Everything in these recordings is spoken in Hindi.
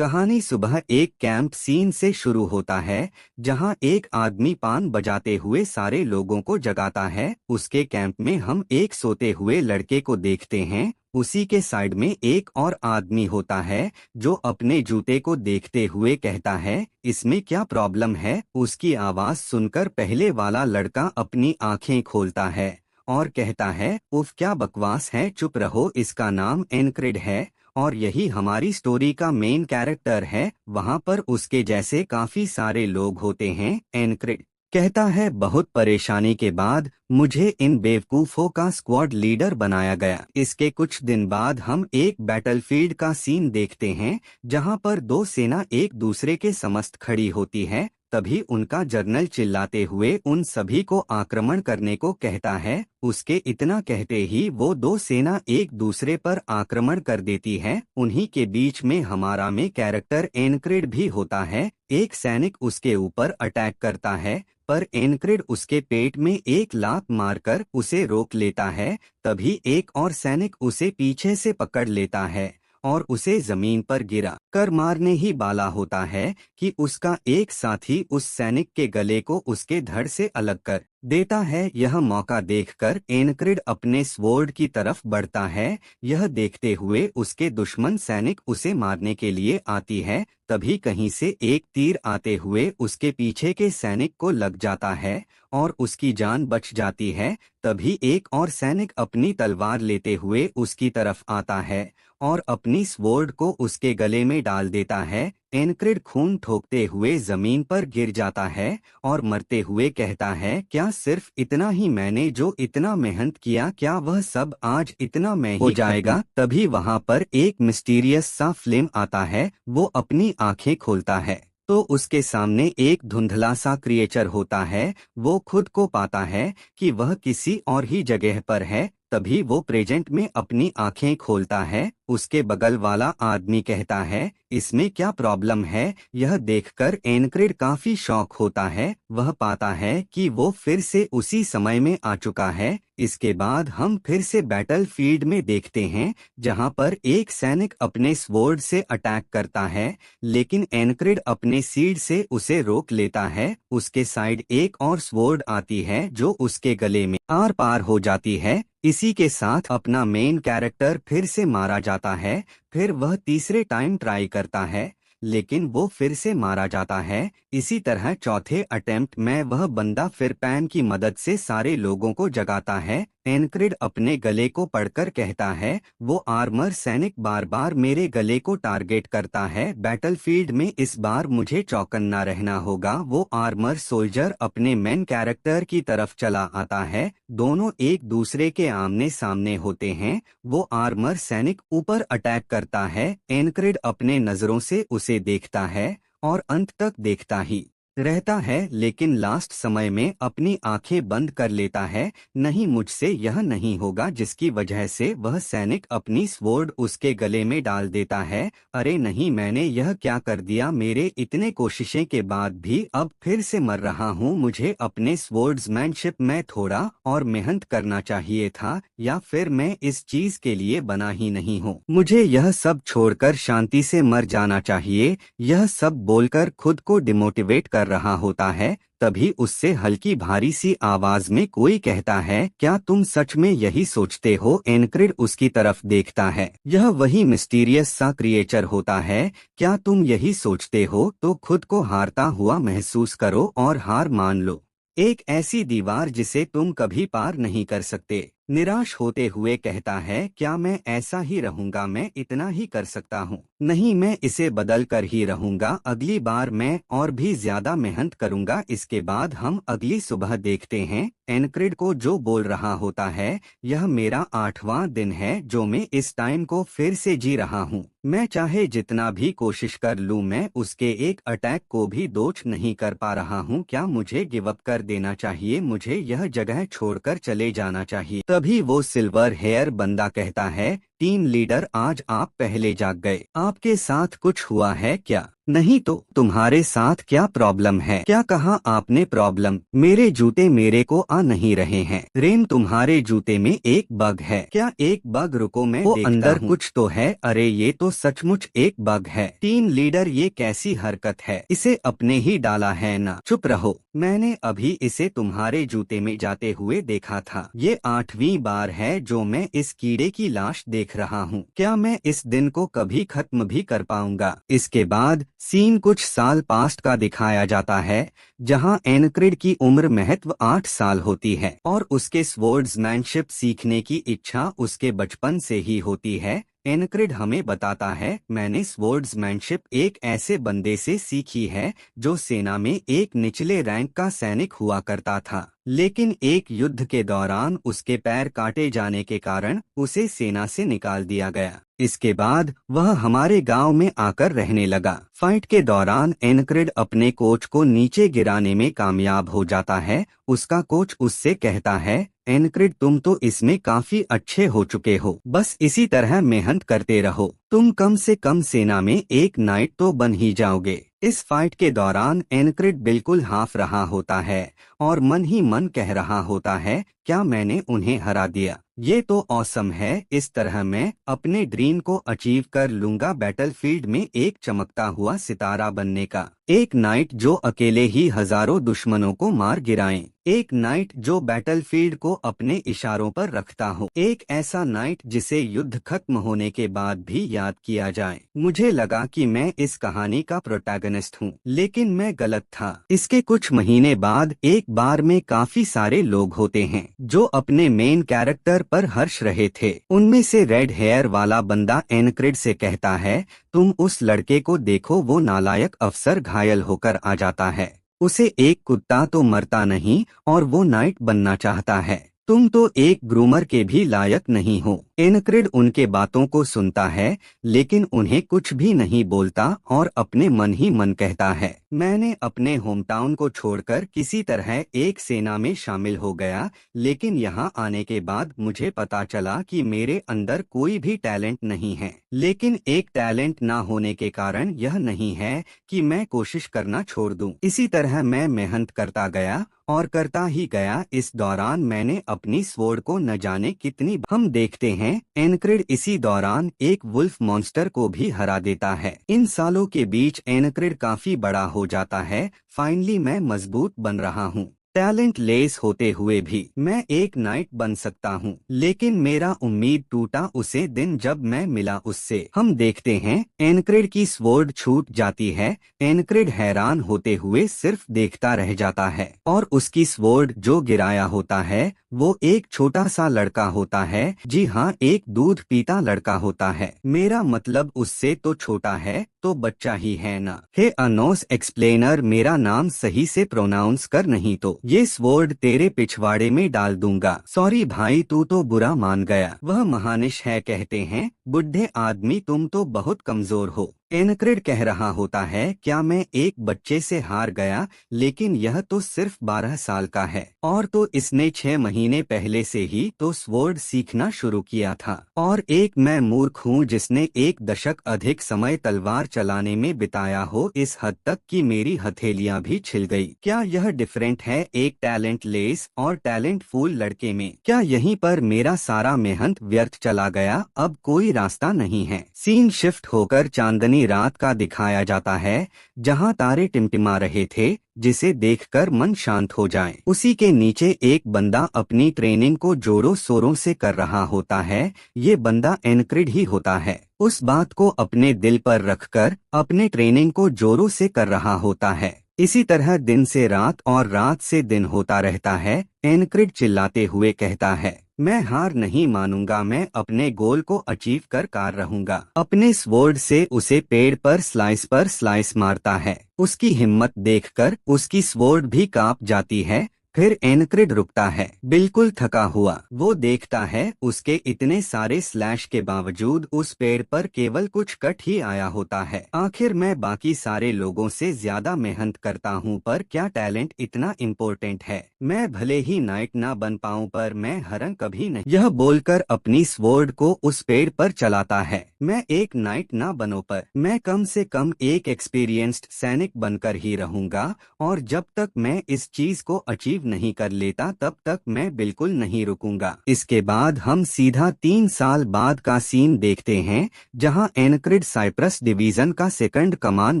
कहानी सुबह एक कैंप सीन से शुरू होता है, जहां एक आदमी पान बजाते हुए सारे लोगों को जगाता है। उसके कैंप में हम एक सोते हुए लड़के को देखते हैं। उसी के साइड में एक और आदमी होता है जो अपने जूते को देखते हुए कहता है, इसमें क्या प्रॉब्लम है। उसकी आवाज सुनकर पहले वाला लड़का अपनी आंखें खोलता है और कहता है, उफ क्या बकवास है, चुप रहो, इसका नाम एनक्रिड है और यही हमारी स्टोरी का मेन कैरेक्टर है। वहाँ पर उसके जैसे काफी सारे लोग होते हैं। एनक्रिड कहता है, बहुत परेशानी के बाद मुझे इन बेवकूफों का स्क्वाड लीडर बनाया गया। इसके कुछ दिन बाद हम एक बैटलफील्ड का सीन देखते हैं, जहां पर दो सेना एक दूसरे के समस्त खड़ी होती है। तभी उनका जर्नल चिल्लाते हुए उन सभी को आक्रमण करने को कहता है। उसके इतना कहते ही वो दो सेना एक दूसरे पर आक्रमण कर देती है। उन्हीं के बीच में हमारा में कैरेक्टर एनक्रिड भी होता है। एक सैनिक उसके ऊपर अटैक करता है, पर एनक्रिड उसके पेट में एक लात मारकर उसे रोक लेता है। तभी एक और सैनिक उसे पीछे से पकड़ लेता है और उसे जमीन पर गिरा कर मारने ही वाला होता है कि उसका एक साथी उस सैनिक के गले को उसके धड़ से अलग कर देता है। यह मौका देखकर एनक्रिड अपने स्वॉर्ड की तरफ बढ़ता है। यह देखते हुए उसके दुश्मन सैनिक उसे मारने के लिए आती है। तभी कहीं से एक तीर आते हुए उसके पीछे के सैनिक को लग जाता है और उसकी जान बच जाती है। तभी एक और सैनिक अपनी तलवार लेते हुए उसकी तरफ आता है और अपनी स्वॉर्ड को उसके गले में डाल देता है। एनक्रिड खून ठोकते हुए जमीन पर गिर जाता है और मरते हुए कहता है, क्या सिर्फ इतना ही मैंने जो इतना मेहनत किया, क्या वह सब आज इतना में ही हो जाएगा। तभी वहां पर एक मिस्टीरियस सा फ्लेम आता है। वो अपनी आंखें खोलता है तो उसके सामने एक धुंधला सा क्रिएचर होता है। वो खुद को पाता है कि वह किसी और ही जगह पर है। तभी वो प्रेजेंट में अपनी आंखें खोलता है। उसके बगल वाला आदमी कहता है, इसमें क्या प्रॉब्लम है। यह देखकर एनक्रिड काफी शॉक होता है। वह पाता है कि वो फिर से उसी समय में आ चुका है। इसके बाद हम फिर से बैटल फील्ड में देखते हैं, जहां पर एक सैनिक अपने स्वॉर्ड से अटैक करता है, लेकिन एनक्रिड अपने सीड से उसे रोक लेता है। उसके साइड एक और स्वॉर्ड आती है जो उसके गले में आर पार हो जाती है। इसी के साथ अपना मेन कैरेक्टर फिर से मारा जाता है। फिर वह तीसरे टाइम ट्राई करता है, लेकिन वो फिर से मारा जाता है। इसी तरह चौथे अटेम्प्ट में वह बंदा फिर पैन की मदद से सारे लोगों को जगाता है। एनक्रिड अपने गले को पढ़कर कहता है, वो आर्मर सैनिक बार बार मेरे गले को टारगेट करता है। बैटलफील्ड में इस बार मुझे चौकन्ना रहना होगा। वो आर्मर सोल्जर अपने मेन कैरेक्टर की तरफ चला आता है। दोनों एक दूसरे के आमने सामने होते हैं। वो आर्मर सैनिक ऊपर अटैक करता है। एनक्रिड अपने नजरों से उसे देखता है और अंत तक देखता ही रहता है, लेकिन लास्ट समय में अपनी आंखें बंद कर लेता है। नहीं, मुझसे यह नहीं होगा, जिसकी वजह से वह सैनिक अपनी स्वॉर्ड उसके गले में डाल देता है। अरे नहीं, मैंने यह क्या कर दिया। मेरे इतने कोशिशें के बाद भी अब फिर से मर रहा हूँ। मुझे अपने स्वॉर्ड्समैनशिप में थोड़ा और मेहनत करना चाहिए था, या फिर मैं इस चीज के लिए बना ही नहीं हूँ। मुझे यह सब छोड़कर शांति से मर जाना चाहिए। यह सब बोलकर खुद को डिमोटिवेट कर रहा होता है। तभी उससे हल्की भारी सी आवाज में कोई कहता है, क्या तुम सच में यही सोचते हो। एनक्रिड उसकी तरफ देखता है। यह वही मिस्टीरियस सा क्रिएचर होता है। क्या तुम यही सोचते हो, तो खुद को हारता हुआ महसूस करो और हार मान लो। एक ऐसी दीवार जिसे तुम कभी पार नहीं कर सकते। निराश होते हुए कहता है, क्या मैं ऐसा ही रहूंगा, मैं इतना ही कर सकता हूँ। नहीं, मैं इसे बदल कर ही रहूंगा। अगली बार मैं और भी ज्यादा मेहनत करूंगा। इसके बाद हम अगली सुबह देखते हैं एनक्रिड को जो बोल रहा होता है, यह मेरा 8वां दिन है जो मैं इस टाइम को फिर से जी रहा हूँ। मैं चाहे जितना भी कोशिश कर लूँ, मैं उसके एक अटैक को भी दोच नहीं कर पा रहा हूँ। क्या मुझे गिव अप कर देना चाहिए। मुझे यह जगह छोड़कर चले जाना चाहिए। तभी वो सिल्वर हेयर बंदा कहता है, टीम लीडर, आज आप पहले जाग गए। आपके साथ कुछ हुआ है क्या। नहीं तो तुम्हारे साथ क्या प्रॉब्लम है? क्या कहा आपने प्रॉब्लम? मेरे जूते मेरे को आ नहीं रहे हैं। रेन, तुम्हारे जूते में एक बग है। क्या एक बग? रुको मैं देखता अंदर हूँ। कुछ तो है। अरे ये तो सचमुच एक बग है। टीम लीडर, ये कैसी हरकत है? इसे अपने ही डाला है ना? चुप रहो, मैंने अभी इसे तुम्हारे जूते में जाते हुए देखा था। ये 8वीं बार है जो मैं इस कीड़े की लाश देख रहा हूँ। क्या मैं इस दिन को कभी खत्म भी कर पाऊंगा? इसके बाद सीन कुछ साल पास्ट का दिखाया जाता है, जहां एनक्रिड की उम्र महत्व 8 साल होती है और उसके स्वर्ड्समैनशिप सीखने की इच्छा उसके बचपन से ही होती है। एनक्रिड हमें बताता है, मैंने स्वर्ड्समैनशिप एक ऐसे बंदे से सीखी है जो सेना में एक निचले रैंक का सैनिक हुआ करता था, लेकिन एक युद्ध के दौरान उसके पैर काटे जाने के कारण उसे सेना से निकाल दिया गया। इसके बाद वह हमारे गांव में आकर रहने लगा। फाइट के दौरान एनक्रिड अपने कोच को नीचे गिराने में कामयाब हो जाता है। उसका कोच उससे कहता है, एनक्रिड तुम तो इसमें काफी अच्छे हो चुके हो, बस इसी तरह मेहनत करते रहो, तुम कम से कम सेना में एक नाइट तो बन ही जाओगे। इस फाइट के दौरान एनक्रिड बिल्कुल हाफ रहा होता है और मन ही मन कह रहा होता है, क्या मैंने उन्हें हरा दिया? ये तो ऑसम है। इस तरह मैं अपने ड्रीम को अचीव कर लूंगा, बैटलफील्ड में एक चमकता हुआ सितारा बनने का। एक नाइट जो अकेले ही हजारों दुश्मनों को मार गिराएं। एक नाइट जो बैटलफील्ड को अपने इशारों पर रखता हो। एक ऐसा नाइट जिसे युद्ध खत्म होने के बाद भी याद किया जाए। मुझे लगा कि मैं इस कहानी का प्रोटैगनिस्ट हूँ, लेकिन मैं गलत था। इसके कुछ महीने बाद एक बार में काफी सारे लोग होते हैं जो अपने मेन कैरेक्टर पर हर्ष रहे थे। उनमें से रेड हेयर वाला बंदा एनक्रिड से कहता है, तुम उस लड़के को देखो, वो नालायक अफसर घायल होकर आ जाता है। उसे एक कुत्ता तो मरता नहीं और वो नाइट बनना चाहता है। तुम तो एक ग्रूमर के भी लायक नहीं हो। एनक्रिड उनके बातों को सुनता है, लेकिन उन्हें कुछ भी नहीं बोलता और अपने मन ही मन कहता है, मैंने अपने होमटाउन को छोड़कर किसी तरह एक सेना में शामिल हो गया, लेकिन यहाँ आने के बाद मुझे पता चला कि मेरे अंदर कोई भी टैलेंट नहीं है। लेकिन एक टैलेंट ना होने के कारण यह नहीं है कि मैं कोशिश करना छोड़ दूं। इसी तरह मैं मेहनत करता गया और करता ही गया। इस दौरान मैंने अपनी स्वॉर्ड को न जाने कितनी हम देखते हैं एनक्रिड इसी दौरान एक वुल्फ मॉन्स्टर को भी हरा देता है। इन सालों के बीच एनक्रिड काफी बड़ा हो जाता है। फाइनली मैं मजबूत बन रहा हूँ। टैलेंट लेस होते हुए भी मैं एक नाइट बन सकता हूँ, लेकिन मेरा उम्मीद टूटा उसे दिन जब मैं मिला उससे। हम देखते हैं एनक्रिड की स्वॉर्ड छूट जाती है। एनक्रिड हैरान होते हुए सिर्फ देखता रह जाता है और उसकी स्वॉर्ड जो गिराया होता है वो एक छोटा सा लड़का होता है। जी हाँ, एक दूध पीता लड़का होता है। मेरा मतलब उससे तो छोटा है, तो बच्चा ही है ना। हे अनोस एक्सप्लेनर, मेरा नाम सही से प्रोनाउंस कर, नहीं तो ये स्वॉर्ड तेरे पिछवाड़े में डाल दूंगा। सॉरी भाई, तू तो बुरा मान गया। वह महानिश है, कहते हैं बुढ़े आदमी तुम तो बहुत कमजोर हो। एनक्रिड कह रहा होता है, क्या मैं एक बच्चे से हार गया? लेकिन यह तो सिर्फ 12 साल का है और तो इसने 6 महीने पहले से ही तो स्वॉर्ड सीखना शुरू किया था। और एक मैं मूर्ख हूँ जिसने 1 दशक अधिक समय तलवार चलाने में बिताया हो, इस हद तक कि मेरी हथेलियां भी छिल गई। क्या यह डिफरेंट है एक टैलेंट लेस और टैलेंट फुल लड़के में? क्या यहीं पर मेरा सारा मेहनत व्यर्थ चला गया? अब कोई रास्ता नहीं है। सीन शिफ्ट होकर चांदनी रात का दिखाया जाता है, जहां तारे टिमटिमा रहे थे, जिसे देखकर मन शांत हो जाए। उसी के नीचे एक बंदा अपनी ट्रेनिंग को जोरों शोरों से कर रहा होता है। ये बंदा एनक्रिड ही होता है। उस बात को अपने दिल पर रखकर अपने ट्रेनिंग को जोरों से कर रहा होता है। इसी तरह दिन से रात और रात से दिन होता रहता है। एनक्रिड चिल्लाते हुए कहता है, मैं हार नहीं मानूंगा, मैं अपने गोल को अचीव कर कार रहूंगा। अपने स्वॉर्ड से उसे पेड़ पर स्लाइस मारता है। उसकी हिम्मत देखकर उसकी स्वॉर्ड भी कांप जाती है। फिर एनक्रिड रुकता है, बिल्कुल थका हुआ। वो देखता है उसके इतने सारे स्लैश के बावजूद उस पेड़ पर केवल कुछ कट ही आया होता है। आखिर मैं बाकी सारे लोगों से ज्यादा मेहनत करता हूँ, पर क्या टैलेंट इतना इम्पोर्टेंट है? मैं भले ही नाइट ना बन पाऊँ पर मैं हरन कभी नहीं। यह बोलकर अपनी स्वॉर्ड को उस पेड़ पर चलाता है। मैं एक नाइट ना बनो पर मैं कम से कम एक एक्सपीरियंस्ड सैनिक बनकर ही रहूंगा, और जब तक मैं इस चीज को अचीव नहीं कर लेता तब तक मैं बिल्कुल नहीं रुकूंगा। इसके बाद हम सीधा 3 साल बाद का सीन देखते हैं, जहां एनक्रिड साइप्रस डिवीजन का सेकंड कमान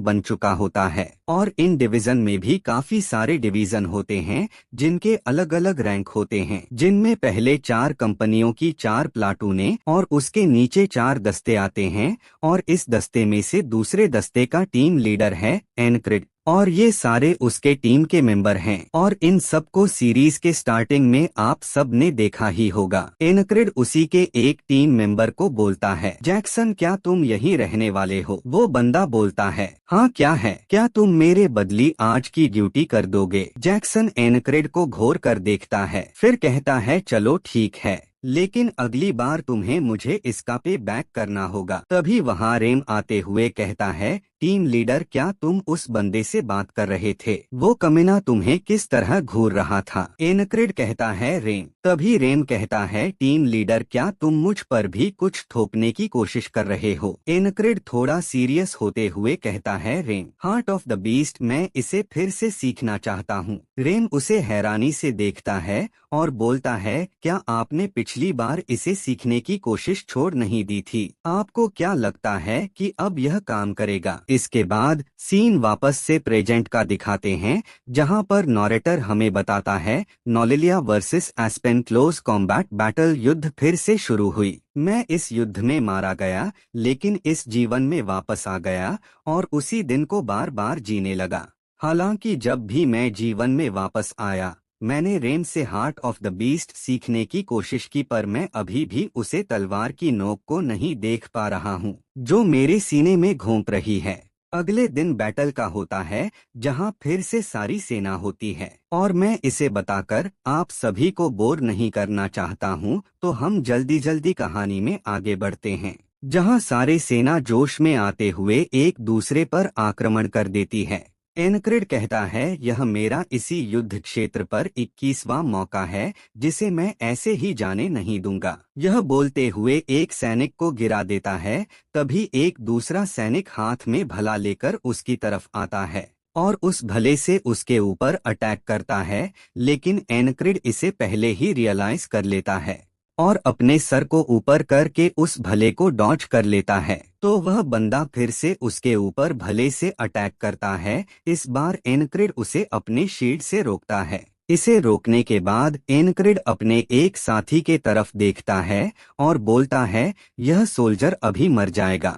बन चुका होता है। और इन डिवीजन में भी काफी सारे डिवीजन होते हैं जिनके अलग अलग रैंक होते हैं, जिनमें पहले 4 कंपनियों की 4 प्लाटूने और उसके नीचे 4 दस्ते आते हैं, और इस दस्ते में से दूसरे दस्ते का टीम लीडर है एनक्रिड, और ये सारे उसके टीम के मेंबर हैं। और इन सबको सीरीज के स्टार्टिंग में आप सब ने देखा ही होगा। एनक्रिड उसी के एक टीम मेंबर को बोलता है, जैक्सन क्या तुम यहीं रहने वाले हो? वो बंदा बोलता है, हाँ क्या है, क्या तुम मेरे बदली आज की ड्यूटी कर दोगे? जैक्सन एनक्रिड को घूर कर देखता है, फिर कहता है चलो ठीक है, लेकिन अगली बार तुम्हें मुझे इसका पे बैक करना होगा। तभी वहाँ रेम आते हुए कहता है, टीम लीडर क्या तुम उस बंदे से बात कर रहे थे? वो कमीना तुम्हें किस तरह घूर रहा था? एनक्रिड कहता है रेम। तभी रेम कहता है, टीम लीडर क्या तुम मुझ पर भी कुछ थोपने की कोशिश कर रहे हो? एनक्रिड थोड़ा सीरियस होते हुए कहता है, रेम हार्ट ऑफ द बीस्ट मैं इसे फिर से सीखना चाहता हूँ। रेम उसे हैरानी से देखता है और बोलता है, क्या आपने पिछली बार इसे सीखने की कोशिश छोड़ नहीं दी थी? आपको क्या लगता है कि अब यह काम करेगा? इसके बाद सीन वापस से प्रेजेंट का दिखाते हैं, जहां पर नॉरेटर हमें बताता है, नॉलेलिया versus Aspen close combat battle युद्ध फिर से शुरू हुई। मैं इस युद्ध में मारा गया, लेकिन इस जीवन में वापस आ गया और उसी दिन को बार बार जीने लगा। हालांकि जब भी मैं जीवन में वापस आया, मैंने रेम से हार्ट ऑफ द बीस्ट सीखने की कोशिश की, पर मैं अभी भी उसे तलवार की नोक को नहीं देख पा रहा हूँ जो मेरे सीने में घोंप रही है। अगले दिन बैटल का होता है, जहां फिर से सारी सेना होती है, और मैं इसे बताकर आप सभी को बोर नहीं करना चाहता हूं, तो हम जल्दी जल्दी कहानी में आगे बढ़ते हैं, जहां सारे सेना जोश में आते हुए एक दूसरे पर आक्रमण कर देती है। एनक्रिड कहता है, यह मेरा इसी युद्ध क्षेत्र पर 21वां मौका है जिसे मैं ऐसे ही जाने नहीं दूंगा। यह बोलते हुए एक सैनिक को गिरा देता है। तभी एक दूसरा सैनिक हाथ में भला लेकर उसकी तरफ आता है और उस भले से उसके ऊपर अटैक करता है, लेकिन एनक्रिड इसे पहले ही रियलाइज कर लेता है और अपने सर को ऊपर करके उस भले को डॉज कर लेता है। तो वह बंदा फिर से उसके ऊपर भले से अटैक करता है। इस बार एनक्रिड उसे अपने शील्ड से रोकता है। इसे रोकने के बाद एनक्रिड अपने एक साथी के तरफ देखता है और बोलता है, यह सोल्जर अभी मर जाएगा।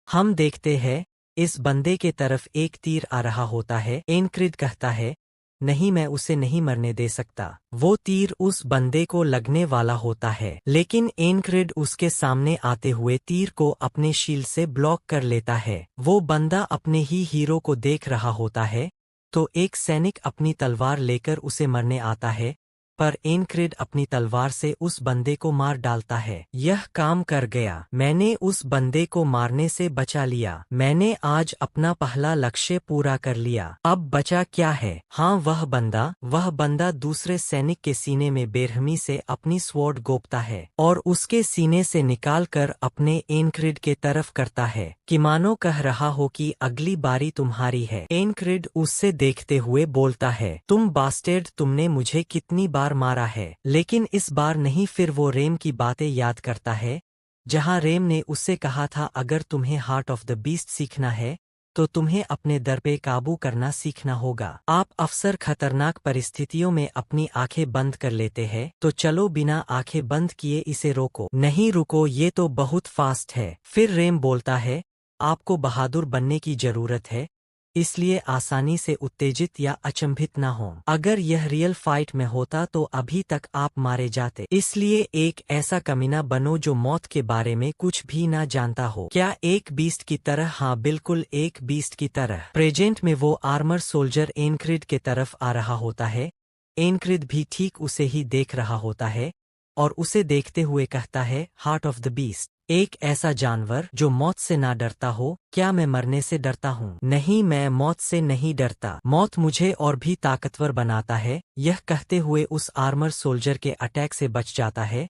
हम देखते हैं इस बंदे के तरफ एक तीर आ रहा होता है। एनक्रिड कहता है, नहीं मैं उसे नहीं मरने दे सकता। वो तीर उस बंदे को लगने वाला होता है, लेकिन एनक्रिड उसके सामने आते हुए तीर को अपने शील्ड से ब्लॉक कर लेता है। वो बंदा अपने ही हीरो को देख रहा होता है, तो एक सैनिक अपनी तलवार लेकर उसे मरने आता है, पर एनक्रिड अपनी तलवार से उस बंदे को मार डालता है। यह काम कर गया, मैंने उस बंदे को मारने से बचा लिया। मैंने आज अपना पहला लक्ष्य पूरा कर लिया। अब बचा क्या है? हाँ, वह बंदा दूसरे सैनिक के सीने में बेरहमी से अपनी स्वॉर्ड गोपता है और उसके सीने से निकाल कर अपने एनक्रिड के तरफ करता है, कि मानो कह रहा हो कि अगली बारी तुम्हारी है। एनक्रिड उससे देखते हुए बोलता है, तुम बास्टेर्ड, तुमने मुझे कितनी बार मारा है, लेकिन इस बार नहीं। फिर वो रेम की बातें याद करता है, जहां रेम ने उससे कहा था, अगर तुम्हें हार्ट ऑफ द बीस्ट सीखना है तो तुम्हें अपने डर पे काबू करना सीखना होगा। आप अक्सर खतरनाक परिस्थितियों में अपनी आंखें बंद कर लेते हैं, तो चलो बिना आंखें बंद किए इसे रोको। नहीं रुको, ये तो बहुत फास्ट है। फिर रेम बोलता है, आपको बहादुर बनने की जरूरत है, इसलिए आसानी से उत्तेजित या अचंभित ना हो। अगर यह रियल फाइट में होता तो अभी तक आप मारे जाते। इसलिए एक ऐसा कमीना बनो जो मौत के बारे में कुछ भी ना जानता हो। क्या एक बीस्ट की तरह? हाँ, बिल्कुल एक बीस्ट की तरह। प्रेजेंट में वो आर्मर सोल्जर एनक्रिड के तरफ आ रहा होता है। एनक्रिड भी ठीक उसे ही देख रहा होता है और उसे देखते हुए कहता है, हार्ट ऑफ द बीस्ट, एक ऐसा जानवर जो मौत से ना डरता हो। क्या मैं मरने से डरता हूँ? नहीं, मैं मौत से नहीं डरता। मौत मुझे और भी ताकतवर बनाता है। यह कहते हुए उस आर्मर सोल्जर के अटैक से बच जाता है।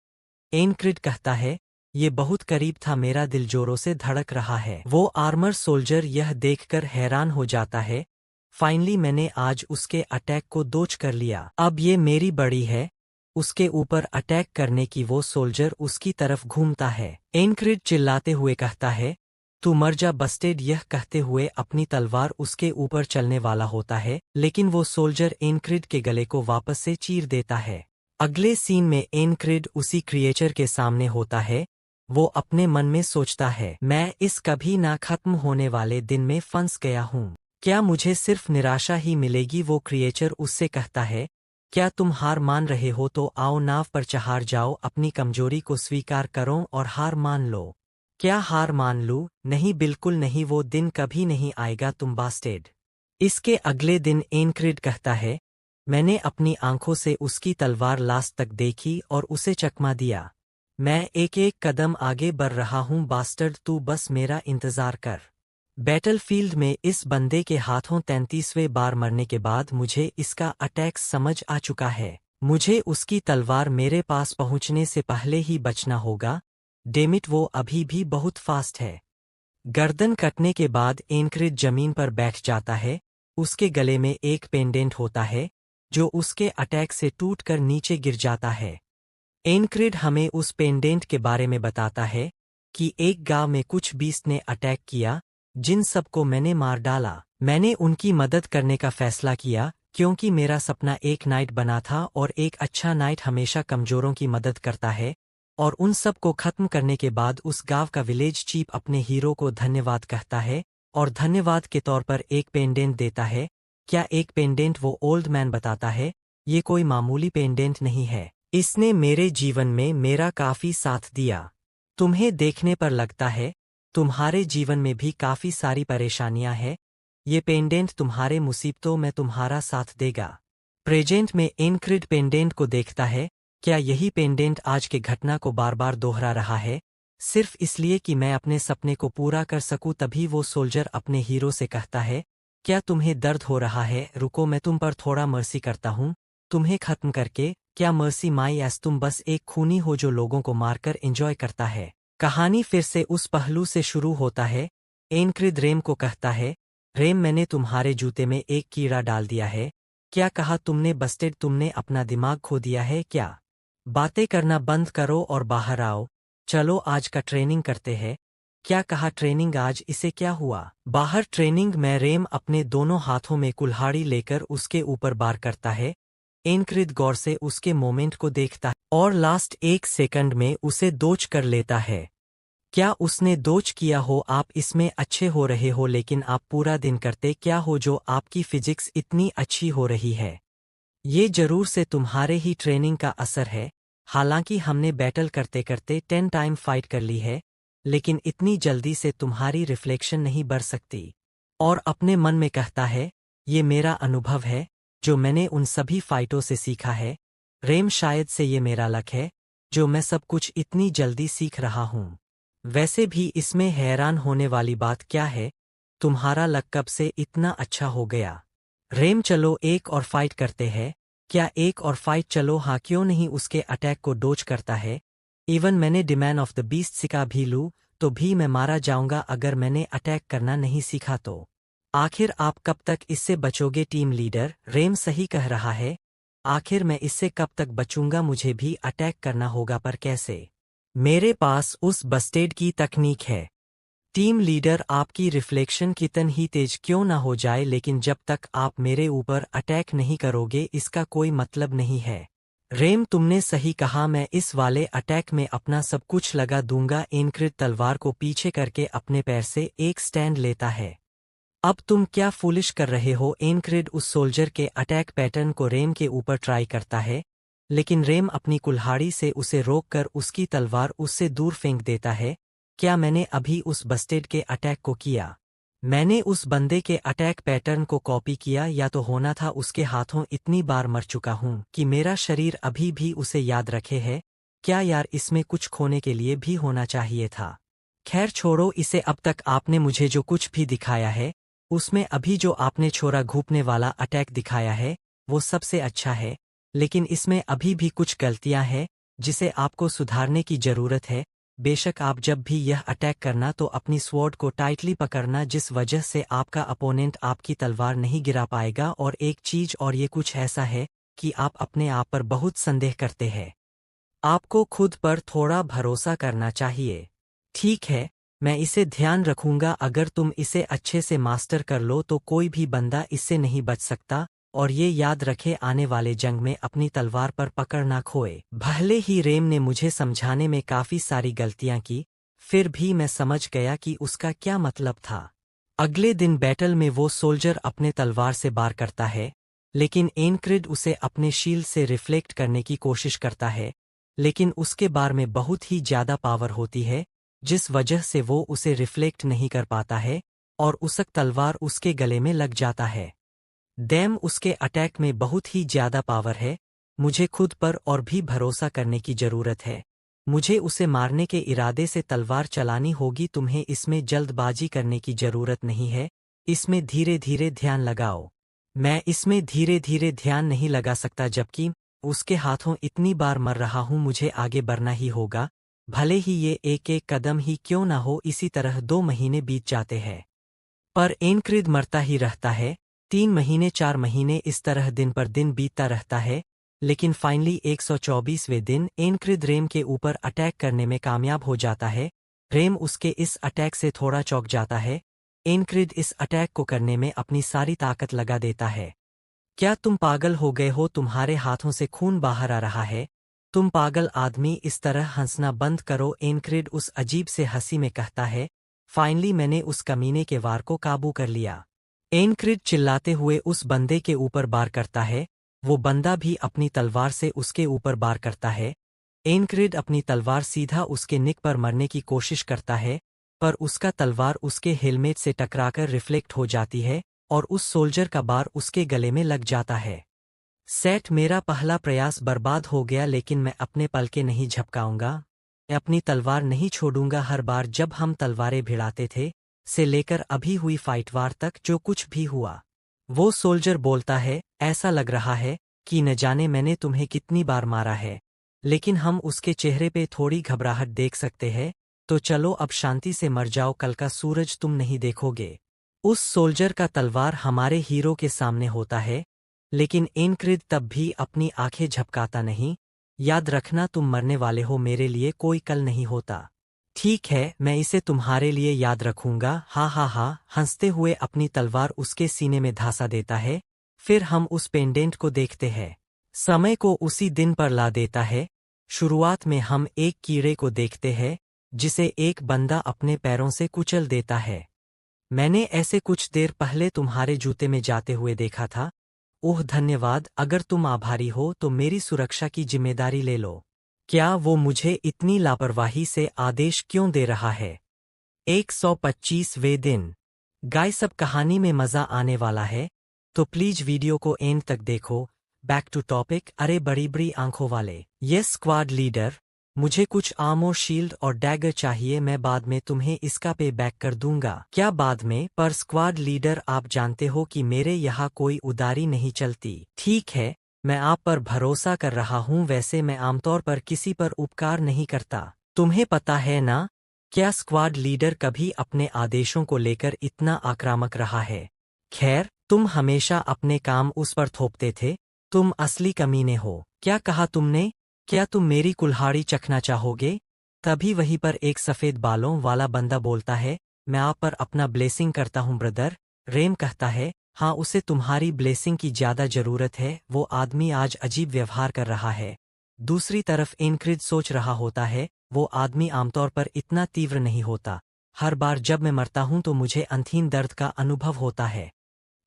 एनक्रिड कहता है, ये बहुत करीब था, मेरा दिल जोरों से धड़क रहा है। वो आर्मर सोल्जर यह देखकर हैरान हो जाता है, फाइनली मैंने आज उसके अटैक को दोच कर लिया। अब ये मेरी बड़ी है उसके ऊपर अटैक करने की। वो सोल्जर उसकी तरफ घूमता है। एनक्रिड चिल्लाते हुए कहता है, तू मर जा बस्टेड। यह कहते हुए अपनी तलवार उसके ऊपर चलने वाला होता है, लेकिन वो सोल्जर एनक्रिड के गले को वापस से चीर देता है। अगले सीन में एनक्रिड उसी क्रिएचर के सामने होता है। वो अपने मन में सोचता है, मैं इस कभी ना खत्म होने वाले दिन में फंस गया हूँ। क्या मुझे सिर्फ निराशा ही मिलेगी? वो क्रिएचर उससे कहता है, क्या तुम हार मान रहे हो? तो आओ नाव पर चढ़ जाओ, अपनी कमजोरी को स्वीकार करो और हार मान लो। क्या हार मान लूं? नहीं, बिल्कुल नहीं, वो दिन कभी नहीं आएगा तुम बास्टेड। इसके अगले दिन एनक्रिड कहता है, मैंने अपनी आंखों से उसकी तलवार लास्ट तक देखी और उसे चकमा दिया। मैं एक एक कदम आगे बढ़ रहा हूँ बास्टर्ड, तू बस मेरा इंतजार कर। बैटलफील्ड में इस बंदे के हाथों 33वें बार मरने के बाद मुझे इसका अटैक समझ आ चुका है। मुझे उसकी तलवार मेरे पास पहुंचने से पहले ही बचना होगा। डेमिट, वो अभी भी बहुत फास्ट है। गर्दन कटने के बाद एनक्रिड जमीन पर बैठ जाता है। उसके गले में एक पेंडेंट होता है जो उसके अटैक से टूटकर नीचे गिर जाता है। एनक्रिड हमें उस पेंडेंट के बारे में बताता है कि एक गांव में कुछ बीस्ट ने अटैक किया, जिन सबको मैंने मार डाला। मैंने उनकी मदद करने का फैसला किया क्योंकि मेरा सपना एक नाइट बना था और एक अच्छा नाइट हमेशा कमजोरों की मदद करता है। और उन सब को खत्म करने के बाद उस गांव का विलेज चीफ अपने हीरो को धन्यवाद कहता है और धन्यवाद के तौर पर एक पेंडेंट देता है। क्या एक पेंडेंट? वो ओल्ड मैन बताता है, ये कोई मामूली पेंडेंट नहीं है, इसने मेरे जीवन में मेरा काफी साथ दिया। तुम्हें देखने पर लगता है तुम्हारे जीवन में भी काफी सारी परेशानियां हैं। ये पेंडेंट तुम्हारे मुसीबतों में तुम्हारा साथ देगा। प्रेजेंट में एनक्रिड पेंडेंट को देखता है। क्या यही पेंडेंट आज के घटना को बार बार दोहरा रहा है, सिर्फ इसलिए कि मैं अपने सपने को पूरा कर सकूं? तभी वो सोल्जर अपने हीरो से कहता है, क्या तुम्हें दर्द हो रहा है? रुको, मैं तुम पर थोड़ा मर्सी करता हूँ तुम्हें खत्म करके। क्या मर्सी माई एस, तुम बस एक खूनी हो जो लोगों को मारकर एंजॉय करता है। कहानी फिर से उस पहलू से शुरू होता है। एनक्रिड रेम को कहता है, रेम, मैंने तुम्हारे जूते में एक कीड़ा डाल दिया है। क्या कहा तुमने बस्टेड? तुमने अपना दिमाग खो दिया है क्या? बातें करना बंद करो और बाहर आओ। चलो आज का ट्रेनिंग करते हैं। क्या कहा ट्रेनिंग? आज इसे क्या हुआ? बाहर ट्रेनिंग में रेम अपने दोनों हाथों में कुल्हाड़ी लेकर उसके ऊपर बार करता है। एनक्रिड गौर से उसके मोमेंट को देखता है और लास्ट एक सेकंड में उसे दोच कर लेता है। क्या उसने दोच किया हो? आप इसमें अच्छे हो रहे हो, लेकिन आप पूरा दिन करते क्या हो जो आपकी फिजिक्स इतनी अच्छी हो रही है? ये जरूर से तुम्हारे ही ट्रेनिंग का असर है। हालांकि हमने बैटल करते करते 10 टाइम फाइट कर ली है, लेकिन इतनी जल्दी से तुम्हारी रिफ्लेक्शन नहीं बढ़ सकती। और अपने मन में कहता है, ये मेरा अनुभव है जो मैंने उन सभी फाइटों से सीखा है। रेम, शायद से ये मेरा लक है जो मैं सब कुछ इतनी जल्दी सीख रहा हूँ। वैसे भी इसमें हैरान होने वाली बात क्या है? तुम्हारा लक कब से इतना अच्छा हो गया? रेम, चलो एक और फाइट करते हैं। क्या एक और फाइट? चलो हाँ, क्यों नहीं। उसके अटैक को डोज करता है। इवन मैंने डिमैन ऑफ द बीस्ट सिखा भी लूँ तो भी मैं मारा जाऊंगा अगर मैंने अटैक करना नहीं सीखा तो। आखिर आप कब तक इससे बचोगे टीम लीडर? रेम, सही कह रहा है, आखिर मैं इससे कब तक बचूंगा? मुझे भी अटैक करना होगा, पर कैसे? मेरे पास उस बस्टेड की तकनीक है। टीम लीडर, आपकी रिफ्लेक्शन कितनी ही तेज क्यों ना हो जाए, लेकिन जब तक आप मेरे ऊपर अटैक नहीं करोगे इसका कोई मतलब नहीं है। रेम, तुमने सही कहा, मैं इस वाले अटैक में अपना सब कुछ लगा दूंगा। एनक्रिड तलवार को पीछे करके अपने पैर से एक स्टैंड लेता है। अब तुम क्या फूलिश कर रहे हो? एनक्रिड उस सोल्जर के अटैक पैटर्न को रेम के ऊपर ट्राई करता है, लेकिन रेम अपनी कुल्हाड़ी से उसे रोककर उसकी तलवार उससे दूर फेंक देता है। क्या मैंने अभी उस बस्टेड के अटैक को किया? मैंने उस बंदे के अटैक पैटर्न को कॉपी किया, या तो होना था उसके हाथों इतनी बार मर चुका हूं कि मेरा शरीर अभी भी उसे याद रखे है। क्या यार, इसमें कुछ खोने के लिए भी होना चाहिए था। खैर छोड़ो इसे। अब तक आपने मुझे जो कुछ भी दिखाया है, उसमें अभी जो आपने छोरा घूपने वाला अटैक दिखाया है, वो सबसे अच्छा है। लेकिन इसमें अभी भी कुछ गलतियां हैं जिसे आपको सुधारने की जरूरत है। बेशक आप जब भी यह अटैक करना तो अपनी स्वॉर्ड को टाइटली पकड़ना, जिस वजह से आपका अपोनेंट आपकी तलवार नहीं गिरा पाएगा। और एक चीज और, ये कुछ ऐसा है कि आप अपने आप पर बहुत संदेह करते हैं। आपको खुद पर थोड़ा भरोसा करना चाहिए। ठीक है, मैं इसे ध्यान रखूंगा। अगर तुम इसे अच्छे से मास्टर कर लो तो कोई भी बंदा इससे नहीं बच सकता। और ये याद रखे, आने वाले जंग में अपनी तलवार पर पकड़ ना खोए। भले ही रेम ने मुझे समझाने में काफी सारी गलतियां की, फिर भी मैं समझ गया कि उसका क्या मतलब था। अगले दिन बैटल में वो सोल्जर अपने तलवार से वार करता है, लेकिन एनक्रिड उसे अपने शील्ड से रिफ्लेक्ट करने की कोशिश करता है, लेकिन उसके बार में बहुत ही ज्यादा पावर होती है, जिस वजह से वो उसे रिफ्लेक्ट नहीं कर पाता है और उसक तलवार उसके गले में लग जाता है। डैम, उसके अटैक में बहुत ही ज्यादा पावर है। मुझे खुद पर और भी भरोसा करने की जरूरत है। मुझे उसे मारने के इरादे से तलवार चलानी होगी। तुम्हें इसमें जल्दबाजी करने की जरूरत नहीं है, इसमें धीरे धीरे ध्यान लगाओ। मैं इसमें धीरे धीरे ध्यान नहीं लगा सकता जबकि उसके हाथों इतनी बार मर रहा हूं। मुझे आगे बढ़ना ही होगा, भले ही ये एक एक कदम ही क्यों ना हो। इसी तरह 2 महीने बीत जाते हैं, पर एनक्रिड मरता ही रहता है। 3 महीने, 4 महीने, इस तरह दिन पर दिन बीतता रहता है। लेकिन फाइनली 124वें दिन एनक्रिड रेम के ऊपर अटैक करने में कामयाब हो जाता है। रेम उसके इस अटैक से थोड़ा चौंक जाता है। एनक्रिड इस अटैक को करने में अपनी सारी ताकत लगा देता है। क्या तुम पागल हो गए हो? तुम्हारे हाथों से खून बाहर आ रहा है। तुम पागल आदमी, इस तरह हंसना बंद करो। एनक्रिड उस अजीब से हंसी में कहता है। फाइनली मैंने उस कमीने के वार को काबू कर लिया। एनक्रिड चिल्लाते हुए उस बंदे के ऊपर वार करता है। वो बंदा भी अपनी तलवार से उसके ऊपर वार करता है। एनक्रिड अपनी तलवार सीधा उसके निक पर मरने की कोशिश करता है, पर उसका तलवार उसके हेलमेट से टकराकर रिफ्लेक्ट हो जाती है और उस सोल्जर का बार उसके गले में लग जाता है। सेट, मेरा पहला प्रयास बर्बाद हो गया, लेकिन मैं अपने पलके नहीं झपकाऊंगा। मैं अपनी तलवार नहीं छोड़ूंगा। हर बार जब हम तलवारें भिड़ाते थे, से लेकर अभी हुई फाइट वार तक जो कुछ भी हुआ, वो सोल्जर बोलता है, ऐसा लग रहा है कि न जाने मैंने तुम्हें कितनी बार मारा है। लेकिन हम उसके चेहरे पे थोड़ी घबराहट देख सकते हैं। तो चलो अब शांति से मर जाओ, कल का सूरज तुम नहीं देखोगे। उस सोल्जर का तलवार हमारे हीरो के सामने होता है, लेकिन एनक्रिड तब भी अपनी आंखें झपकाता नहीं। याद रखना, तुम मरने वाले हो, मेरे लिए कोई कल नहीं होता। ठीक है, मैं इसे तुम्हारे लिए याद रखूंगा। हा हा हा, हंसते हुए अपनी तलवार उसके सीने में धांसा देता है। फिर हम उस पेंडेंट को देखते हैं। समय को उसी दिन पर ला देता है। शुरुआत में हम एक कीड़े को देखते हैं जिसे एक बंदा अपने पैरों से कुचल देता है। मैंने ऐसे कुछ देर पहले तुम्हारे जूते में जाते हुए देखा था। ओह धन्यवाद, अगर तुम आभारी हो तो मेरी सुरक्षा की जिम्मेदारी ले लो। क्या वो मुझे इतनी लापरवाही से आदेश क्यों दे रहा है? 125वें दिन। गाइस, सब कहानी में मजा आने वाला है, तो प्लीज वीडियो को एंड तक देखो। Back to topic. अरे बड़ी बड़ी आंखों वाले, यस स्क्वाड लीडर, मुझे कुछ आर्मर, शील्ड और डैगर चाहिए। मैं बाद में तुम्हें इसका पे बैक कर दूंगा। क्या बाद में? पर स्क्वाड लीडर, आप जानते हो कि मेरे यहाँ कोई उदारी नहीं चलती। ठीक है, मैं आप पर भरोसा कर रहा हूँ। वैसे मैं आमतौर पर किसी पर उपकार नहीं करता, तुम्हें पता है ना? क्या स्क्वाड लीडर कभी अपने आदेशों को लेकर इतना आक्रामक रहा है? खैर, तुम हमेशा अपने काम उस पर थोपते थे। तुम असली कमीने हो। क्या कहा तुमने? क्या तुम मेरी कुल्हाड़ी चखना चाहोगे? तभी वहीं पर एक सफेद बालों वाला बंदा बोलता है, मैं आप पर अपना ब्लेसिंग करता हूँ ब्रदर। रेम कहता है, हाँ, उसे तुम्हारी ब्लेसिंग की ज्यादा जरूरत है। वो आदमी आज अजीब व्यवहार कर रहा है। दूसरी तरफ एनक्रिड सोच रहा होता है, वो आदमी आमतौर पर इतना तीव्र नहीं होता, हर बार जब मैं मरता हूं तो मुझे अंतहीन दर्द का अनुभव होता है।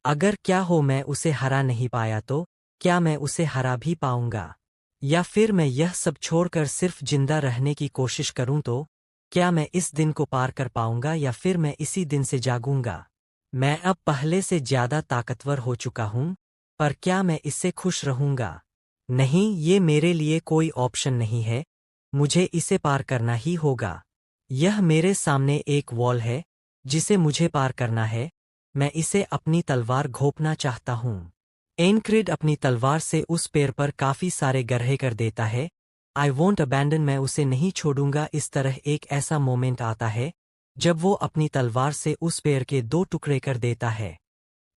अगर क्या हो मैं उसे हरा नहीं पाया तो क्या मैं उसे हरा भी पाऊंगा? या फिर मैं यह सब छोड़कर सिर्फ जिंदा रहने की कोशिश करूं तो क्या मैं इस दिन को पार कर पाऊंगा या फिर मैं इसी दिन से जागूंगा? मैं अब पहले से ज्यादा ताकतवर हो चुका हूं, पर क्या मैं इससे खुश रहूंगा? नहीं, ये मेरे लिए कोई ऑप्शन नहीं है, मुझे इसे पार करना ही होगा। यह मेरे सामने एक वॉल है, जिसे मुझे पार करना है, मैं इसे अपनी तलवार घोंपना चाहता हूँ। एनक्रिड अपनी तलवार से उस पेड़ पर काफी सारे गड्ढे कर देता है। आई वोंट अबैंडन, मैं उसे नहीं छोड़ूंगा। इस तरह एक ऐसा मोमेंट आता है जब वो अपनी तलवार से उस पेड़ के 2 टुकड़े कर देता है।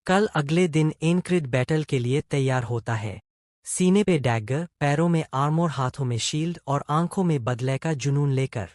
कल अगले दिन एनक्रिड बैटल के लिए तैयार होता है। सीने पे डैगर, पैरों में आर्मोर, हाथों में शील्ड और आंखों में बदले का जुनून लेकर।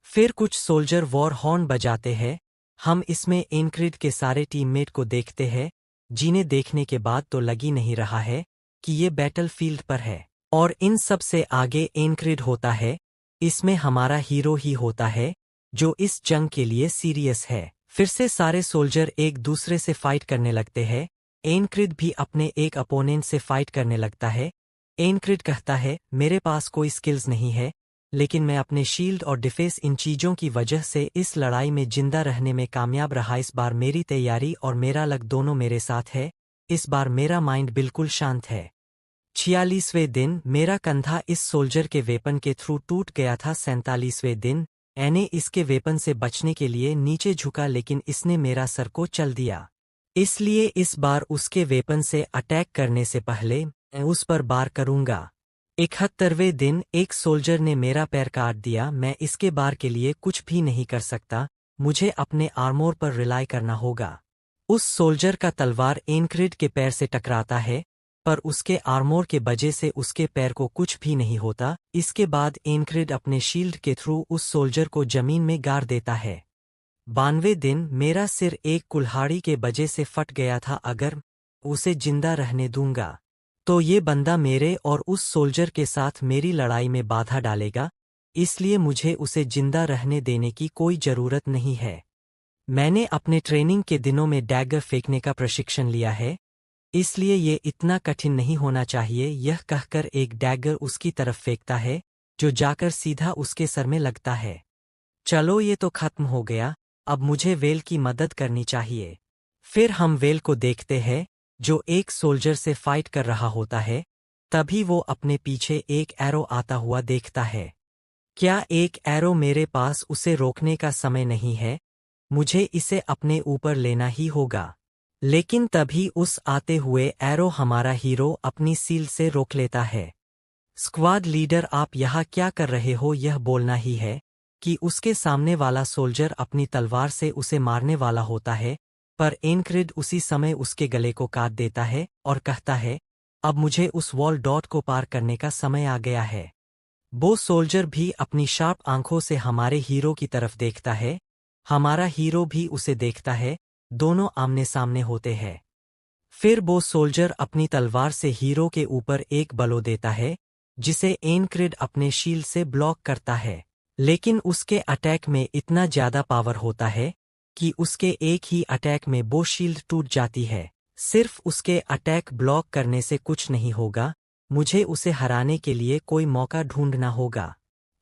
फिर कुछ सोल्जर वॉर हॉर्न बजाते हैं। हम इसमें एनक्रिड के सारे टीममेट को देखते हैं, जिन्हें देखने के बाद तो लग ही नहीं रहा है कि ये बैटलफील्ड पर है। और इन सब से आगे एनक्रिड होता है। इसमें हमारा हीरो ही होता है, जो इस जंग के लिए सीरियस है। फिर से सारे सोल्जर एक दूसरे से फाइट करने लगते हैं। एनक्रिड भी अपने एक अपोनेंट से फाइट करने लगता है। एनक्रिड कहता है, मेरे पास कोई स्किल्स नहीं है, लेकिन मैं अपने शील्ड और डिफेंस इन चीजों की वजह से इस लड़ाई में जिंदा रहने में कामयाब रहा। इस बार मेरी तैयारी और मेरा लक दोनों मेरे साथ है। इस बार मेरा माइंड बिल्कुल शांत है। 46वें दिन मेरा कंधा इस सोल्जर के वेपन के थ्रू टूट गया था। 47वें दिन मैंने इसके वेपन से बचने के लिए नीचे झुका, लेकिन इसने मेरा सर को चल दिया। इसलिए इस बार उसके वेपन से अटैक करने से पहले मैं उस पर वार करूंगा। 71वें दिन एक सोल्जर ने मेरा पैर काट दिया। मैं इसके बार के लिए कुछ भी नहीं कर सकता, मुझे अपने आर्मोर पर रिलाई करना होगा। उस सोल्जर का तलवार एनक्रिड के पैर से टकराता है, पर उसके आर्मोर के वजह से उसके पैर को कुछ भी नहीं होता। इसके बाद एनक्रिड अपने शील्ड के थ्रू उस सोल्जर को जमीन में गाड़ देता है। 92वें दिन मेरा सिर एक कुल्हाड़ी के वजह से फट गया था। अगर उसे जिंदा रहने दूंगा तो ये बंदा मेरे और उस सोल्जर के साथ मेरी लड़ाई में बाधा डालेगा, इसलिए मुझे उसे जिंदा रहने देने की कोई जरूरत नहीं है। मैंने अपने ट्रेनिंग के दिनों में डैगर फेंकने का प्रशिक्षण लिया है, इसलिए ये इतना कठिन नहीं होना चाहिए। यह कहकर एक डैगर उसकी तरफ फेंकता है, जो जाकर सीधा उसके सर में लगता है। चलो, ये तो खत्म हो गया, अब मुझे वेल की मदद करनी चाहिए। फिर हम वेल को देखते हैं, जो एक सोल्जर से फाइट कर रहा होता है। तभी वो अपने पीछे एक एरो आता हुआ देखता है। क्या एक एरो मेरे पास उसे रोकने का समय नहीं है? मुझे इसे अपने ऊपर लेना ही होगा। लेकिन तभी उस आते हुए एरो हमारा हीरो अपनी सील से रोक लेता है। स्क्वाड लीडर, आप यहाँ क्या कर रहे हो? यह बोलना ही है कि उसके सामने वाला सोल्जर अपनी तलवार से उसे मारने वाला होता है, पर एनक्रिड उसी समय उसके गले को काट देता है और कहता है, अब मुझे उस वॉल डॉट को पार करने का समय आ गया है। वो सोल्जर भी अपनी शार्प आंखों से हमारे हीरो की तरफ देखता है। हमारा हीरो भी उसे देखता है, दोनों आमने सामने होते हैं। फिर वो सोल्जर अपनी तलवार से हीरो के ऊपर एक बलो देता है, जिसे एनक्रिड अपने शील्ड से ब्लॉक करता है। लेकिन उसके अटैक में इतना ज्यादा पावर होता है कि उसके एक ही अटैक में वो शील्ड टूट जाती है। सिर्फ उसके अटैक ब्लॉक करने से कुछ नहीं होगा, मुझे उसे हराने के लिए कोई मौका ढूंढना होगा।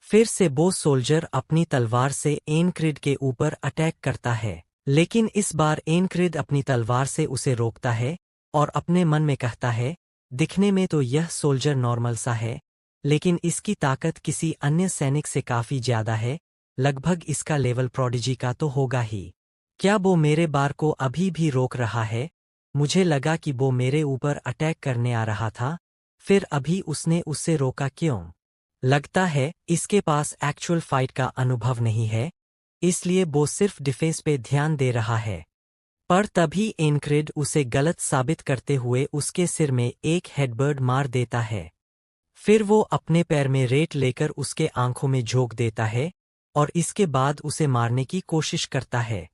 फिर से वो सोल्जर अपनी तलवार से एनक्रिड के ऊपर अटैक करता है, लेकिन इस बार एनक्रिड अपनी तलवार से उसे रोकता है और अपने मन में कहता है, दिखने में तो यह सोल्जर नॉर्मल सा है, लेकिन इसकी ताकत किसी अन्य सैनिक से काफी ज्यादा है, लगभग इसका लेवल प्रोडिजी का तो होगा ही। क्या वो मेरे बार को अभी भी रोक रहा है? मुझे लगा कि वो मेरे ऊपर अटैक करने आ रहा था, फिर अभी उसने उससे रोका क्यों? लगता है इसके पास एक्चुअल फाइट का अनुभव नहीं है, इसलिए वो सिर्फ डिफेंस पे ध्यान दे रहा है। पर तभी एनक्रिड उसे गलत साबित करते हुए उसके सिर में एक हेडबर्ड मार देता है। फिर वो अपने पैर में रेत लेकर उसके आंखों में झोंक देता है और इसके बाद उसे मारने की कोशिश करता है।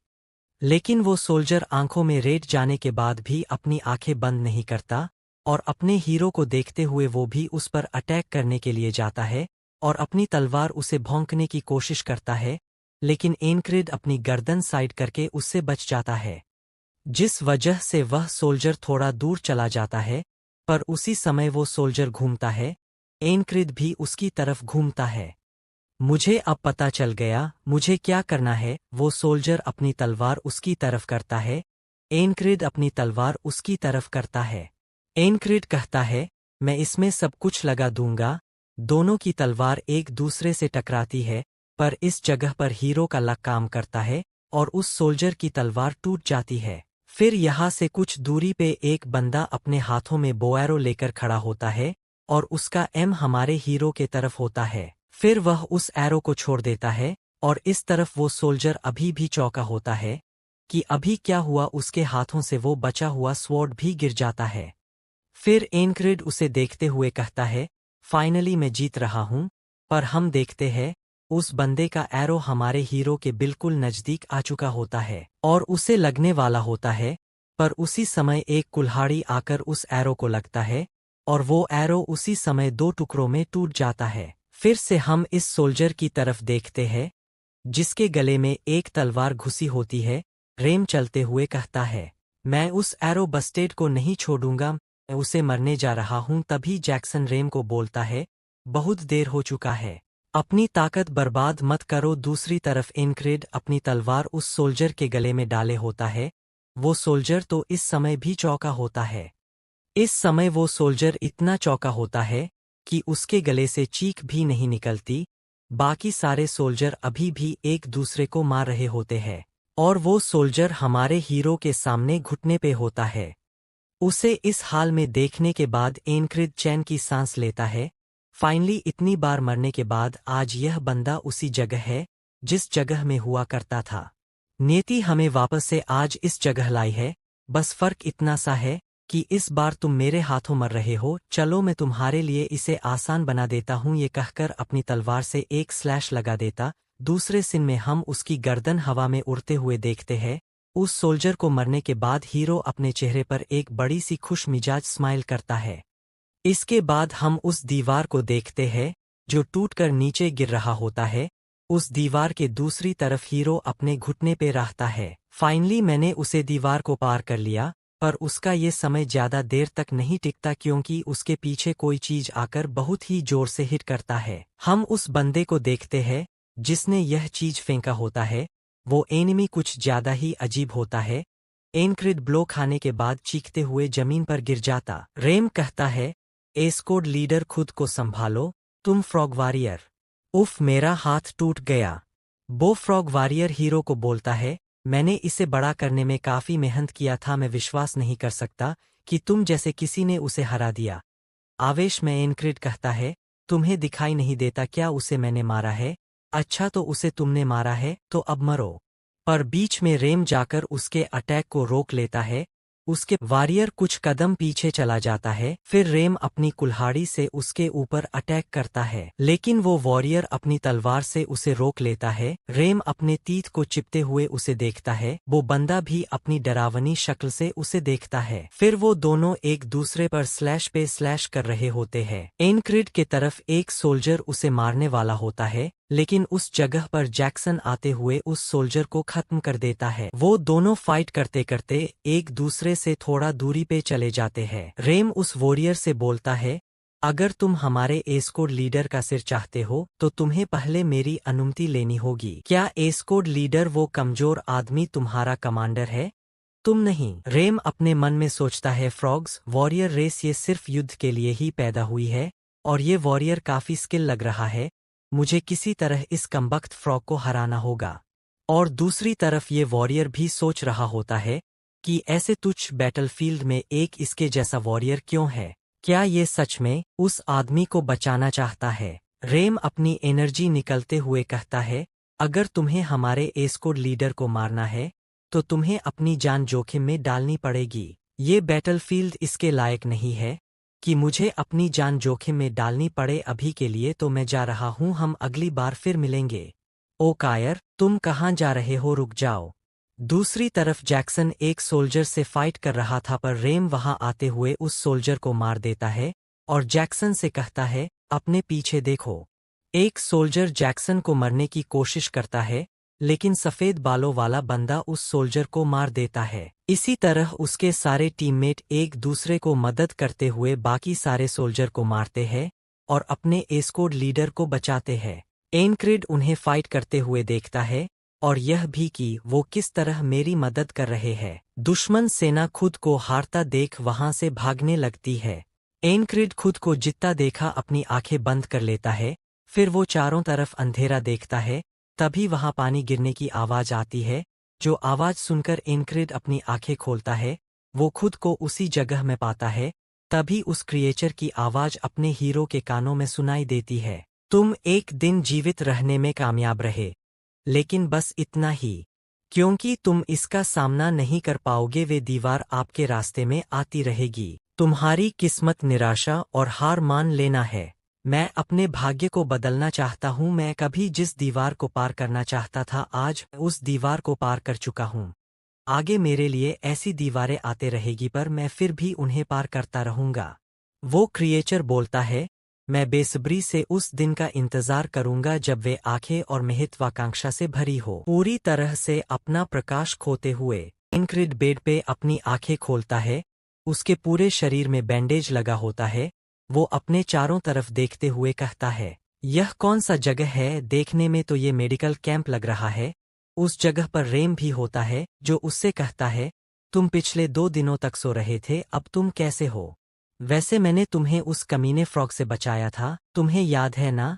लेकिन वो सोल्जर आंखों में रेत जाने के बाद भी अपनी आंखें बंद नहीं करता और अपने हीरो को देखते हुए वो भी उस पर अटैक करने के लिए जाता है और अपनी तलवार उसे भौंकने की कोशिश करता है, लेकिन एनक्रिड अपनी गर्दन साइड करके उससे बच जाता है, जिस वजह से वह सोल्जर थोड़ा दूर चला जाता है। पर उसी समय वो सोल्जर घूमता है, एनक्रिड भी उसकी तरफ घूमता है। मुझे अब पता चल गया मुझे क्या करना है। वो सोल्जर अपनी तलवार उसकी तरफ करता है, एनक्रिड अपनी तलवार उसकी तरफ करता है। एनक्रिड कहता है, मैं इसमें सब कुछ लगा दूंगा। दोनों की तलवार एक दूसरे से टकराती है, पर इस जगह पर हीरो का लक काम करता है और उस सोल्जर की तलवार टूट जाती है। फिर यहाँ से कुछ दूरी पे एक बंदा अपने हाथों में बोएरो लेकर खड़ा होता है और उसका एम हमारे हीरो के तरफ होता है। फिर वह उस एरो को छोड़ देता है और इस तरफ वो सोल्जर अभी भी चौंका होता है कि अभी क्या हुआ। उसके हाथों से वो बचा हुआ स्वॉर्ड भी गिर जाता है। फिर एनक्रिड उसे देखते हुए कहता है, फाइनली मैं जीत रहा हूं। पर हम देखते हैं उस बंदे का एरो हमारे हीरो के बिल्कुल नजदीक आ चुका होता है और उसे लगने वाला होता है। पर उसी समय एक कुल्हाड़ी आकर उस एरो को लगता है और वो एरो उसी समय दो टुकड़ों में टूट जाता है। फिर से हम इस सोल्जर की तरफ देखते हैं जिसके गले में एक तलवार घुसी होती है। रेम चलते हुए कहता है, मैं उस एरो बस्टेड को नहीं छोड़ूंगा, मैं उसे मरने जा रहा हूं। तभी जैक्सन रेम को बोलता है, बहुत देर हो चुका है, अपनी ताकत बर्बाद मत करो। दूसरी तरफ एनक्रिड अपनी तलवार उस सोल्जर के गले में डाले होता है। वो सोल्जर तो इस समय भी चौंका होता है। इस समय वो सोल्जर इतना चौंका होता है कि उसके गले से चीख भी नहीं निकलती। बाकी सारे सोल्जर अभी भी एक दूसरे को मार रहे होते हैं और वो सोल्जर हमारे हीरो के सामने घुटने पे होता है। उसे इस हाल में देखने के बाद एनक्रिड चैन की सांस लेता है। फाइनली इतनी बार मरने के बाद आज यह बंदा उसी जगह है जिस जगह में हुआ करता था। नियति हमें वापस से आज इस जगह लाई है। बस फर्क इतना सा है कि इस बार तुम मेरे हाथों मर रहे हो। चलो मैं तुम्हारे लिए इसे आसान बना देता हूँ। ये कहकर अपनी तलवार से एक स्लैश लगा देता। दूसरे सीन में हम उसकी गर्दन हवा में उड़ते हुए देखते हैं। उस सोल्जर को मरने के बाद हीरो अपने चेहरे पर एक बड़ी सी खुश मिजाज स्माइल करता है। इसके बाद हम उस दीवार को देखते हैं जो टूटकर नीचे गिर रहा होता है। उस दीवार के दूसरी तरफ हीरो अपने घुटने पे रहता है। फाइनली मैंने उसे दीवार को पार कर लिया, पर उसका ये समय ज्यादा देर तक नहीं टिकता क्योंकि उसके पीछे कोई चीज आकर बहुत ही जोर से हिट करता है। हम उस बंदे को देखते हैं जिसने यह चीज फेंका होता है। वो एनिमी कुछ ज्यादा ही अजीब होता है। एनक्रिड ब्लो खाने के बाद चीखते हुए जमीन पर गिर जाता। रेम कहता है, एस्कोड लीडर खुद को संभालो, तुम फ्रॉग वॉरियर। उफ, मेरा हाथ टूट गया। बो फ्रॉग वॉरियर हीरो को बोलता है, मैंने इसे बड़ा करने में काफी मेहनत किया था। मैं विश्वास नहीं कर सकता कि तुम जैसे किसी ने उसे हरा दिया। आवेश में एनक्रिड कहता है, तुम्हें दिखाई नहीं देता क्या उसे मैंने मारा है? अच्छा तो उसे तुमने मारा है तो अब मरो। पर बीच में रेम जाकर उसके अटैक को रोक लेता है। उसके वॉरियर कुछ कदम पीछे चला जाता है। फिर रेम अपनी कुल्हाड़ी से उसके ऊपर अटैक करता है, लेकिन वो वॉरियर अपनी तलवार से उसे रोक लेता है। रेम अपने तीत को चिपते हुए उसे देखता है। वो बंदा भी अपनी डरावनी शक्ल से उसे देखता है। फिर वो दोनों एक दूसरे पर स्लैश पे स्लैश कर रहे होते हैं। एनक्रिड के तरफ एक सोल्जर उसे मारने वाला होता है, लेकिन उस जगह पर जैक्सन आते हुए उस सोल्जर को खत्म कर देता है। वो दोनों फाइट करते करते एक दूसरे से थोड़ा दूरी पे चले जाते हैं। रेम उस वॉरियर से बोलता है, अगर तुम हमारे एस्कोड लीडर का सिर चाहते हो तो तुम्हें पहले मेरी अनुमति लेनी होगी। क्या एस्कोड लीडर वो कमजोर आदमी तुम्हारा कमांडर है? तुम नहीं। रेम अपने मन में सोचता है, फ्रॉग्स वॉरियर रेस ये सिर्फ युद्ध के लिए ही पैदा हुई है और ये वॉरियर काफी स्किल लग रहा है। मुझे किसी तरह इस कमबख्त फ्रॉग को हराना होगा। और दूसरी तरफ ये वॉरियर भी सोच रहा होता है कि ऐसे तुच्छ बैटलफील्ड में एक इसके जैसा वॉरियर क्यों है? क्या ये सच में उस आदमी को बचाना चाहता है? रेम अपनी एनर्जी निकलते हुए कहता है, अगर तुम्हें हमारे एस्कोड लीडर को मारना है तो तुम्हें अपनी जान जोखिम में डालनी पड़ेगी। ये बैटलफील्ड इसके लायक नहीं है कि मुझे अपनी जान जोखिम में डालनी पड़े। अभी के लिए तो मैं जा रहा हूँ, हम अगली बार फिर मिलेंगे। ओ कायर, तुम कहाँ जा रहे हो? रुक जाओ। दूसरी तरफ जैक्सन एक सोल्जर से फाइट कर रहा था, पर रेम वहां आते हुए उस सोल्जर को मार देता है और जैक्सन से कहता है, अपने पीछे देखो। एक सोल्जर जैक्सन को मरने की कोशिश करता है, लेकिन सफेद बालों वाला बंदा उस सोल्जर को मार देता है। इसी तरह उसके सारे टीममेट एक दूसरे को मदद करते हुए बाकी सारे सोल्जर को मारते हैं और अपने एस्कोड लीडर को बचाते हैं। एनक्रिड उन्हें फाइट करते हुए देखता है और यह भी कि वो किस तरह मेरी मदद कर रहे हैं। दुश्मन सेना खुद को हारता देख वहां से भागने लगती है। एनक्रिड खुद को जीतता देखा अपनी आंखें बंद कर लेता है। फिर वो चारों तरफ अंधेरा देखता है। तभी वहां पानी गिरने की आवाज आती है। जो आवाज सुनकर एनक्रिड अपनी आंखें खोलता है, वो खुद को उसी जगह में पाता है। तभी उस क्रिएचर की आवाज अपने हीरो के कानों में सुनाई देती है। तुम एक दिन जीवित रहने में कामयाब रहे, लेकिन बस इतना ही, क्योंकि तुम इसका सामना नहीं कर पाओगे। वे दीवार आपके रास्ते में आती रहेगी। तुम्हारी किस्मत निराशा और हार मान लेना है। मैं अपने भाग्य को बदलना चाहता हूँ। मैं कभी जिस दीवार को पार करना चाहता था, आज उस दीवार को पार कर चुका हूँ। आगे मेरे लिए ऐसी दीवारें आते रहेगी, पर मैं फिर भी उन्हें पार करता रहूंगा। वो क्रिएचर बोलता है, मैं बेसब्री से उस दिन का इंतजार करूंगा जब वे आंखें और महत्वाकांक्षा से भरी हो। पूरी तरह से अपना प्रकाश खोते हुए एनक्रिड बेड पे अपनी आंखें खोलता है। उसके पूरे शरीर में बैंडेज लगा होता है। वो अपने चारों तरफ देखते हुए कहता है, यह कौन सा जगह है? देखने में तो ये मेडिकल कैंप लग रहा है। उस जगह पर रेम भी होता है, जो उससे कहता है, तुम पिछले 2 दिनों तक सो रहे थे, अब तुम कैसे हो? वैसे मैंने तुम्हें उस कमीने फ्रॉग से बचाया था, तुम्हें याद है ना?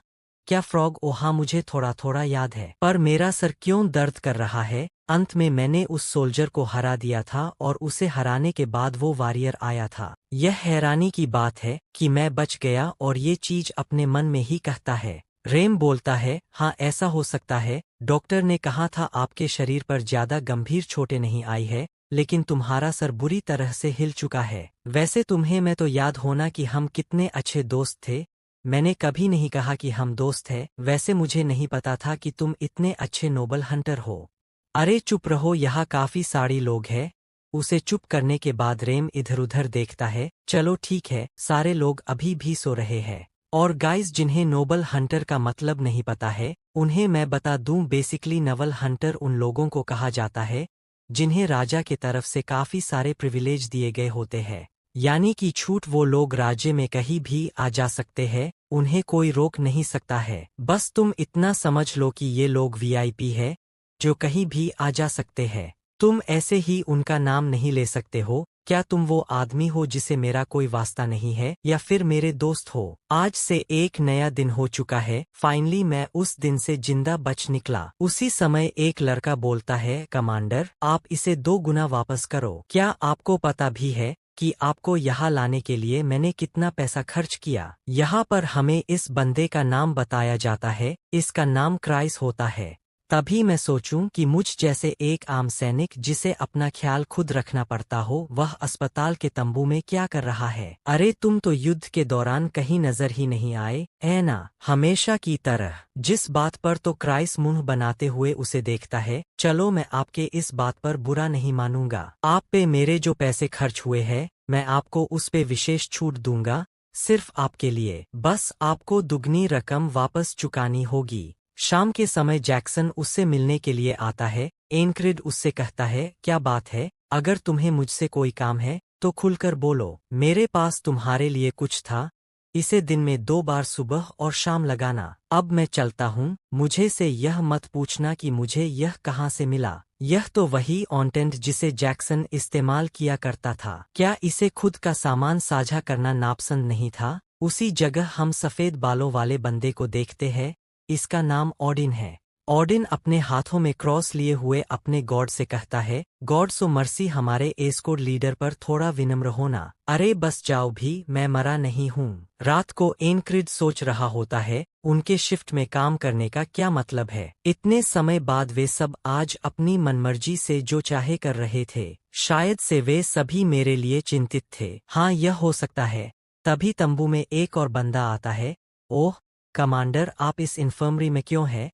क्या फ्रॉग? ओ हाँ, मुझे थोड़ा थोड़ा याद है, पर मेरा सर क्यों दर्द कर रहा है? अंत में मैंने उस सोल्जर को हरा दिया था और उसे हराने के बाद वो वॉरियर आया था। यह हैरानी की बात है कि मैं बच गया, और ये चीज अपने मन में ही कहता है। रेम बोलता है, हाँ ऐसा हो सकता है। डॉक्टर ने कहा था आपके शरीर पर ज्यादा गंभीर चोटें नहीं आई है, लेकिन तुम्हारा सर बुरी तरह से हिल चुका है। वैसे तुम्हें मैं तो याद होना कि हम कितने अच्छे दोस्त थे। मैंने कभी नहीं कहा कि हम दोस्त हैं। वैसे मुझे नहीं पता था कि तुम इतने अच्छे नोबल हंटर हो। अरे चुप रहो, यहाँ काफी सारे लोग हैं। उसे चुप करने के बाद रेम इधर उधर देखता है। चलो ठीक है, सारे लोग अभी भी सो रहे हैं। और गाइस, जिन्हें नोबल हंटर का मतलब नहीं पता है, उन्हें मैं बता दूं। बेसिकली नवल हंटर उन लोगों को कहा जाता है जिन्हें राजा के तरफ से काफी सारे प्रिविलेज दिए गए होते हैं। यानी कि छूट वो लोग राज्य में कहीं भी आ जा सकते हैं, उन्हें कोई रोक नहीं सकता है। बस तुम इतना समझ लो कि ये लोग वीआईपी है जो कहीं भी आ जा सकते हैं। तुम ऐसे ही उनका नाम नहीं ले सकते हो। क्या तुम वो आदमी हो जिसे मेरा कोई वास्ता नहीं है, या फिर मेरे दोस्त हो? आज से एक नया दिन हो चुका है। फाइनली मैं उस दिन से जिंदा बच निकला। उसी समय एक लड़का बोलता है, कमांडर आप इसे 2 गुना वापस करो। क्या आपको पता भी है कि आपको यहाँ लाने के लिए मैंने कितना पैसा खर्च किया? यहाँ पर हमें इस बंदे का नाम बताया जाता है, इसका नाम क्राइस होता है। तभी मैं सोचूं कि मुझ जैसे एक आम सैनिक जिसे अपना ख्याल खुद रखना पड़ता हो, वह अस्पताल के तंबू में क्या कर रहा है? अरे तुम तो युद्ध के दौरान कहीं नजर ही नहीं आए, है ना? हमेशा की तरह। जिस बात पर तो क्राइस मुंह बनाते हुए उसे देखता है। चलो मैं आपके इस बात पर बुरा नहीं मानूंगा। आप पे मेरे जो पैसे खर्च हुए हैं, मैं आपको उस पे विशेष छूट दूंगा, सिर्फ आपके लिए। बस आपको दुगनी रकम वापस चुकानी होगी। शाम के समय जैक्सन उससे मिलने के लिए आता है। एनक्रिड उससे कहता है, क्या बात है? अगर तुम्हें मुझसे कोई काम है तो खुलकर बोलो। मेरे पास तुम्हारे लिए कुछ था। इसे दिन में 2 बार सुबह और शाम लगाना। अब मैं चलता हूँ। मुझे से यह मत पूछना कि मुझे यह कहाँ से मिला। यह तो वही ऑन्टेंट जिसे जैक्सन इस्तेमाल किया करता था। क्या इसे खुद का सामान साझा करना नापसंद नहीं था? उसी जगह हम सफेद बालों वाले बंदे को देखते हैं। इसका नाम ऑडिन है। ऑडिन अपने हाथों में क्रॉस लिए हुए अपने गॉड से कहता है, गॉड सो मर्सी, हमारे एस्कोड लीडर पर थोड़ा विनम्र होना। अरे बस जाओ भी, मैं मरा नहीं हूँ। रात को एनक्रिड सोच रहा होता है, उनके शिफ्ट में काम करने का क्या मतलब है? इतने समय बाद वे सब आज अपनी मनमर्जी से जो चाहे कर रहे थे। शायद से वे सभी मेरे लिए चिंतित थे। हाँ, यह हो सकता है। तभी तंबू में एक और बंदा आता है। ओह कमांडर, आप इस इन्फर्मरी में क्यों हैं?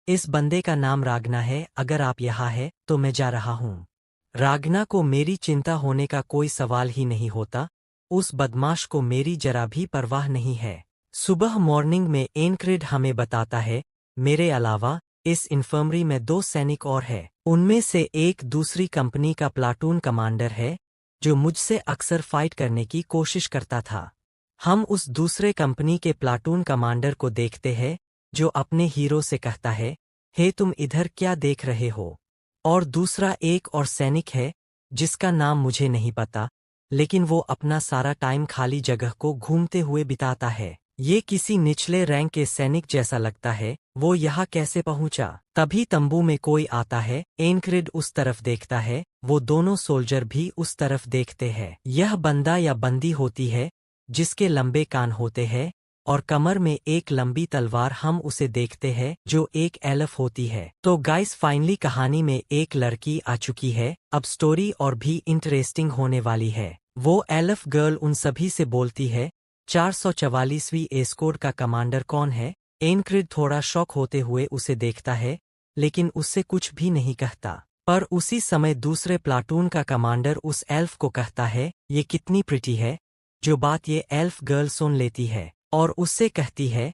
इस बंदे का नाम रागना है। अगर आप यहाँ हैं तो मैं जा रहा हूँ। रागना को मेरी चिंता होने का कोई सवाल ही नहीं होता। उस बदमाश को मेरी जरा भी परवाह नहीं है। सुबह मॉर्निंग में एनक्रिड हमें बताता है, मेरे अलावा इस इन्फर्मरी में 2 सैनिक और है। उनमें से एक दूसरी कंपनी का प्लाटून कमांडर है, जो मुझसे अक्सर फाइट करने की कोशिश करता था। हम उस दूसरे कंपनी के प्लाटून कमांडर को देखते हैं, जो अपने हीरो से कहता है, हे तुम इधर क्या देख रहे हो? और दूसरा एक और सैनिक है, जिसका नाम मुझे नहीं पता, लेकिन वो अपना सारा टाइम खाली जगह को घूमते हुए बिताता है। ये किसी निचले रैंक के सैनिक जैसा लगता है। वो यहाँ कैसे पहुंचा? तभी तंबू में कोई आता है। एनक्रिड उस तरफ देखता है, वो दोनों सोल्जर भी उस तरफ देखते हैं। यह बंदा या बंदी होती है, जिसके लंबे कान होते हैं और कमर में एक लंबी तलवार। हम उसे देखते हैं, जो एक एल्फ होती है। तो गाइस, फाइनली कहानी में एक लड़की आ चुकी है। अब स्टोरी और भी इंटरेस्टिंग होने वाली है। वो एल्फ गर्ल उन सभी से बोलती है, 444वीं एस्कोड का कमांडर कौन है? एनक्रिड थोड़ा शॉक होते हुए उसे देखता है, लेकिन उससे कुछ भी नहीं कहता। पर उसी समय दूसरे प्लाटून का कमांडर उस एल्फ को कहता है, ये कितनी प्रिटी है। जो बात ये एल्फ गर्ल सुन लेती है और उससे कहती है,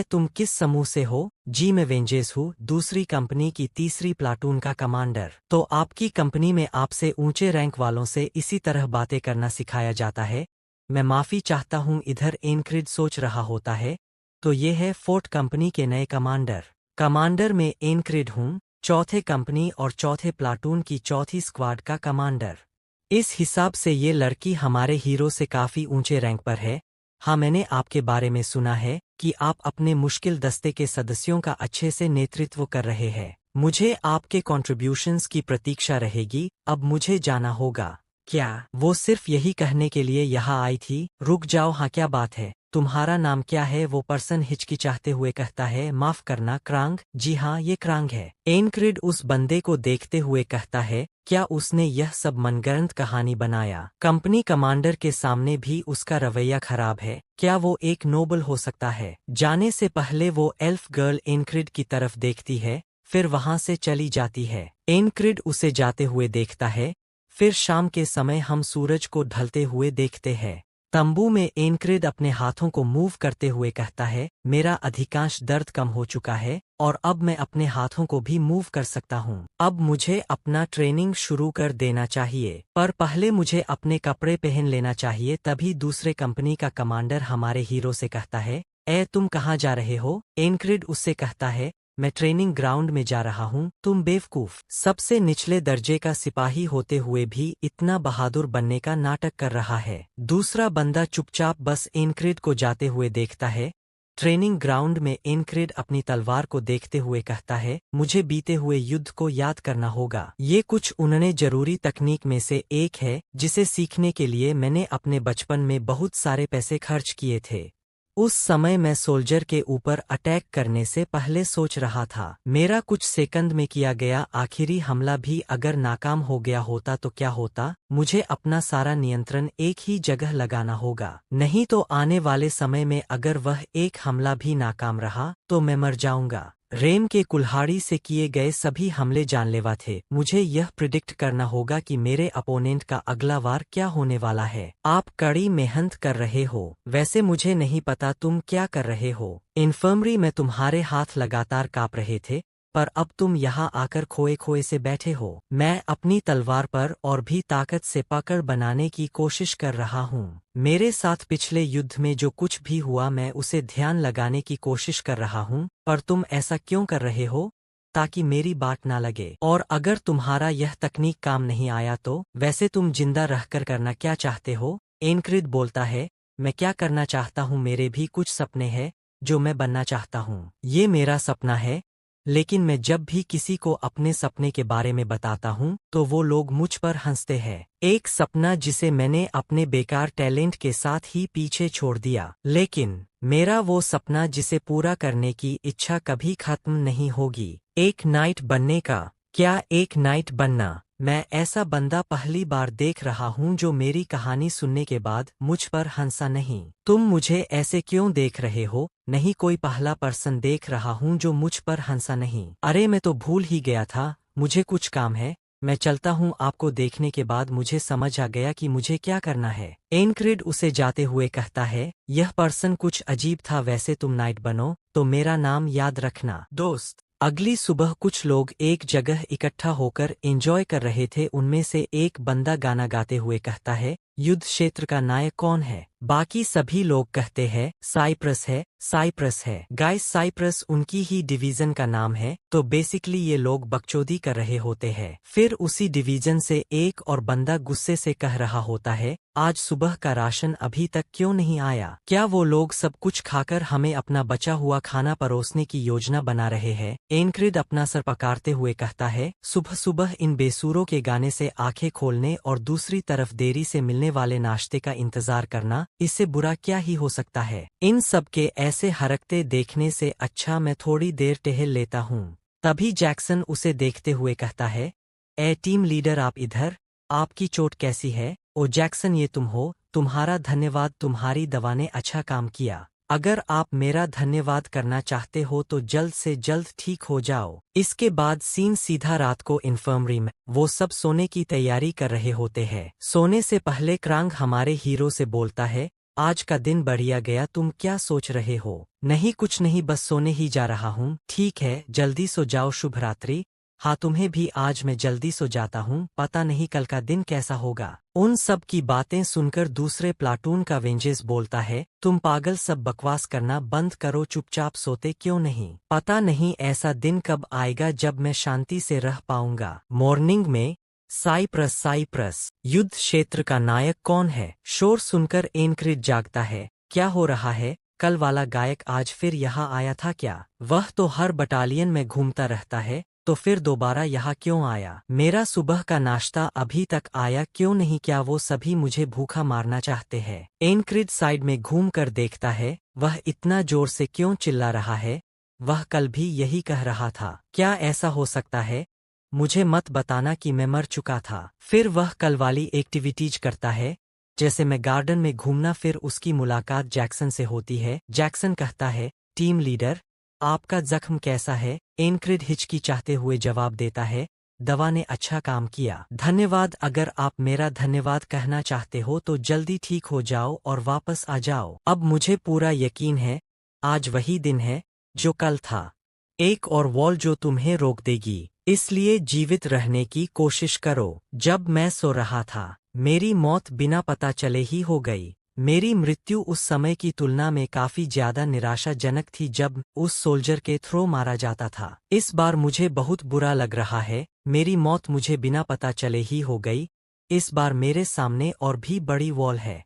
तुम किस समूह से हो? जी मैं वेंजेस हूँ, दूसरी कंपनी की तीसरी प्लाटून का कमांडर। तो आपकी कंपनी में आपसे ऊंचे रैंक वालों से इसी तरह बातें करना सिखाया जाता है? मैं माफी चाहता हूँ। इधर एनक्रिड सोच रहा होता है, तो ये है फोर्थ कंपनी के नए कमांडर। कमांडर में एनक्रिड हूँ, चौथे कंपनी और चौथे प्लाटून की चौथी स्क्वाड का कमांडर। इस हिसाब से ये लड़की हमारे हीरो से काफी ऊंचे रैंक पर है। हाँ, मैंने आपके बारे में सुना है कि आप अपने मुश्किल दस्ते के सदस्यों का अच्छे से नेतृत्व कर रहे हैं। मुझे आपके कॉन्ट्रिब्यूशंस की प्रतीक्षा रहेगी। अब मुझे जाना होगा। क्या वो सिर्फ यही कहने के लिए यहाँ आई थी? रुक जाओ, हाँ क्या बात है? तुम्हारा नाम क्या है? वो पर्सन हिचकिचाते हुए कहता है, माफ करना क्रांग। जी हाँ, ये क्रांग है। एनक्रिड उस बंदे को देखते हुए कहता है, क्या उसने यह सब मनगढ़ंत कहानी बनाया? कंपनी कमांडर के सामने भी उसका रवैया खराब है। क्या वो एक नोबल हो सकता है? जाने से पहले वो एल्फ गर्ल एनक्रिड की तरफ देखती है, फिर वहां से चली जाती है। एनक्रिड उसे जाते हुए देखता है। फिर शाम के समय हम सूरज को ढलते हुए देखते हैं। तंबू में एनक्रिड अपने हाथों को मूव करते हुए कहता है, मेरा अधिकांश दर्द कम हो चुका है और अब मैं अपने हाथों को भी मूव कर सकता हूँ। अब मुझे अपना ट्रेनिंग शुरू कर देना चाहिए, पर पहले मुझे अपने कपड़े पहन लेना चाहिए। तभी दूसरे कंपनी का कमांडर हमारे हीरो से कहता है, तुम कहाँ जा रहे हो? एनक्रिड उससे कहता है, मैं ट्रेनिंग ग्राउंड में जा रहा हूँ। तुम बेवकूफ, सबसे निचले दर्जे का सिपाही होते हुए भी इतना बहादुर बनने का नाटक कर रहा है। दूसरा बंदा चुपचाप बस एनक्रिड को जाते हुए देखता है। ट्रेनिंग ग्राउंड में एनक्रिड अपनी तलवार को देखते हुए कहता है, मुझे बीते हुए युद्ध को याद करना होगा। ये कुछ उन्होंने जरूरी तकनीक में से एक है, जिसे सीखने के लिए मैंने अपने बचपन में बहुत सारे पैसे खर्च किए थे। उस समय मैं सोल्जर के ऊपर अटैक करने से पहले सोच रहा था, मेरा कुछ सेकंड में किया गया आखिरी हमला भी अगर नाकाम हो गया होता तो क्या होता? मुझे अपना सारा नियंत्रण एक ही जगह लगाना होगा, नहीं तो आने वाले समय में अगर वह एक हमला भी नाकाम रहा तो मैं मर जाऊंगा। रेम के कुल्हाड़ी से किए गए सभी हमले जानलेवा थे। मुझे यह प्रिडिक्ट करना होगा कि मेरे अपोनेंट का अगला वार क्या होने वाला है। आप कड़ी मेहनत कर रहे हो, वैसे मुझे नहीं पता तुम क्या कर रहे हो। इन्फर्मरी में तुम्हारे हाथ लगातार कांप रहे थे, पर अब तुम यहाँ आकर खोए खोए से बैठे हो। मैं अपनी तलवार पर और भी ताकत से पकड़ बनाने की कोशिश कर रहा हूँ। मेरे साथ पिछले युद्ध में जो कुछ भी हुआ मैं उसे ध्यान लगाने की कोशिश कर रहा हूँ, पर तुम ऐसा क्यों कर रहे हो? ताकि मेरी बात ना लगे। और अगर तुम्हारा यह तकनीक काम नहीं आया तो वैसे तुम जिंदा रहकर करना क्या चाहते हो? एनक्रिड बोलता है, मैं क्या करना चाहता हूँ, मेरे भी कुछ सपने हैं जो मैं बनना चाहता हूँ। ये मेरा सपना है, लेकिन मैं जब भी किसी को अपने सपने के बारे में बताता हूँ तो वो लोग मुझ पर हंसते हैं। एक सपना जिसे मैंने अपने बेकार टैलेंट के साथ ही पीछे छोड़ दिया, लेकिन मेरा वो सपना जिसे पूरा करने की इच्छा कभी खत्म नहीं होगी। एक नाइट बनने का। क्या एक नाइट बनना? मैं ऐसा बंदा पहली बार देख रहा हूँ जो मेरी कहानी सुनने के बाद मुझ पर हंसा नहीं। तुम मुझे ऐसे क्यों देख रहे हो? नहीं, कोई पहला पर्सन देख रहा हूँ जो मुझ पर हंसा नहीं। अरे मैं तो भूल ही गया था, मुझे कुछ काम है, मैं चलता हूँ। आपको देखने के बाद मुझे समझ आ गया कि मुझे क्या करना है। एनक्रिड उसे जाते हुए कहता है, यह पर्सन कुछ अजीब था, वैसे तुम नाइट बनो तो मेरा नाम याद रखना। दोस्त, अगली सुबह कुछ लोग एक जगह इकट्ठा होकर एंजॉय कर रहे थे। उनमें से एक बंदा गाना गाते हुए कहता है, युद्ध क्षेत्र का नायक कौन है? बाकी सभी लोग कहते हैं, साइप्रस है, साइप्रस है। गाइस, साइप्रस उनकी ही डिवीजन का नाम है। तो बेसिकली ये लोग बकचोदी कर रहे होते हैं। फिर उसी डिवीजन से एक और बंदा गुस्से से कह रहा होता है, आज सुबह का राशन अभी तक क्यों नहीं आया? क्या वो लोग सब कुछ खाकर हमें अपना बचा हुआ खाना परोसने की योजना बना रहे हैं? एनक्रिड अपना सर पकारते हुए कहता है, सुबह सुबह इन बेसूरों के गाने से आंखें खोलने और दूसरी तरफ देरी से मिलने वाले नाश्ते का इंतजार करना, इससे बुरा क्या ही हो सकता है? इन सब के ऐसे हरकते देखने से अच्छा मैं थोड़ी देर टहल लेता हूँ। तभी जैक्सन उसे देखते हुए कहता है, ए टीम लीडर, आप इधर, आपकी चोट कैसी है? ओ जैक्सन, ये तुम हो? तुम्हारा धन्यवाद, तुम्हारी दवा ने अच्छा काम किया। अगर आप मेरा धन्यवाद करना चाहते हो तो जल्द से जल्द ठीक हो जाओ। इसके बाद सीन सीधा रात को इन्फर्मरी में। वो सब सोने की तैयारी कर रहे होते हैं। सोने से पहले क्रांग हमारे हीरो से बोलता है, आज का दिन बढ़िया गया। तुम क्या सोच रहे हो? नहीं, कुछ नहीं, बस सोने ही जा रहा हूँ। ठीक है, जल्दी सो जाओ, शुभ रात्रि। हाँ, तुम्हें भी, आज मैं जल्दी सो जाता हूँ, पता नहीं कल का दिन कैसा होगा। उन सब की बातें सुनकर दूसरे प्लाटून का वेंजेस बोलता है, तुम पागल, सब बकवास करना बंद करो, चुपचाप सोते क्यों नहीं? पता नहीं ऐसा दिन कब आएगा जब मैं शांति से रह पाऊंगा। मॉर्निंग में साइप्रस, साइप्रस, युद्ध क्षेत्र का नायक कौन है? शोर सुनकर एनक्रिड जागता है। क्या हो रहा है? कल वाला गायक आज फिर यहाँ आया था क्या? वह तो हर बटालियन में घूमता रहता है, तो फिर दोबारा यहाँ क्यों आया? मेरा सुबह का नाश्ता अभी तक आया क्यों नहीं? क्या वो सभी मुझे भूखा मारना चाहते हैं? एनक्रिड साइड में घूम कर देखता है, वह इतना जोर से क्यों चिल्ला रहा है? वह कल भी यही कह रहा था। क्या ऐसा हो सकता है? मुझे मत बताना कि मैं मर चुका था। फिर वह कल वाली एक्टिविटीज करता है, जैसे मैं गार्डन में घूमना। फिर उसकी मुलाकात जैक्सन से होती है। जैक्सन कहता है, टीम लीडर, आपका जख्म कैसा है? एनक्रिड हिचकिचाते हुए जवाब देता है, दवा ने अच्छा काम किया, धन्यवाद। अगर आप मेरा धन्यवाद कहना चाहते हो तो जल्दी ठीक हो जाओ और वापस आ जाओ। अब मुझे पूरा यकीन है, आज वही दिन है जो कल था। एक और वॉल जो तुम्हें रोक देगी, इसलिए जीवित रहने की कोशिश करो। जब मैं सो रहा था, मेरी मौत बिना पता चले ही हो गई। मेरी मृत्यु उस समय की तुलना में काफी ज्यादा निराशाजनक थी जब उस सोल्जर के थ्रो मारा जाता था। इस बार मुझे बहुत बुरा लग रहा है, मेरी मौत मुझे बिना पता चले ही हो गई। इस बार मेरे सामने और भी बड़ी वॉल है,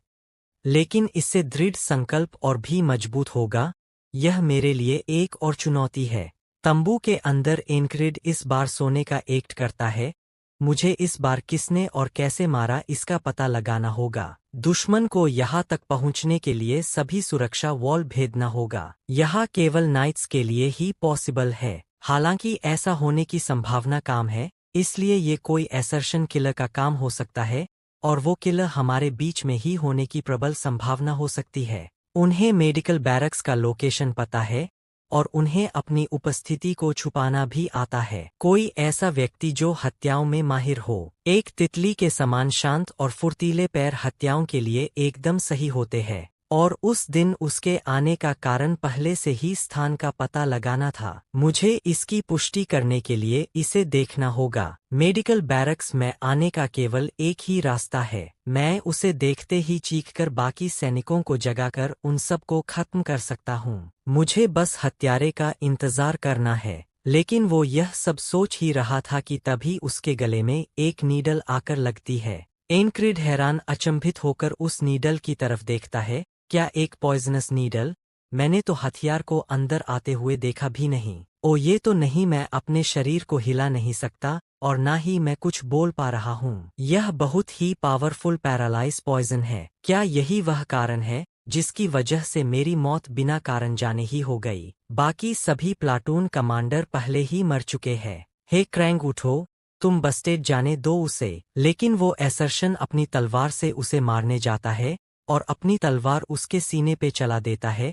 लेकिन इससे दृढ़ संकल्प और भी मजबूत होगा। यह मेरे लिए एक और चुनौती है। तंबू के अंदर एनक्रिड इस बार सोने का एक्ट करता है। मुझे इस बार किसने और कैसे मारा इसका पता लगाना होगा। दुश्मन को यहाँ तक पहुँचने के लिए सभी सुरक्षा वॉल भेदना होगा। यह केवल नाइट्स के लिए ही पॉसिबल है। हालांकि ऐसा होने की संभावना कम है, इसलिए ये कोई असर्शन किलर का काम हो सकता है, और वो किलर हमारे बीच में ही होने की प्रबल संभावना हो सकती है। उन्हें मेडिकल बैरक्स का लोकेशन पता है, और उन्हें अपनी उपस्थिति को छुपाना भी आता है। कोई ऐसा व्यक्ति जो हत्याओं में माहिर हो। एक तितली के समान शांत और फुर्तीले पैर हत्याओं के लिए एकदम सही होते हैं, और उस दिन उसके आने का कारण पहले से ही स्थान का पता लगाना था। मुझे इसकी पुष्टि करने के लिए इसे देखना होगा। मेडिकल बैरक्स में आने का केवल एक ही रास्ता है। मैं उसे देखते ही चीखकर बाकी सैनिकों को जगाकर उन सब को खत्म कर सकता हूँ। मुझे बस हत्यारे का इंतजार करना है। लेकिन वो यह सब सोच ही रहा था कि तभी उसके गले में एक नीडल आकर लगती है। एनक्रिड हैरान अचंभित होकर उस नीडल की तरफ देखता है। क्या एक पॉइजनस नीडल? मैंने तो हथियार को अंदर आते हुए देखा भी नहीं। ओ ये तो नहीं, मैं अपने शरीर को हिला नहीं सकता और ना ही मैं कुछ बोल पा रहा हूँ। यह बहुत ही पावरफुल पैरालाइज पॉइजन है। क्या यही वह कारण है जिसकी वजह से मेरी मौत बिना कारण जाने ही हो गई? बाकी सभी प्लाटून कमांडर पहले ही मर चुके हैं। हे क्रैंग, उठो, तुम बस्टेड, जाने दो उसे। लेकिन वो असर्शन अपनी तलवार से उसे मारने जाता है और अपनी तलवार उसके सीने पे चला देता है।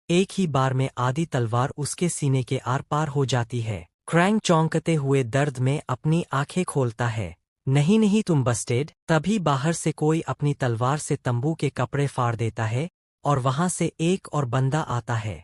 एक ही बार में आधी तलवार उसके सीने के आर पार हो जाती है। क्रैंग चौंकते हुए दर्द में अपनी आंखें खोलता है। नहीं नहीं, तुम बस्टेड। तभी बाहर से कोई अपनी तलवार से तंबू के कपड़े फाड़ देता है और वहां से एक और बंदा आता है।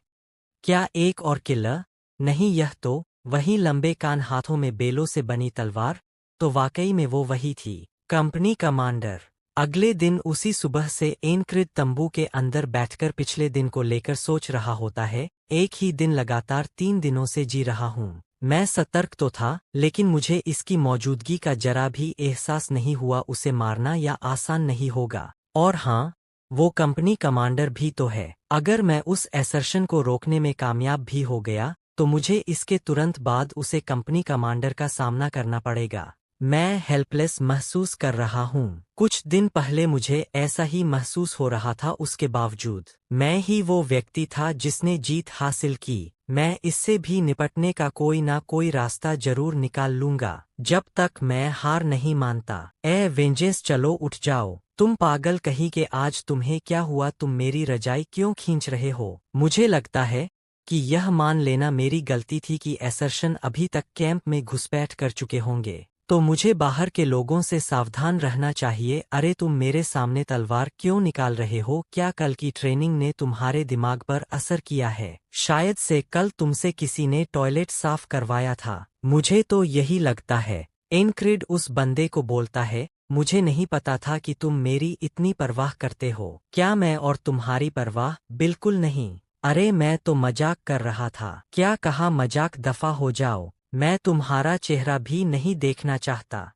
क्या एक और किलर? नहीं, यह तो वहीं लंबे कान, हाथों में बेलों से बनी तलवार, तो वाकई में वो वही थी, कंपनी कमांडर। अगले दिन उसी सुबह से एनक्रिड तंबू के अंदर बैठकर पिछले दिन को लेकर सोच रहा होता है। एक ही दिन लगातार 3 दिनों से जी रहा हूँ। मैं सतर्क तो था, लेकिन मुझे इसकी मौजूदगी का जरा भी एहसास नहीं हुआ। उसे मारना या आसान नहीं होगा। और हाँ, वो कंपनी कमांडर भी तो है। अगर मैं उस असर्शन को रोकने में कामयाब भी हो गया, तो मुझे इसके तुरंत बाद उसे कंपनी कमांडर का सामना करना पड़ेगा। मैं हेल्पलेस महसूस कर रहा हूँ। कुछ दिन पहले मुझे ऐसा ही महसूस हो रहा था। उसके बावजूद मैं ही वो व्यक्ति था जिसने जीत हासिल की। मैं इससे भी निपटने का कोई ना कोई रास्ता जरूर निकाल लूंगा, जब तक मैं हार नहीं मानता। वेंजेंस, चलो उठ जाओ। तुम पागल कहीं के, आज तुम्हें क्या हुआ? तुम मेरी रजाई क्यों खींच रहे हो? मुझे लगता है कि यह मान लेना मेरी गलती थी कि असर्शन अभी तक कैंप में घुसपैठ कर चुके होंगे, तो मुझे बाहर के लोगों से सावधान रहना चाहिए। अरे तुम मेरे सामने तलवार क्यों निकाल रहे हो? क्या कल की ट्रेनिंग ने तुम्हारे दिमाग पर असर किया है? शायद से कल तुमसे किसी ने टॉयलेट साफ करवाया था। मुझे तो यही लगता है। एनक्रिड उस बंदे को बोलता है, मुझे नहीं पता था कि तुम मेरी इतनी परवाह करते हो। क्या मैं और तुम्हारी परवाह? बिल्कुल नहीं। अरे मैं तो मजाक कर रहा था। क्या कहा मजाक? दफा हो जाओ, मैं तुम्हारा चेहरा भी नहीं देखना चाहता।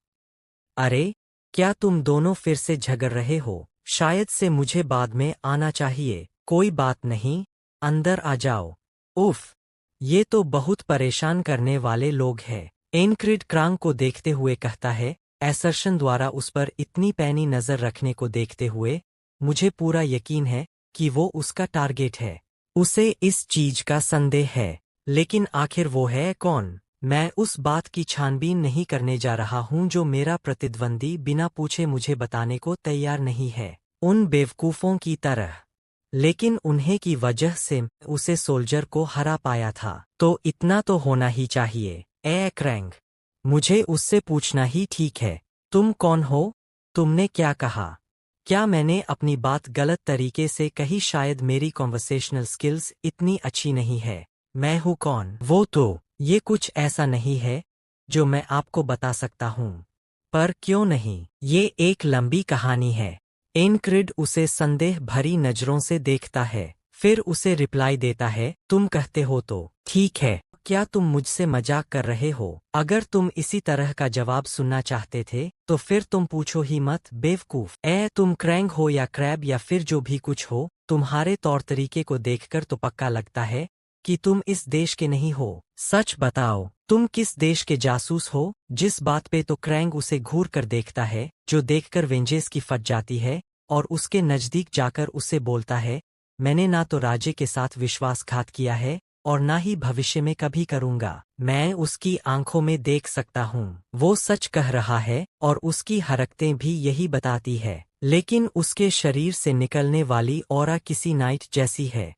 अरे क्या तुम दोनों फिर से झगड़ रहे हो? शायद से मुझे बाद में आना चाहिए। कोई बात नहीं, अंदर आ जाओ। उफ, ये तो बहुत परेशान करने वाले लोग हैं। एनक्रिड क्रांग को देखते हुए कहता है। असर्शन द्वारा उस पर इतनी पैनी नजर रखने को देखते हुए मुझे पूरा यकीन है कि वो उसका टारगेट है। उसे इस चीज का संदेह है, लेकिन आखिर वो है कौन? मैं उस बात की छानबीन नहीं करने जा रहा हूं जो मेरा प्रतिद्वंदी बिना पूछे मुझे बताने को तैयार नहीं है, उन बेवकूफों की तरह। लेकिन उन्हें की वजह से उसे सोल्जर को हरा पाया था, तो इतना तो होना ही चाहिए। क्रैंग, मुझे उससे पूछना ही ठीक है। तुम कौन हो? तुमने क्या कहा? क्या मैंने अपनी बात गलत तरीके से कही? शायद मेरी कॉन्वर्सेशनल स्किल्स इतनी अच्छी नहीं है। मैं हूँ कौन? वो तो ये कुछ ऐसा नहीं है जो मैं आपको बता सकता हूँ। पर क्यों नहीं? ये एक लंबी कहानी है। एनक्रिड उसे संदेह भरी नजरों से देखता है, फिर उसे रिप्लाई देता है, तुम कहते हो तो ठीक है। क्या तुम मुझसे मजाक कर रहे हो? अगर तुम इसी तरह का जवाब सुनना चाहते थे तो फिर तुम पूछो ही मत, बेवकूफ। तुम क्रैंग हो या क्रैब या फिर जो भी कुछ हो, तुम्हारे तौर तरीके को देखकर तो पक्का लगता है कि तुम इस देश के नहीं हो। सच बताओ, तुम किस देश के जासूस हो? जिस बात पे तो क्रैंग उसे घूर कर देखता है, जो देखकर वेंजेस की फट जाती है, और उसके नजदीक जाकर उससे बोलता है, मैंने ना तो राजे के साथ विश्वासघात किया है और ना ही भविष्य में कभी करूंगा। मैं उसकी आंखों में देख सकता हूँ, वो सच कह रहा है और उसकी हरकतें भी यही बताती है। लेकिन उसके शरीर से निकलने वाली ऑरा किसी नाइट जैसी है।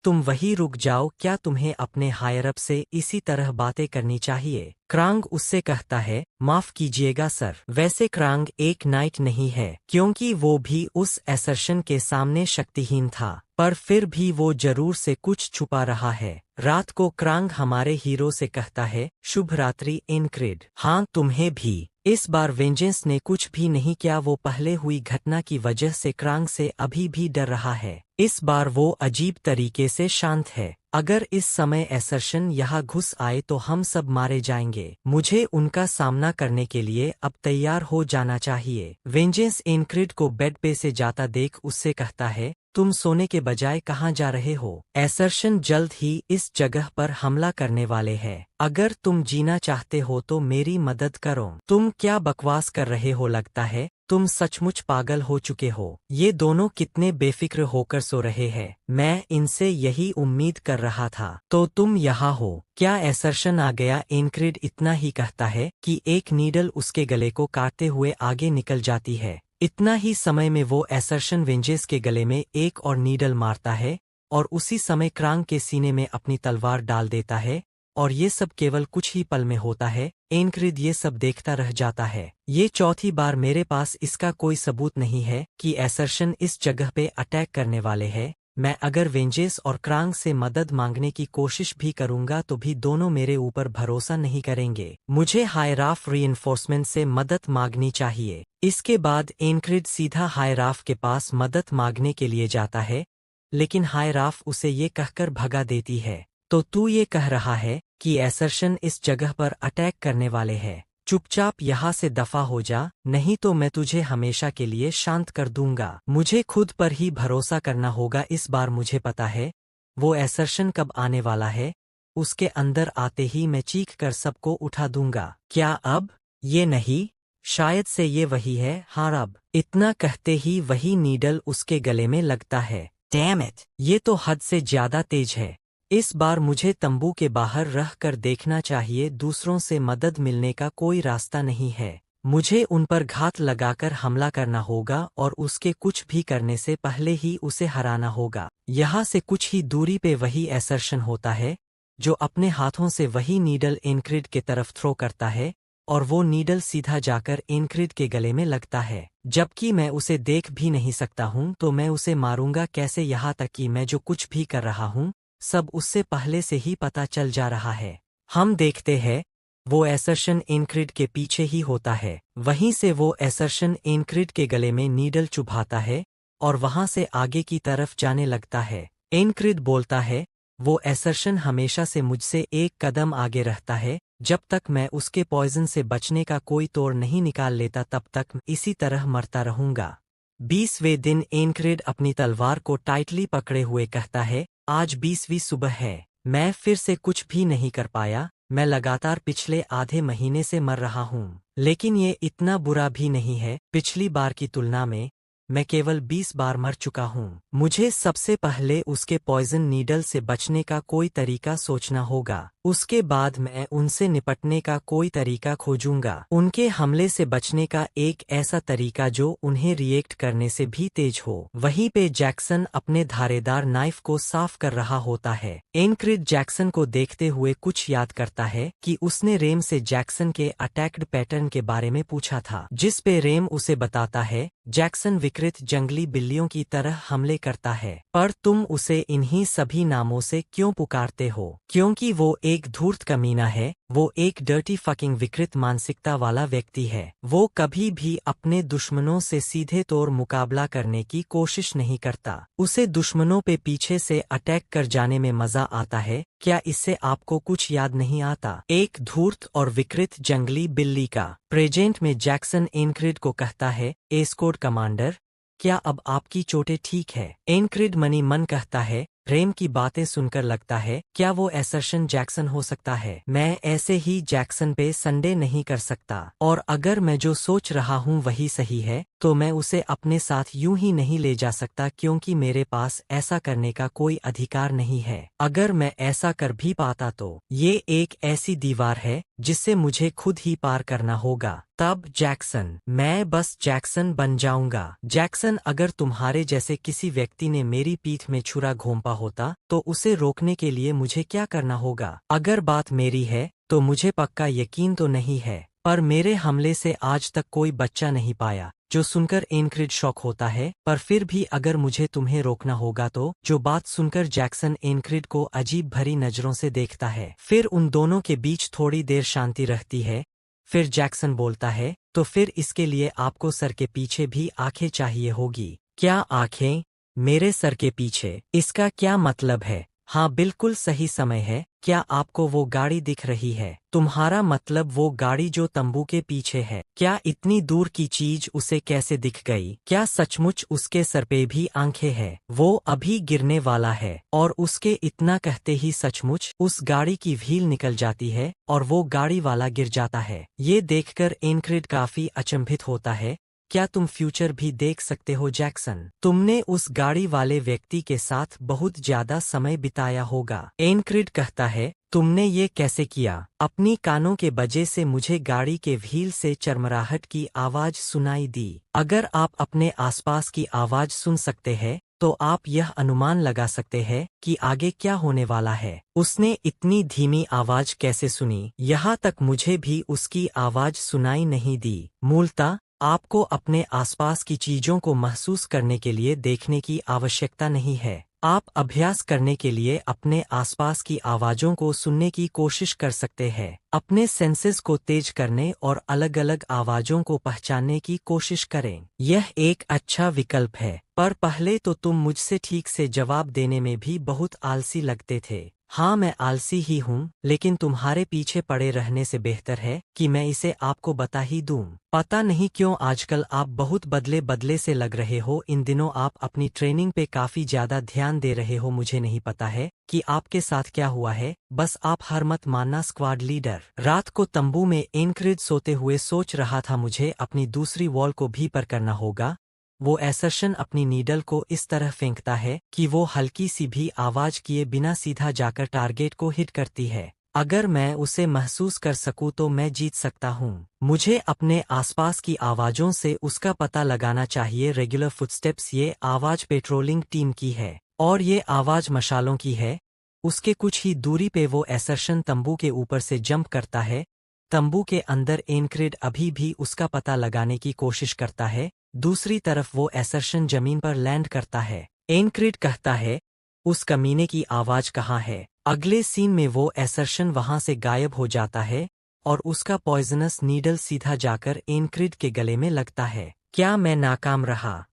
तुम वही रुक जाओ। क्या तुम्हें अपने हायर अप से इसी तरह बातें करनी चाहिए? क्रांग उससे कहता है, माफ कीजिएगा सर। वैसे क्रांग एक नाइट नहीं है, क्योंकि वो भी उस असर्शन के सामने शक्तिहीन था, पर फिर भी वो जरूर से कुछ छुपा रहा है। रात को क्रांग हमारे हीरो से कहता है, शुभ रात्रि एनक्रिड। हाँ, तुम्हें भी। इस बार वेंजेंस ने कुछ भी नहीं किया। वो पहले हुई घटना की वजह से क्रांग से अभी भी डर रहा है। इस बार वो अजीब तरीके से शांत है। अगर इस समय असर्शन यहाँ घुस आए तो हम सब मारे जाएंगे। मुझे उनका सामना करने के लिए अब तैयार हो जाना चाहिए। वेंजेंस एनक्रिड को बेड पे से जाता देख उससे कहता है, तुम सोने के बजाय कहाँ जा रहे हो? असर्शन जल्द ही इस जगह पर हमला करने वाले हैं। अगर तुम जीना चाहते हो तो मेरी मदद करो। तुम क्या बकवास कर रहे हो? लगता है तुम सचमुच पागल हो चुके हो। ये दोनों कितने बेफिक्र होकर सो रहे हैं। मैं इनसे यही उम्मीद कर रहा था। तो तुम यहाँ हो? क्या असर्शन आ गया? एनक्रिड इतना ही कहता है कि एक नीडल उसके गले को काटते हुए आगे निकल जाती है। इतना ही समय में वो असर्शन वेंजेस के गले में एक और नीडल मारता है और उसी समय क्रांग के सीने में अपनी तलवार डाल देता है। और ये सब केवल कुछ ही पल में होता है। एनक्रिड ये सब देखता रह जाता है। ये चौथी बार। मेरे पास इसका कोई सबूत नहीं है कि असर्शन इस जगह पे अटैक करने वाले हैं, मैं अगर वेंजेस और क्रांग से मदद मांगने की कोशिश भी करूंगा तो भी दोनों मेरे ऊपर भरोसा नहीं करेंगे। मुझे हायराफ रीइंफोर्समेंट से मदद मांगनी चाहिए। इसके बाद एनक्रिड सीधा हायराफ के पास मदद मांगने के लिए जाता है, लेकिन हायराफ उसे ये कहकर भगा देती है, तो तू ये कह रहा है कि एसर्शन इस जगह पर अटैक करने वाले हैं। चुपचाप यहाँ से दफा हो जा, नहीं तो मैं तुझे हमेशा के लिए शांत कर दूंगा। मुझे खुद पर ही भरोसा करना होगा, इस बार मुझे पता है वो एसर्शन कब आने वाला है। उसके अंदर आते ही मैं चीख कर सबको उठा दूंगा। क्या अब? ये नहीं, शायद से ये वही है। हाँ अब। इतना कहते ही वही नीडल उसके गले में लगता है। Damn it! ये तो हद से ज्यादा तेज है। इस बार मुझे तंबू के बाहर रह कर देखना चाहिए, दूसरों से मदद मिलने का कोई रास्ता नहीं है। मुझे उन पर घात लगाकर हमला करना होगा और उसके कुछ भी करने से पहले ही उसे हराना होगा। यहाँ से कुछ ही दूरी पे वही एसर्शन होता है जो अपने हाथों से वही नीडल एनक्रिड के तरफ थ्रो करता है, और वो नीडल सीधा जाकर एनक्रिड के गले में लगता है। जबकि मैं उसे देख भी नहीं सकता हूँ, तो मैं उसे मारूंगा कैसे? यहाँ तक कि मैं जो कुछ भी कर रहा हूँ सब उससे पहले से ही पता चल जा रहा है। हम देखते हैं वो एसर्शन एनक्रिड के पीछे ही होता है। वहीं से वो एसर्शन एनक्रिड के गले में नीडल चुभाता है और वहां से आगे की तरफ जाने लगता है। एनक्रिड बोलता है, वो एसर्शन हमेशा से मुझसे एक कदम आगे रहता है। जब तक मैं उसके पॉइजन से बचने का कोई तोड़ नहीं निकाल लेता तब तक इसी तरह मरता रहूंगा। 20वें दिन एनक्रिड अपनी तलवार को टाइटली पकड़े हुए कहता है, आज 20वीं सुबह है। मैं फिर से कुछ भी नहीं कर पाया। मैं लगातार पिछले आधे महीने से मर रहा हूँ, लेकिन ये इतना बुरा भी नहीं है। पिछली बार की तुलना में मैं केवल 20 बार मर चुका हूँ। मुझे सबसे पहले उसके पॉइजन नीडल से बचने का कोई तरीका सोचना होगा। उसके बाद मैं उनसे निपटने का कोई तरीका खोजूंगा। उनके हमले से बचने का एक ऐसा तरीका जो उन्हें रिएक्ट करने से भी तेज हो। वहीं पे जैक्सन अपने धारेदार नाइफ को साफ कर रहा होता है। एनक्रिड जैक्सन को देखते हुए कुछ याद करता है कि उसने रेम से जैक्सन के अटैक्ड पैटर्न के बारे में पूछा था, जिस पे रेम उसे बताता है जैक्सन विकृत जंगली बिल्लियों की तरह हमले करता है। पर तुम उसे इन्हीं सभी नामों से क्यों पुकारते हो? क्योंकि वो एक धूर्त कमीना है। वो एक डर्टी फकिंग विकृत मानसिकता वाला व्यक्ति है। वो कभी भी अपने दुश्मनों से सीधे तौर मुकाबला करने की कोशिश नहीं करता। उसे दुश्मनों पे पीछे से अटैक कर जाने में मजा आता है। क्या इससे आपको कुछ याद नहीं आता? एक धूर्त और विकृत जंगली बिल्ली का। प्रेजेंट में जैक्सन एनक्रिड को कहता है, एस्कोर्ट कमांडर, क्या अब आपकी चोटें ठीक है? एनक्रिड मनी मन कहता है, रेम की बातें सुनकर लगता है क्या वो एसर्शन जैक्सन हो सकता है? मैं ऐसे ही जैक्सन पे संडे नहीं कर सकता। और अगर मैं जो सोच रहा हूँ वही सही है तो मैं उसे अपने साथ यूं ही नहीं ले जा सकता, क्योंकि मेरे पास ऐसा करने का कोई अधिकार नहीं है। अगर मैं ऐसा कर भी पाता तो ये एक ऐसी दीवार है जिससे मुझे खुद ही पार करना होगा। तब जैक्सन, मैं बस जैक्सन बन जाऊंगा। जैक्सन, अगर तुम्हारे जैसे किसी व्यक्ति ने मेरी पीठ में छुरा घोंपा होता तो उसे रोकने के लिए मुझे क्या करना होगा? अगर बात मेरी है तो मुझे पक्का यकीन तो नहीं है, पर मेरे हमले से आज तक कोई बच्चा नहीं पाया। जो सुनकर एनक्रिड शॉक होता है, पर फिर भी अगर मुझे तुम्हें रोकना होगा तो। जो बात सुनकर जैक्सन एनक्रिड को अजीब भरी नजरों से देखता है। फिर उन दोनों के बीच थोड़ी देर शांति रहती है। फिर जैक्सन बोलता है, तो फिर इसके लिए आपको सर के पीछे भी आंखें चाहिए होगी। क्या आंखें? मेरे सर के पीछे? इसका क्या मतलब है? हाँ, बिल्कुल सही समय है। क्या आपको वो गाड़ी दिख रही है? तुम्हारा मतलब वो गाड़ी जो तंबू के पीछे है? क्या इतनी दूर की चीज उसे कैसे दिख गई? क्या सचमुच उसके सर पे भी आंखें हैं? वो अभी गिरने वाला है। और उसके इतना कहते ही सचमुच उस गाड़ी की व्हील निकल जाती है और वो गाड़ी वाला गिर जाता है। ये देखकर एनक्रिड काफी अचंभित होता है। क्या तुम फ्यूचर भी देख सकते हो जैक्सन? तुमने उस गाड़ी वाले व्यक्ति के साथ बहुत ज्यादा समय बिताया होगा। एनक्रिड कहता है, तुमने ये कैसे किया? अपनी कानों के वजह से मुझे गाड़ी के व्हील से चरमराहट की आवाज सुनाई दी। अगर आप अपने आसपास की आवाज सुन सकते हैं तो आप यह अनुमान लगा सकते हैं कि आगे क्या होने वाला है। उसने इतनी धीमी आवाज कैसे सुनी? यहाँ तक मुझे भी उसकी आवाज सुनाई नहीं दी। मूलतः आपको अपने आसपास की चीजों को महसूस करने के लिए देखने की आवश्यकता नहीं है। आप अभ्यास करने के लिए अपने आसपास की आवाज़ों को सुनने की कोशिश कर सकते हैं। अपने सेंसेस को तेज करने और अलग-अलग आवाज़ों को पहचानने की कोशिश करें। यह एक अच्छा विकल्प है, पर पहले तो तुम मुझसे ठीक से जवाब देने में भी बहुत आलसी लगते थे। हाँ, मैं आलसी ही हूँ, लेकिन तुम्हारे पीछे पड़े रहने से बेहतर है कि मैं इसे आपको बता ही दूँ। पता नहीं क्यों आजकल आप बहुत बदले बदले से लग रहे हो। इन दिनों आप अपनी ट्रेनिंग पे काफी ज्यादा ध्यान दे रहे हो। मुझे नहीं पता है कि आपके साथ क्या हुआ है, बस आप हार मत मानना स्क्वाड लीडर। रात को तंबू में एनक्रिड सोते हुए सोच रहा था मुझे अपनी दूसरी वॉल को भी पर करना होगा। वो एसर्शन अपनी नीडल को इस तरह फेंकता है कि वो हल्की सी भी आवाज किए बिना सीधा जाकर टारगेट को हिट करती है। अगर मैं उसे महसूस कर सकूं तो मैं जीत सकता हूं। मुझे अपने आसपास की आवाजों से उसका पता लगाना चाहिए। रेगुलर फुटस्टेप्स, ये आवाज पेट्रोलिंग टीम की है और ये आवाज मशालों की है। उसके कुछ ही दूरी पे वो एसर्शन तंबू के ऊपर से जंप करता है। तंबू के अंदर एनक्रिड अभी भी उसका पता लगाने की कोशिश करता है। दूसरी तरफ वो एसर्शन जमीन पर लैंड करता है। एनक्रिड कहता है, उस कमीने की आवाज कहाँ है? अगले सीन में वो एसर्शन वहां से गायब हो जाता है और उसका पॉइजनस नीडल सीधा जाकर एनक्रिड के गले में लगता है। क्या मैं नाकाम रहा?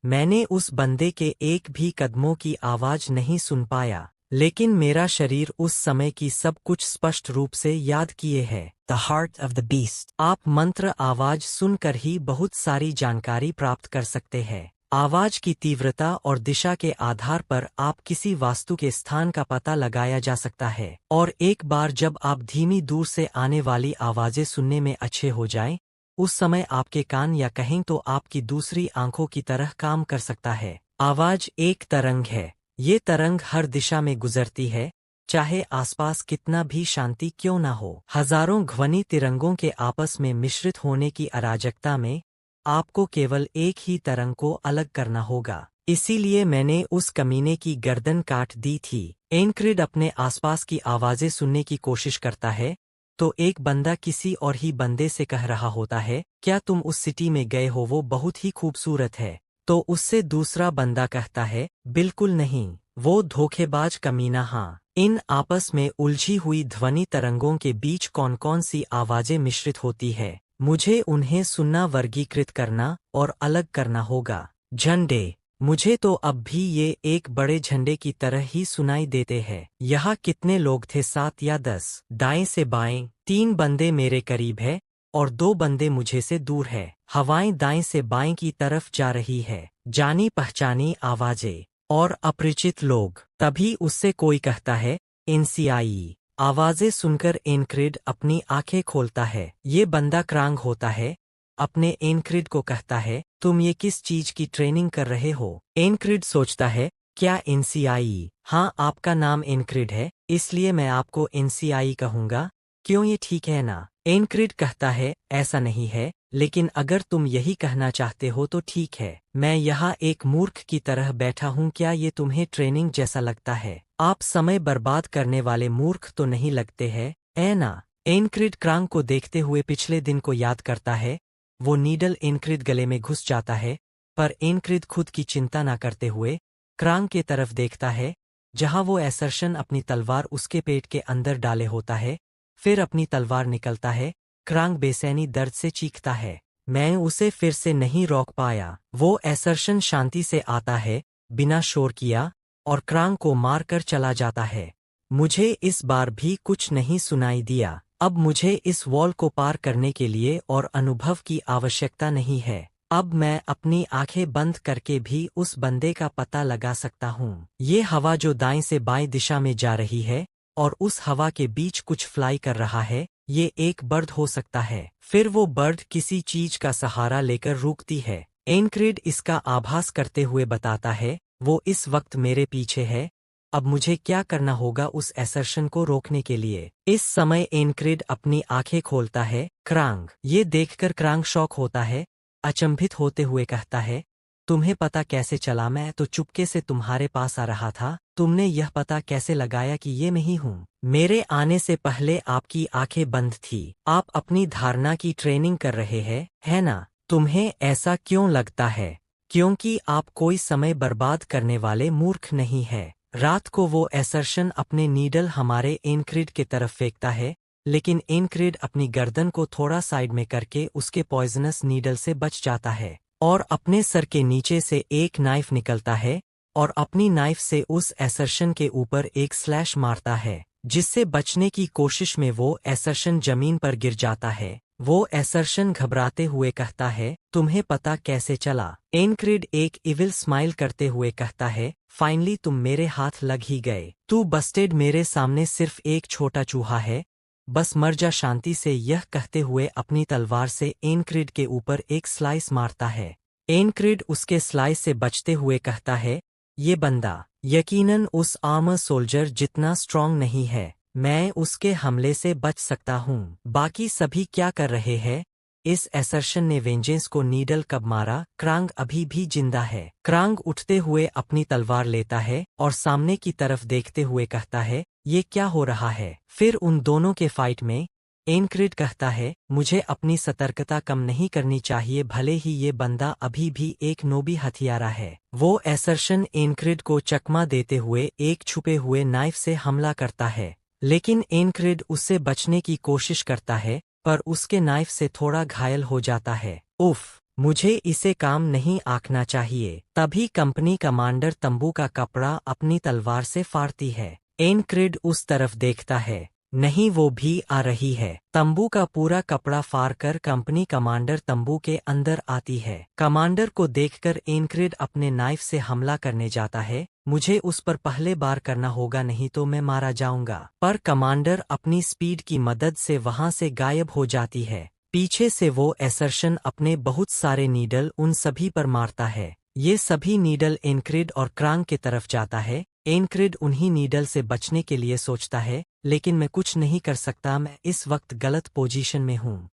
मैंने उस बंदे के एक भी कदमों की आवाज नहीं सुन पाया, लेकिन मेरा शरीर उस समय की सब कुछ स्पष्ट रूप से याद किए है। The heart of the beast. आप मंत्र आवाज सुनकर ही बहुत सारी जानकारी प्राप्त कर सकते हैं। आवाज की तीव्रता और दिशा के आधार पर आप किसी वास्तु के स्थान का पता लगाया जा सकता है। और एक बार जब आप धीमी दूर से आने वाली आवाजें सुनने में अच्छे हो जाएं, उस समय आपके कान या कहें तो आपकी दूसरी आंखों की तरह काम कर सकता है। आवाज एक तरंग है। ये तरंग हर दिशा में गुजरती है, चाहे आसपास कितना भी शांति क्यों ना हो। हजारों ध्वनि तिरंगों के आपस में मिश्रित होने की अराजकता में आपको केवल एक ही तरंग को अलग करना होगा। इसीलिए मैंने उस कमीने की गर्दन काट दी थी। एनक्रिड अपने आसपास की आवाजें सुनने की कोशिश करता है, तो एक बंदा किसी और ही बंदे से कह रहा होता है, क्या तुम उस सिटी में गए हो? वो बहुत ही खूबसूरत है। तो उससे दूसरा बंदा कहता है, बिल्कुल नहीं, वो धोखेबाज कमीना। हाँ, इन आपस में उलझी हुई ध्वनि तरंगों के बीच कौन कौन सी आवाजें मिश्रित होती है, मुझे उन्हें सुनना, वर्गीकृत करना और अलग करना होगा। झंडे। मुझे तो अब भी ये एक बड़े झंडे की तरह ही सुनाई देते हैं। यहाँ कितने लोग थे? 7 या 10। दाएं से बाएं 3 बंदे मेरे करीब है और 2 बंदे मुझे से दूर है। हवाएं दाएं से बाएं की तरफ जा रही है। जानी पहचानी आवाजें और अपरिचित लोग। तभी उससे कोई कहता है, एनसीआई। आवाजें सुनकर एनक्रिड अपनी आंखें खोलता है। ये बंदा क्रांग होता है। अपने एनक्रिड को कहता है, तुम ये किस चीज की ट्रेनिंग कर रहे हो? एनक्रिड सोचता है, क्या एनसीआई? हाँ, आपका नाम एनक्रिड है, इसलिए मैं आपको एनसीआई कहूंगा। क्यों, ये ठीक है ना? एनक्रिड कहता है, ऐसा नहीं है, लेकिन अगर तुम यही कहना चाहते हो तो ठीक है। मैं यहाँ एक मूर्ख की तरह बैठा हूँ, क्या ये तुम्हें ट्रेनिंग जैसा लगता है? आप समय बर्बाद करने वाले मूर्ख तो नहीं लगते हैं, ऐ ना? एनक्रिड क्रांग को देखते हुए पिछले दिन को याद करता है। वो नीडल एनक्रिड गले में घुस जाता है, पर एनक्रिड खुद की चिंता ना करते हुए क्रांग के तरफ देखता है, जहां वो एसर्शन अपनी तलवार उसके पेट के अंदर डाले होता है। फिर अपनी तलवार निकलता है। क्रांग बेचैनी दर्द से चीखता है। मैं उसे फिर से नहीं रोक पाया। वो एसर्शन शांति से आता है, बिना शोर किया, और क्रांग को मारकर चला जाता है। मुझे इस बार भी कुछ नहीं सुनाई दिया। अब मुझे इस वॉल को पार करने के लिए और अनुभव की आवश्यकता नहीं है। अब मैं अपनी आंखें बंद करके भी उस बंदे का पता लगा सकता हूँ। ये हवा जो दाएं से बाएं दिशा में जा रही है और उस हवा के बीच कुछ फ्लाई कर रहा है, ये एक बर्ड हो सकता है। फिर वो बर्ड किसी चीज का सहारा लेकर रुकती है। एनक्रिड इसका आभास करते हुए बताता है, वो इस वक्त मेरे पीछे है। अब मुझे क्या करना होगा उस एसर्शन को रोकने के लिए? इस समय एनक्रिड अपनी आंखें खोलता है। क्रांग। ये देखकर क्रांग शॉक होता है। अचंभित होते हुए कहता है, तुम्हें पता कैसे चला? मैं तो चुपके से तुम्हारे पास आ रहा था। तुमने यह पता कैसे लगाया कि ये मैं ही हूँ? मेरे आने से पहले आपकी आंखें बंद थी। आप अपनी धारणा की ट्रेनिंग कर रहे हैं, है ना? तुम्हें ऐसा क्यों लगता है? क्योंकि आप कोई समय बर्बाद करने वाले मूर्ख नहीं है। रात को वो एसर्शन अपने नीडल हमारे एनक्रिड की तरफ फेंकता है, लेकिन एनक्रिड अपनी गर्दन को थोड़ा साइड में करके उसके पॉइजनस नीडल से बच जाता है और अपने सर के नीचे से एक नाइफ निकलता है और अपनी नाइफ से उस एसर्शन के ऊपर एक स्लैश मारता है, जिससे बचने की कोशिश में वो एसर्शन जमीन पर गिर जाता है। वो एसर्शन घबराते हुए कहता है, तुम्हें पता कैसे चला? एनक्रिड एक इविल स्माइल करते हुए कहता है, फाइनली तुम मेरे हाथ लग ही गए। तू बस्टेड, मेरे सामने सिर्फ एक छोटा चूहा है, बस मर जा शांति से। यह कहते हुए अपनी तलवार से एनक्रिड के ऊपर एक स्लाइस मारता है। एनक्रिड उसके स्लाइस से बचते हुए कहता है, ये बंदा यकीनन उस आर्मर सोल्जर जितना स्ट्रांग नहीं है, मैं उसके हमले से बच सकता हूँ। बाकी सभी क्या कर रहे हैं? इस एसर्शन ने वेंजेंस को नीडल कब मारा? क्रांग अभी भी जिंदा है। क्रांग उठते हुए अपनी तलवार लेता है और सामने की तरफ देखते हुए कहता है, ये क्या हो रहा है? फिर उन दोनों के फाइट में एनक्रिड कहता है, मुझे अपनी सतर्कता कम नहीं करनी चाहिए, भले ही ये बंदा अभी भी एक नोबी हथियारा है। वो एसर्शन एनक्रिड को चकमा देते हुए एक छुपे हुए नाइफ से हमला करता है, लेकिन एनक्रिड उससे बचने की कोशिश करता है, पर उसके नाइफ से थोड़ा घायल हो जाता है। उफ, मुझे इसे काम नहीं आंकना चाहिए। तभी कंपनी कमांडर तंबू का कपड़ा अपनी तलवार से फाड़ती है। एनक्रिड उस तरफ देखता है, नहीं वो भी आ रही है। तंबू का पूरा कपड़ा फाड़कर कंपनी कमांडर तंबू के अंदर आती है। कमांडर को देखकर एनक्रिड अपने नाइफ से हमला करने जाता है, मुझे उस पर पहले बार करना होगा, नहीं तो मैं मारा जाऊंगा। पर कमांडर अपनी स्पीड की मदद से वहां से गायब हो जाती है। पीछे से वो एसर्शन अपने बहुत सारे नीडल उन सभी पर मारता है। ये सभी नीडल एनक्रिड और क्रांग की तरफ जाता है। एनक्रिड उन्हीं नीडल से बचने के लिए सोचता है, लेकिन मैं कुछ नहीं कर सकता, मैं इस वक्त गलत पोजीशन में हूँ।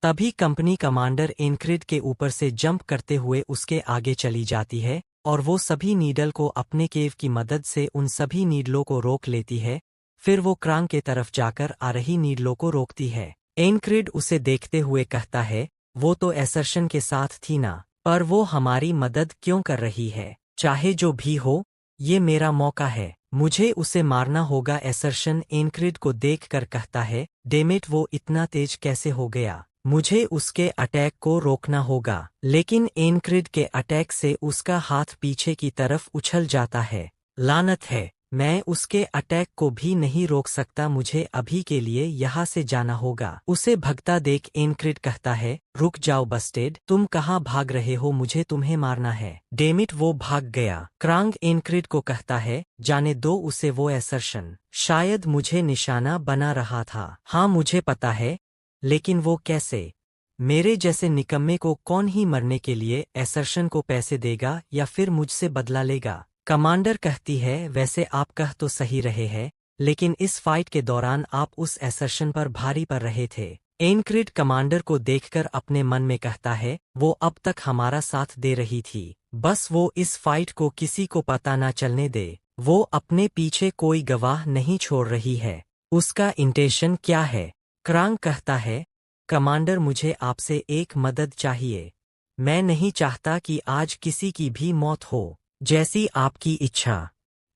तभी कंपनी कमांडर एनक्रिड के ऊपर से जंप करते हुए उसके आगे चली जाती है और वो सभी नीडल को अपने केव की मदद से उन सभी नीडलों को रोक लेती है। फिर वो क्रांग के तरफ जाकर आ रही नीडलों को रोकती है। एनक्रिड उसे देखते हुए कहता है, वो तो एसर्शन के साथ थी ना, पर वो हमारी मदद क्यों कर रही है? चाहे जो भी हो, ये मेरा मौका है, मुझे उसे मारना होगा। एसर्शन एनक्रिड को देखकर कहता है, डेमिट, वो इतना तेज कैसे हो गया? मुझे उसके अटैक को रोकना होगा। लेकिन एनक्रिड के अटैक से उसका हाथ पीछे की तरफ उछल जाता है। लानत है, मैं उसके अटैक को भी नहीं रोक सकता, मुझे अभी के लिए यहाँ से जाना होगा। उसे भगता देख एनक्रिड कहता है, रुक जाओ बस्टेड, तुम कहाँ भाग रहे हो? मुझे तुम्हें मारना है। डेमिट, वो भाग गया। क्रांग एनक्रिड को कहता है, जाने दो उसे, वो एसर्शन शायद मुझे निशाना बना रहा था। हाँ मुझे पता है, लेकिन वो कैसे? मेरे जैसे निकम्मे को कौन ही मरने के लिए एसर्शन को पैसे देगा या फिर मुझसे बदला लेगा? कमांडर कहती है, वैसे आप कह तो सही रहे हैं, लेकिन इस फाइट के दौरान आप उस एसर्शन पर भारी पड़ रहे थे। एनक्रिड कमांडर को देखकर अपने मन में कहता है, वो अब तक हमारा साथ दे रही थी, बस वो इस फाइट को किसी को पता ना चलने दे। वो अपने पीछे कोई गवाह नहीं छोड़ रही है। उसका इंटेंशन क्या है? क्रांग कहता है, कमांडर, मुझे आपसे एक मदद चाहिए। मैं नहीं चाहता कि आज किसी की भी मौत हो। जैसी आपकी इच्छा।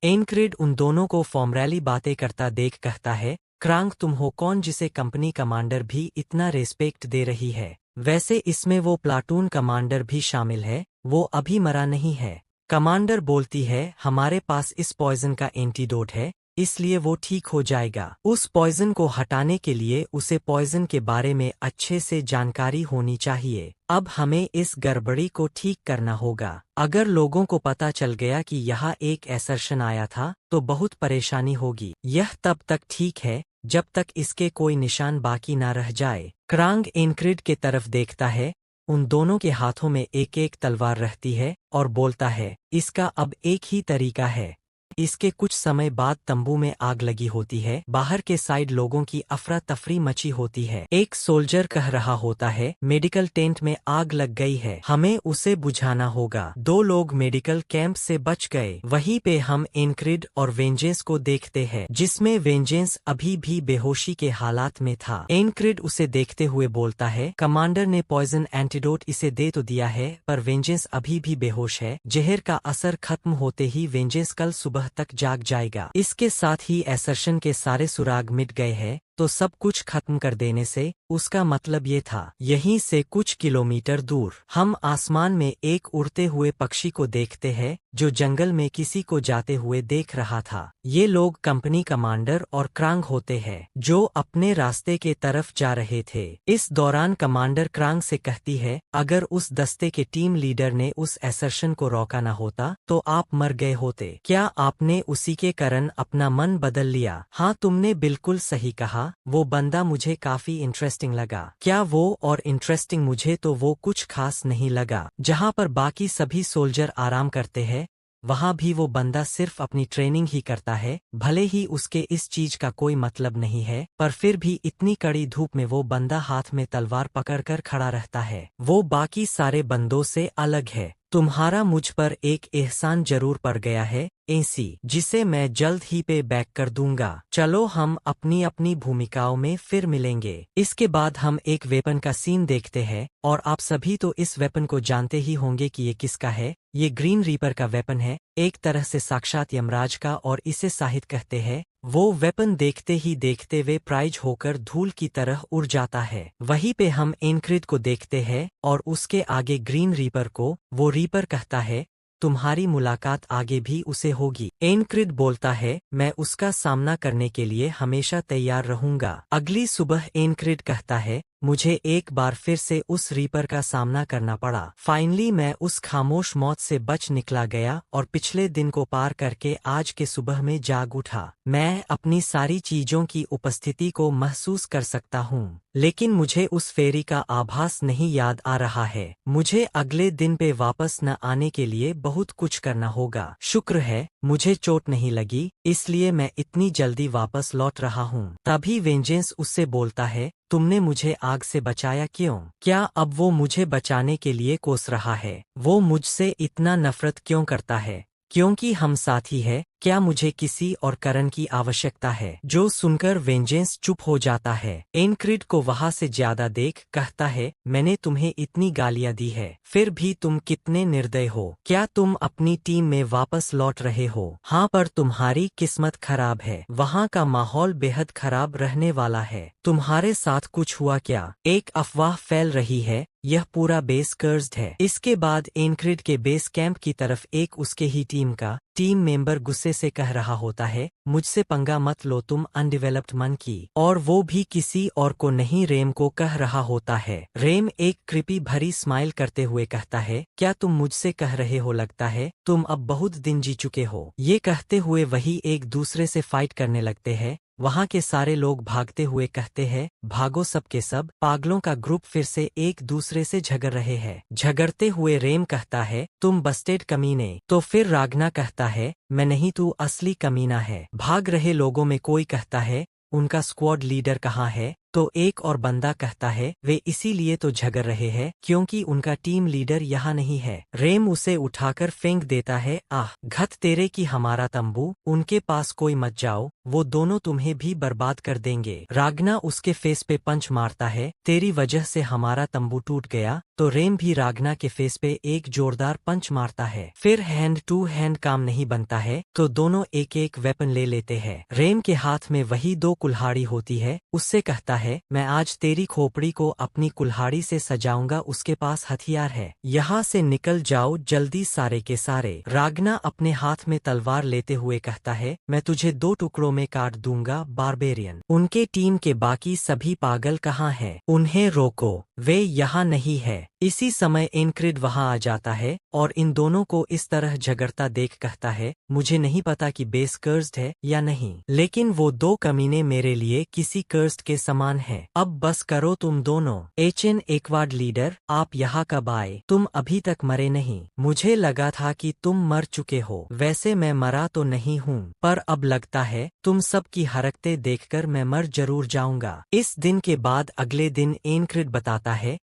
एनक्रिड उन दोनों को फॉर्मली बातें करता देख कहता है, क्रांग, तुम हो कौन जिसे कंपनी कमांडर भी इतना रेस्पेक्ट दे रही है? वैसे इसमें वो प्लाटून कमांडर भी शामिल है, वो अभी मरा नहीं है। कमांडर बोलती है, हमारे पास इस पॉइजन का एंटीडोट है, इसलिए वो ठीक हो जाएगा। उस पॉइजन को हटाने के लिए उसे पॉइजन के बारे में अच्छे से जानकारी होनी चाहिए। अब हमें इस गड़बड़ी को ठीक करना होगा। अगर लोगों को पता चल गया कि यहाँ एक एसर्शन आया था, तो बहुत परेशानी होगी। यह तब तक ठीक है जब तक इसके कोई निशान बाकी ना रह जाए। क्रांग एनक्रिड के तरफ देखता है, उन दोनों के हाथों में एक एक तलवार रहती है और बोलता है, इसका अब एक ही तरीका है, इसके कुछ समय बाद तंबू में आग लगी होती है। बाहर के साइड लोगों की अफरा तफरी मची होती है। एक सोल्जर कह रहा होता है, मेडिकल टेंट में आग लग गई है, हमें उसे बुझाना होगा। 2 लोग मेडिकल कैंप से बच गए। वहीं पे हम इनक्रिड और वेंजेंस को देखते हैं, जिसमें वेंजेंस अभी भी बेहोशी के हालात में था। इनक्रिड उसे देखते हुए बोलता है, कमांडर ने पॉइजन एंटीडोट इसे दे तो दिया है, पर वेंजेंस अभी भी बेहोश है। जहर का असर खत्म होते ही वेंजेंस कल सुबह तक जाग जाएगा। इसके साथ ही एसर्शन के सारे सुराग मिट गए हैं, तो सब कुछ खत्म कर देने से उसका मतलब ये था। यहीं से कुछ किलोमीटर दूर हम आसमान में एक उड़ते हुए पक्षी को देखते हैं, जो जंगल में किसी को जाते हुए देख रहा था। ये लोग कंपनी कमांडर और क्रांग होते हैं, जो अपने रास्ते के तरफ जा रहे थे। इस दौरान कमांडर क्रांग से कहती है, अगर उस दस्ते के टीम लीडर ने उस एसर्शन को रोका ना होता तो आप मर गए होते। क्या आपने उसी के कारण अपना मन बदल लिया? हाँ, तुमने बिल्कुल सही कहा। वो बंदा मुझे काफी इंटरेस्टिंग लगा। क्या वो और इंटरेस्टिंग? मुझे तो वो कुछ खास नहीं लगा। जहाँ पर बाकी सभी सोल्जर आराम करते हैं, वहाँ भी वो बंदा सिर्फ अपनी ट्रेनिंग ही करता है। भले ही उसके इस चीज का कोई मतलब नहीं है, पर फिर भी इतनी कड़ी धूप में वो बंदा हाथ में तलवार पकड़कर खड़ा रहता है। वो बाकी सारे बंदों से अलग है। तुम्हारा मुझ पर एक एहसान जरूर पड़ गया है एसी, जिसे मैं जल्द ही पे बैक कर दूंगा। चलो हम अपनी अपनी भूमिकाओं में फिर मिलेंगे। इसके बाद हम एक वेपन का सीन देखते हैं, और आप सभी तो इस वेपन को जानते ही होंगे कि ये किसका है। ये ग्रीन रीपर का वेपन है, एक तरह से साक्षात यमराज का, और इसे साहित कहते हैं। वो वेपन देखते ही देखते वे प्राइज होकर धूल की तरह उड़ जाता है। वहीं पे हम इनक्रिड को देखते हैं, और उसके आगे ग्रीन रीपर को। वो रीपर कहता है, तुम्हारी मुलाकात आगे भी उसे होगी। इनक्रिड बोलता है, मैं उसका सामना करने के लिए हमेशा तैयार रहूंगा। अगली सुबह इनक्रिड कहता है, मुझे एक बार फिर से उस रीपर का सामना करना पड़ा। फाइनली मैं उस खामोश मौत से बच निकला गया, और पिछले दिन को पार करके आज के सुबह में जाग उठा। मैं अपनी सारी चीजों की उपस्थिति को महसूस कर सकता हूँ, लेकिन मुझे उस फेरी का आभास नहीं याद आ रहा है। मुझे अगले दिन पे वापस न आने के लिए बहुत कुछ करना होगा। शुक्र है मुझे चोट नहीं लगी, इसलिए मैं इतनी जल्दी वापस लौट रहा हूँ। तभी वेंजेंस उससे बोलता है, तुमने मुझे आग से बचाया क्यों? क्या अब वो मुझे बचाने के लिए कोस रहा है? वो मुझसे इतना नफरत क्यों करता है? क्योंकि हम साथी हैं। क्या मुझे किसी और करण की आवश्यकता है? जो सुनकर वेंजेंस चुप हो जाता है। इनक्रिड को वहां से ज्यादा देख कहता है, मैंने तुम्हें इतनी गालियां दी है, फिर भी तुम कितने निर्दय हो। क्या तुम अपनी टीम में वापस लौट रहे हो? हाँ, पर तुम्हारी किस्मत खराब है। वहाँ का माहौल बेहद खराब रहने वाला है। तुम्हारे साथ कुछ हुआ क्या? एक अफवाह फैल रही है, यह पूरा बेस कर्स्ड है। इसके बाद इनक्रिड के बेस कैंप की तरफ एक उसके ही टीम का टीम मेंबर गुस्से से कह रहा होता है, मुझसे पंगा मत लो तुम अनडेवलप्ड मन की। और वो भी किसी और को नहीं, रेम को कह रहा होता है। रेम एक कृपी भरी स्माइल करते हुए कहता है, क्या तुम मुझसे कह रहे हो? लगता है तुम अब बहुत दिन जी चुके हो। ये कहते हुए वही एक दूसरे से फाइट करने लगते हैं। वहाँ के सारे लोग भागते हुए कहते हैं, भागो सब के सब। पागलों का ग्रुप फिर से एक दूसरे से झगड़ रहे हैं। झगड़ते हुए रेम कहता है, तुम बस्टेड कमीने। तो फिर रागना कहता है, मैं नहीं, तू असली कमीना है। भाग रहे लोगों में कोई कहता है, उनका स्क्वाड लीडर कहाँ है? तो एक और बंदा कहता है, वे इसीलिए तो झगड़ रहे हैं क्योंकि उनका टीम लीडर यहाँ नहीं है। रेम उसे उठाकर फेंक देता है, आह घत तेरे की हमारा तंबू, उनके पास कोई मत जाओ, वो दोनों तुम्हें भी बर्बाद कर देंगे। रागना उसके फेस पे पंच मारता है, तेरी वजह से हमारा तंबू टूट गया। तो रेम भी रागना के फेस पे एक जोरदार पंच मारता है। फिर हैंड टू हैंड काम नहीं बनता है, तो दोनों एक एक वेपन ले लेते हैं। रेम के हाथ में वही 2 कुल्हाड़ी होती है। उससे कहता है, मैं आज तेरी खोपड़ी को अपनी कुल्हाड़ी से सजाऊंगा, उसके पास हथियार है। यहाँ से निकल जाओ जल्दी सारे के सारे। रागना अपने हाथ में तलवार लेते हुए कहता है, मैं तुझे 2 टुकड़ों में काट दूंगा बारबेरियन। उनके टीम के बाकी सभी पागल कहाँ हैं? उन्हें रोको, वे यहाँ नहीं है। इसी समय इनक्रिड वहां आ जाता है और इन दोनों को इस तरह झगड़ता देख कहता है, मुझे नहीं पता कि बेस कर्स्ड है या नहीं, लेकिन वो दो कमीने मेरे लिए किसी कर्स्ड के समान है। अब बस करो तुम दोनों। एचएन एक्वाड लीडर, आप यहाँ कब आए? तुम अभी तक मरे नहीं। मुझे लगा था कि तुम मर चुके हो। वैसे मैं मरा तो नहीं हूँ, पर अब लगता है तुम सब की हरकतें देखकर मैं मर जरूर जाऊंगा। इस दिन के बाद अगले दिन एनक्रिड बताता है,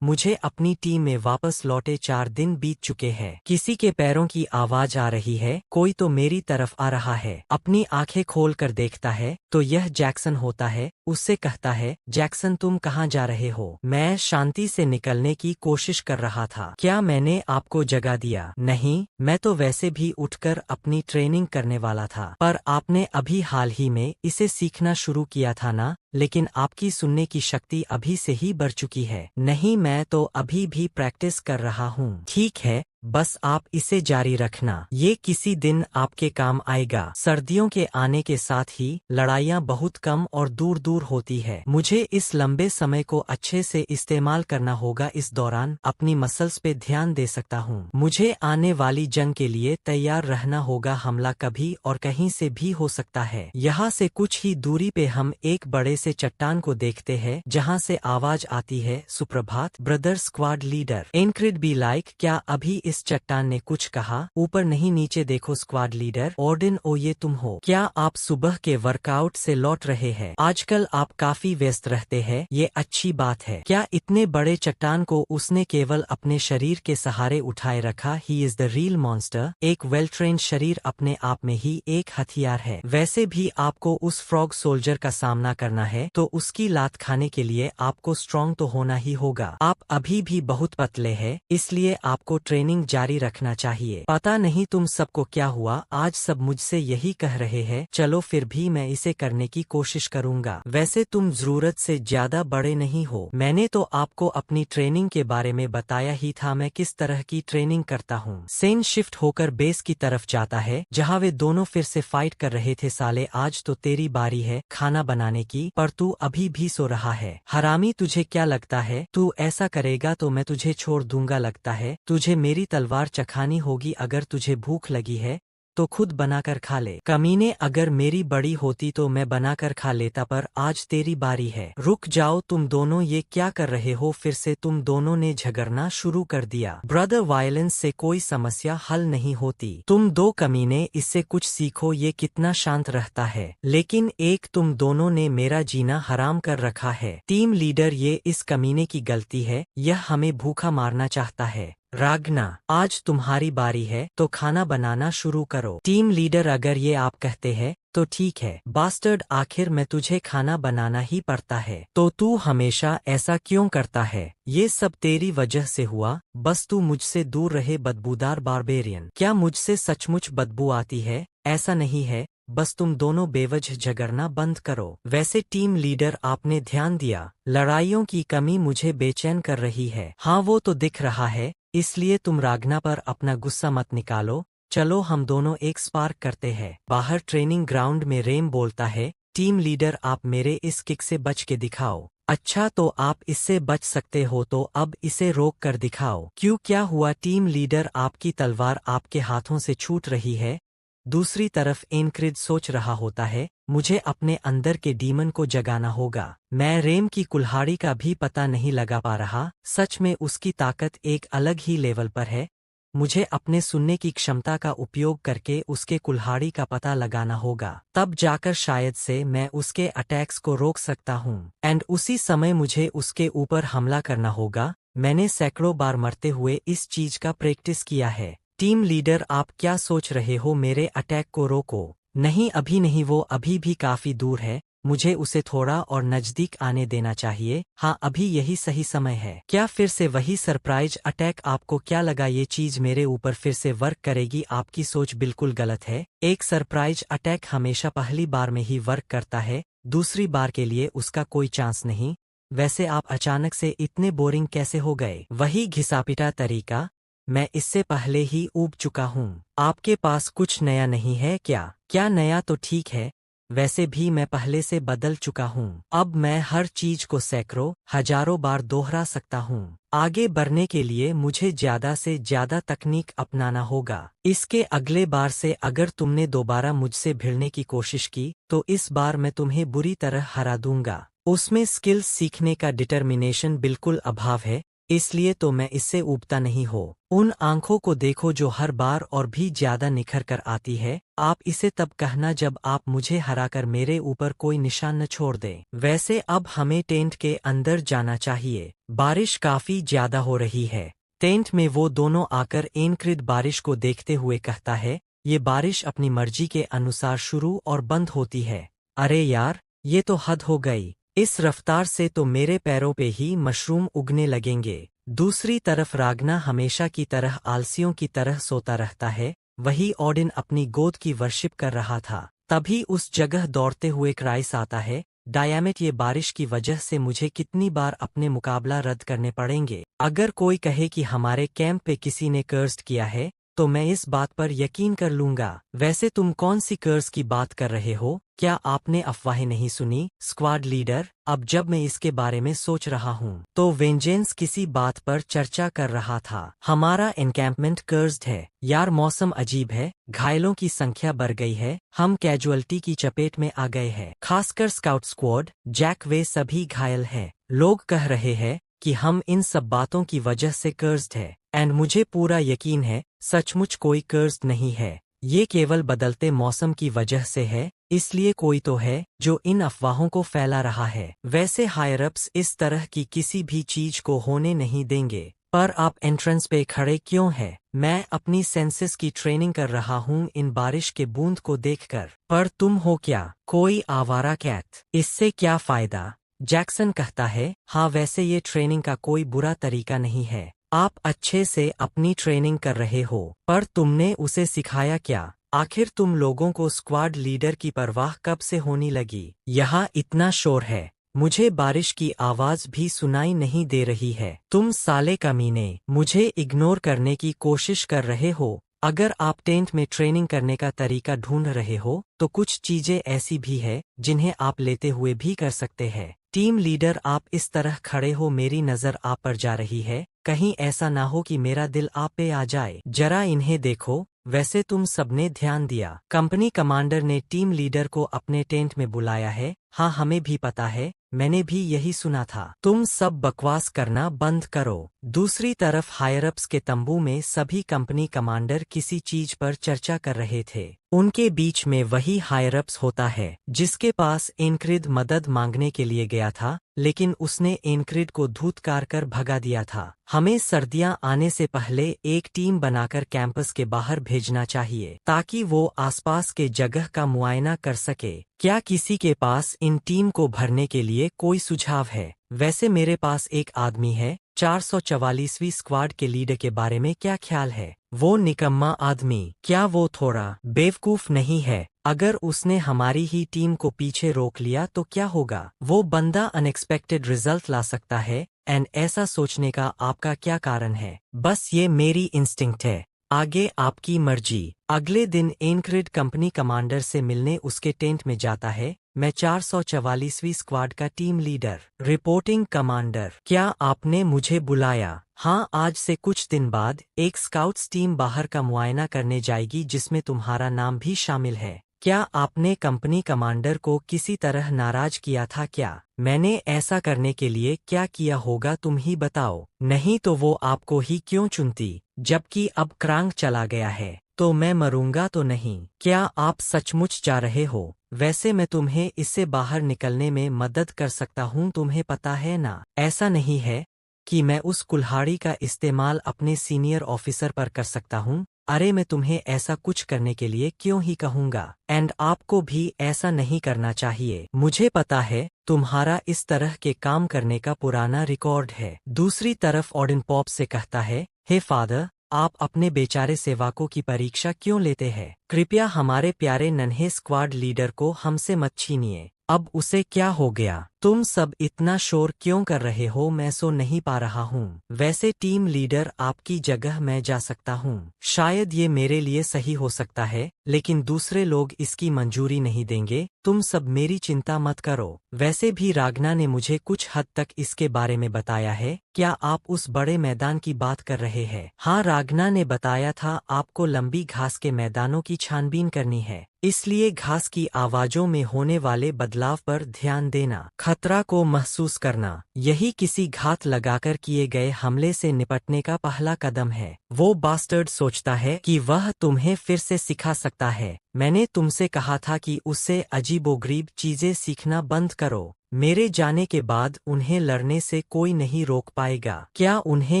मुझे अपनी टीम में वापस लौटे 4 दिन बीत चुके हैं। किसी के पैरों की आवाज आ रही है, कोई तो मेरी तरफ आ रहा है। अपनी आंखें खोल कर देखता है तो यह जैक्सन होता है। उससे कहता है, जैक्सन तुम कहाँ जा रहे हो? मैं शांति से निकलने की कोशिश कर रहा था। क्या मैंने आपको जगा दिया? नहीं, मैं तो वैसे भी उठकर अपनी ट्रेनिंग करने वाला था। पर आपने अभी हाल ही में इसे सीखना शुरू किया था ना? लेकिन आपकी सुनने की शक्ति अभी से ही बढ़ चुकी है। नहीं, मैं तो अभी भी प्रैक्टिस कर रहा हूँ। ठीक है, बस आप इसे जारी रखना, ये किसी दिन आपके काम आएगा। सर्दियों के आने के साथ ही लड़ाइयाँ बहुत कम और दूर दूर होती है। मुझे इस लंबे समय को अच्छे से इस्तेमाल करना होगा। इस दौरान अपनी मसल्स पे ध्यान दे सकता हूँ। मुझे आने वाली जंग के लिए तैयार रहना होगा। हमला कभी और कहीं से भी हो सकता है। यहाँ से कुछ ही दूरी पे हम एक बड़े से चट्टान को देखते हैं जहाँ से आवाज आती है, सुप्रभात brother squad leader. Encrid be like, क्या अभी इस चट्टान ने कुछ कहा? ऊपर नहीं नीचे देखो स्क्वाड लीडर। ऑर्डिन, ओ ये तुम हो? क्या आप सुबह के वर्कआउट से लौट रहे हैं? आजकल आप काफी व्यस्त रहते हैं, ये अच्छी बात है। क्या इतने बड़े चट्टान को उसने केवल अपने शरीर के सहारे उठाए रखा? He is the real monster. एक वेल ट्रेन्ड शरीर अपने आप में ही एक हथियार है। वैसे भी आपको उस फ्रॉग सोल्जर का सामना करना है तो उसकी लात खाने के लिए आपको स्ट्रॉन्ग तो होना ही होगा। आप अभी भी बहुत पतले हैं, इसलिए आपको ट्रेनिंग जारी रखना चाहिए। पता नहीं तुम सबको क्या हुआ, आज सब मुझसे यही कह रहे हैं। चलो फिर भी मैं इसे करने की कोशिश करूंगा। वैसे तुम जरूरत से ज्यादा बड़े नहीं हो। मैंने तो आपको अपनी ट्रेनिंग के बारे में बताया ही था, मैं किस तरह की ट्रेनिंग करता हूँ। सेन शिफ्ट होकर बेस की तरफ जाता है जहाँ वे दोनों फिर से फाइट कर रहे थे। साले, आज तो तेरी बारी है खाना बनाने की, पर तू अभी भी सो रहा है। हरामी, तुझे क्या लगता है तू ऐसा करेगा तो मैं तुझे छोड़ दूंगा? लगता है तुझे मेरी तलवार चखानी होगी। अगर तुझे भूख लगी है तो खुद बनाकर खा ले। कमीने, अगर मेरी बड़ी होती तो मैं बनाकर खा लेता, पर आज तेरी बारी है। रुक जाओ तुम दोनों, ये क्या कर रहे हो? फिर से तुम दोनों ने झगड़ना शुरू कर दिया। ब्रदर, वायलेंस से कोई समस्या हल नहीं होती। तुम दो कमीने, इससे कुछ सीखो। ये कितना शांत रहता है, लेकिन एक तुम दोनों ने मेरा जीना हराम कर रखा है। टीम लीडर, ये इस कमीने की गलती है, यह हमें भूखा मारना चाहता है। रागना, आज तुम्हारी बारी है तो खाना बनाना शुरू करो। टीम लीडर, अगर ये आप कहते हैं तो ठीक है। बास्टर्ड, आखिर मैं तुझे खाना बनाना ही पड़ता है, तो तू हमेशा ऐसा क्यों करता है? ये सब तेरी वजह से हुआ, बस तू मुझसे दूर रहे बदबूदार बारबेरियन। क्या मुझसे सचमुच बदबू आती है? ऐसा नहीं है, बस तुम दोनों बेवजह झगड़ना बंद करो। वैसे टीम लीडर, आपने ध्यान दिया, लड़ाइयों की कमी मुझे बेचैन कर रही है। हाँ, वो तो दिख रहा है, इसलिए तुम रागना पर अपना गुस्सा मत निकालो। चलो हम दोनों एक स्पार्क करते हैं। बाहर ट्रेनिंग ग्राउंड में रेम बोलता है, टीम लीडर आप मेरे इस किक से बच के दिखाओ। अच्छा, तो आप इससे बच सकते हो तो अब इसे रोक कर दिखाओ। क्यों, क्या हुआ? टीम लीडर, आपकी तलवार आपके हाथों से छूट रही है। दूसरी तरफ एनक्रिड सोच रहा होता है, मुझे अपने अंदर के डीमन को जगाना होगा। मैं रेम की कुल्हाड़ी का भी पता नहीं लगा पा रहा। सच में उसकी ताकत एक अलग ही लेवल पर है। मुझे अपने सुनने की क्षमता का उपयोग करके उसके कुल्हाड़ी का पता लगाना होगा, तब जाकर शायद से मैं उसके अटैक्स को रोक सकता हूँ। एंड उसी समय मुझे उसके ऊपर हमला करना होगा। मैंने सैकड़ों बार मरते हुए इस चीज का प्रैक्टिस किया है। टीम लीडर, आप क्या सोच रहे हो? मेरे अटैक को रोको। नहीं, अभी नहीं, वो अभी भी काफी दूर है। मुझे उसे थोड़ा और नजदीक आने देना चाहिए। हाँ, अभी यही सही समय है। क्या फिर से वही सरप्राइज अटैक? आपको क्या लगा ये चीज मेरे ऊपर फिर से वर्क करेगी? आपकी सोच बिल्कुल गलत है। एक सरप्राइज अटैक हमेशा पहली बार में ही वर्क करता है, दूसरी बार के लिए उसका कोई चांस नहीं। वैसे आप अचानक से इतने बोरिंग कैसे हो गए? वही घिसापिटा तरीका, मैं इससे पहले ही ऊब चुका हूँ। आपके पास कुछ नया नहीं है क्या? क्या नया तो ठीक है, वैसे भी मैं पहले से बदल चुका हूँ। अब मैं हर चीज को सैकड़ों हजारों बार दोहरा सकता हूँ। आगे बढ़ने के लिए मुझे ज्यादा से ज्यादा तकनीक अपनाना होगा। इसके अगले बार से अगर तुमने दोबारा मुझसे भिड़ने की कोशिश की तो इस बार मैं तुम्हें बुरी तरह हरा दूंगा। उसमें स्किल्स सीखने का डिटर्मिनेशन बिल्कुल अभाव है, इसलिए तो मैं इससे ऊबता नहीं हो। उन आंखों को देखो जो हर बार और भी ज्यादा निखर कर आती है। आप इसे तब कहना जब आप मुझे हराकर मेरे ऊपर कोई निशान न छोड़ दें। वैसे अब हमें टेंट के अंदर जाना चाहिए। बारिश काफी ज्यादा हो रही है। टेंट में वो दोनों आकर एनक्रिड बारिश को देखते हुए कहता है, ये बारिश अपनी मर्जी के अनुसार शुरू और बंद होती है। अरे यार, ये तो हद हो गई। इस रफ्तार से तो मेरे पैरों पे ही मशरूम उगने लगेंगे। दूसरी तरफ रागना हमेशा की तरह आलसियों की तरह सोता रहता है। वही ऑडिन अपनी गोद की वर्शिप कर रहा था। तभी उस जगह दौड़ते हुए क्राइस आता है, डायमेट, ये बारिश की वजह से मुझे कितनी बार अपने मुकाबला रद्द करने पड़ेंगे। अगर कोई कहे कि हमारे कैंप पे किसी ने कर्स्ड किया है तो मैं इस बात पर यकीन कर लूंगा। वैसे तुम कौन सी कर्स की बात कर रहे हो? क्या आपने अफवाहें नहीं सुनी? स्क्वाड लीडर, अब जब मैं इसके बारे में सोच रहा हूँ तो वेंजेंस किसी बात पर चर्चा कर रहा था। हमारा एनकैंपमेंट कर्स्ड है। यार, मौसम अजीब है, घायलों की संख्या बढ़ गई है, हम कैजुअल्टी की चपेट में आ गए हैं। खासकर स्काउट स्क्वाड, जैक, वे सभी घायल हैं। लोग कह रहे हैं कि हम इन सब बातों की वजह से कर्स्ड है। एंड मुझे पूरा यकीन है सचमुच कोई कर्स्ड नहीं है। ये केवल बदलते मौसम की वजह से है, इसलिए कोई तो है जो इन अफवाहों को फैला रहा है। वैसे हायर अप्स इस तरह की किसी भी चीज को होने नहीं देंगे। पर आप एंट्रेंस पे खड़े क्यों हैं? मैं अपनी सेंसेस की ट्रेनिंग कर रहा हूँ इन बारिश के बूंद को देखकर। पर तुम हो क्या, कोई आवारा कैट? इससे क्या फायदा? जैक्सन कहता है, हाँ, वैसे ये ट्रेनिंग का कोई बुरा तरीका नहीं है। आप अच्छे से अपनी ट्रेनिंग कर रहे हो, पर तुमने उसे सिखाया क्या? आखिर तुम लोगों को स्क्वाड लीडर की परवाह कब से होने लगी? यहाँ इतना शोर है, मुझे बारिश की आवाज भी सुनाई नहीं दे रही है। तुम साले कमीने, मुझे इग्नोर करने की कोशिश कर रहे हो। अगर आप टेंट में ट्रेनिंग करने का तरीका ढूंढ रहे हो तो कुछ चीजें ऐसी भी है जिन्हें आप लेते हुए भी कर सकते हैं। टीम लीडर, आप इस तरह खड़े हो, मेरी नजर आप पर जा रही है, कहीं ऐसा ना हो कि मेरा दिल आप पे आ जाए। जरा इन्हें देखो। वैसे तुम सबने ध्यान दिया, कंपनी कमांडर ने टीम लीडर को अपने टेंट में बुलाया है। हाँ, हमें भी पता है, मैंने भी यही सुना था। तुम सब बकवास करना बंद करो। दूसरी तरफ हायरअप्स के तंबू में सभी कंपनी कमांडर किसी चीज पर चर्चा कर रहे थे। उनके बीच में वही हायरअप्स होता है जिसके पास एनक्रिड मदद मांगने के लिए गया था, लेकिन उसने एनक्रिड को धूतकार कर भगा दिया था। हमें सर्दियां आने से पहले एक टीम बनाकर कैंपस के बाहर भेजना चाहिए ताकि वो आसपास के जगह का मुआयना कर सके। क्या किसी के पास इन टीम को भरने के लिए कोई सुझाव है? वैसे मेरे पास एक आदमी है। 444वीं स्क्वाड के लीडर के बारे में क्या ख्याल है? वो निकम्मा आदमी, क्या वो थोड़ा बेवकूफ नहीं है? अगर उसने हमारी ही टीम को पीछे रोक लिया तो क्या होगा? वो बंदा अनएक्सपेक्टेड रिजल्ट ला सकता है। एंड ऐसा सोचने का आपका क्या कारण है? बस ये मेरी इंस्टिंक्ट है, आगे आपकी मर्जी। अगले दिन एनक्रिड कंपनी कमांडर से मिलने उसके टेंट में जाता है। मैं 444वीं स्क्वाड का टीम लीडर। रिपोर्टिंग कमांडर, क्या आपने मुझे बुलाया? हाँ, आज से कुछ दिन बाद एक स्काउट्स टीम बाहर का मुआयना करने जाएगी जिसमें तुम्हारा नाम भी शामिल है। क्या आपने कंपनी कमांडर को किसी तरह नाराज किया था क्या? मैंने ऐसा करने के लिए क्या किया होगा तुम ही बताओ। नहीं तो वो आपको ही क्यों चुनती? जबकि अब क्रांक चला गया है तो मैं मरूंगा तो नहीं। क्या आप सचमुच जा रहे हो? वैसे मैं तुम्हें इससे बाहर निकलने में मदद कर सकता हूँ, तुम्हें पता है ना। ऐसा नहीं है कि मैं उस कुल्हाड़ी का इस्तेमाल अपने सीनियर ऑफिसर पर कर सकता हूँ। अरे, मैं तुम्हें ऐसा कुछ करने के लिए क्यों ही कहूँगा? एंड आपको भी ऐसा नहीं करना चाहिए। मुझे पता है तुम्हारा इस तरह के काम करने का पुराना रिकॉर्ड है। दूसरी तरफ ऑडिन पॉप से कहता है, हे फादर, आप अपने बेचारे सेवकों की परीक्षा क्यों लेते हैं? कृपया हमारे प्यारे नन्हे स्क्वाड लीडर को हमसे मत छीनिए। अब उसे क्या हो गया? तुम सब इतना शोर क्यों कर रहे हो? मैं सो नहीं पा रहा हूँ। वैसे टीम लीडर आपकी जगह मैं जा सकता हूँ। शायद ये मेरे लिए सही हो सकता है, लेकिन दूसरे लोग इसकी मंजूरी नहीं देंगे। तुम सब मेरी चिंता मत करो। वैसे भी रागना ने मुझे कुछ हद तक इसके बारे में बताया है। क्या आप उस बड़े मैदान की बात कर रहे हैं? हाँ, रागना ने बताया था आपको लंबी घास के मैदानों की छानबीन करनी है, इसलिए घास की आवाजों में होने वाले बदलाव पर ध्यान देना, खतरा को महसूस करना, यही किसी घात लगाकर किए गए हमले से निपटने का पहला कदम है। वो बास्टर्ड सोचता है कि वह तुम्हें फिर से सिखा सकता है। मैंने तुमसे कहा था कि उससे अजीबोगरीब चीजें सीखना बंद करो। मेरे जाने के बाद उन्हें लड़ने से कोई नहीं रोक पाएगा। क्या उन्हें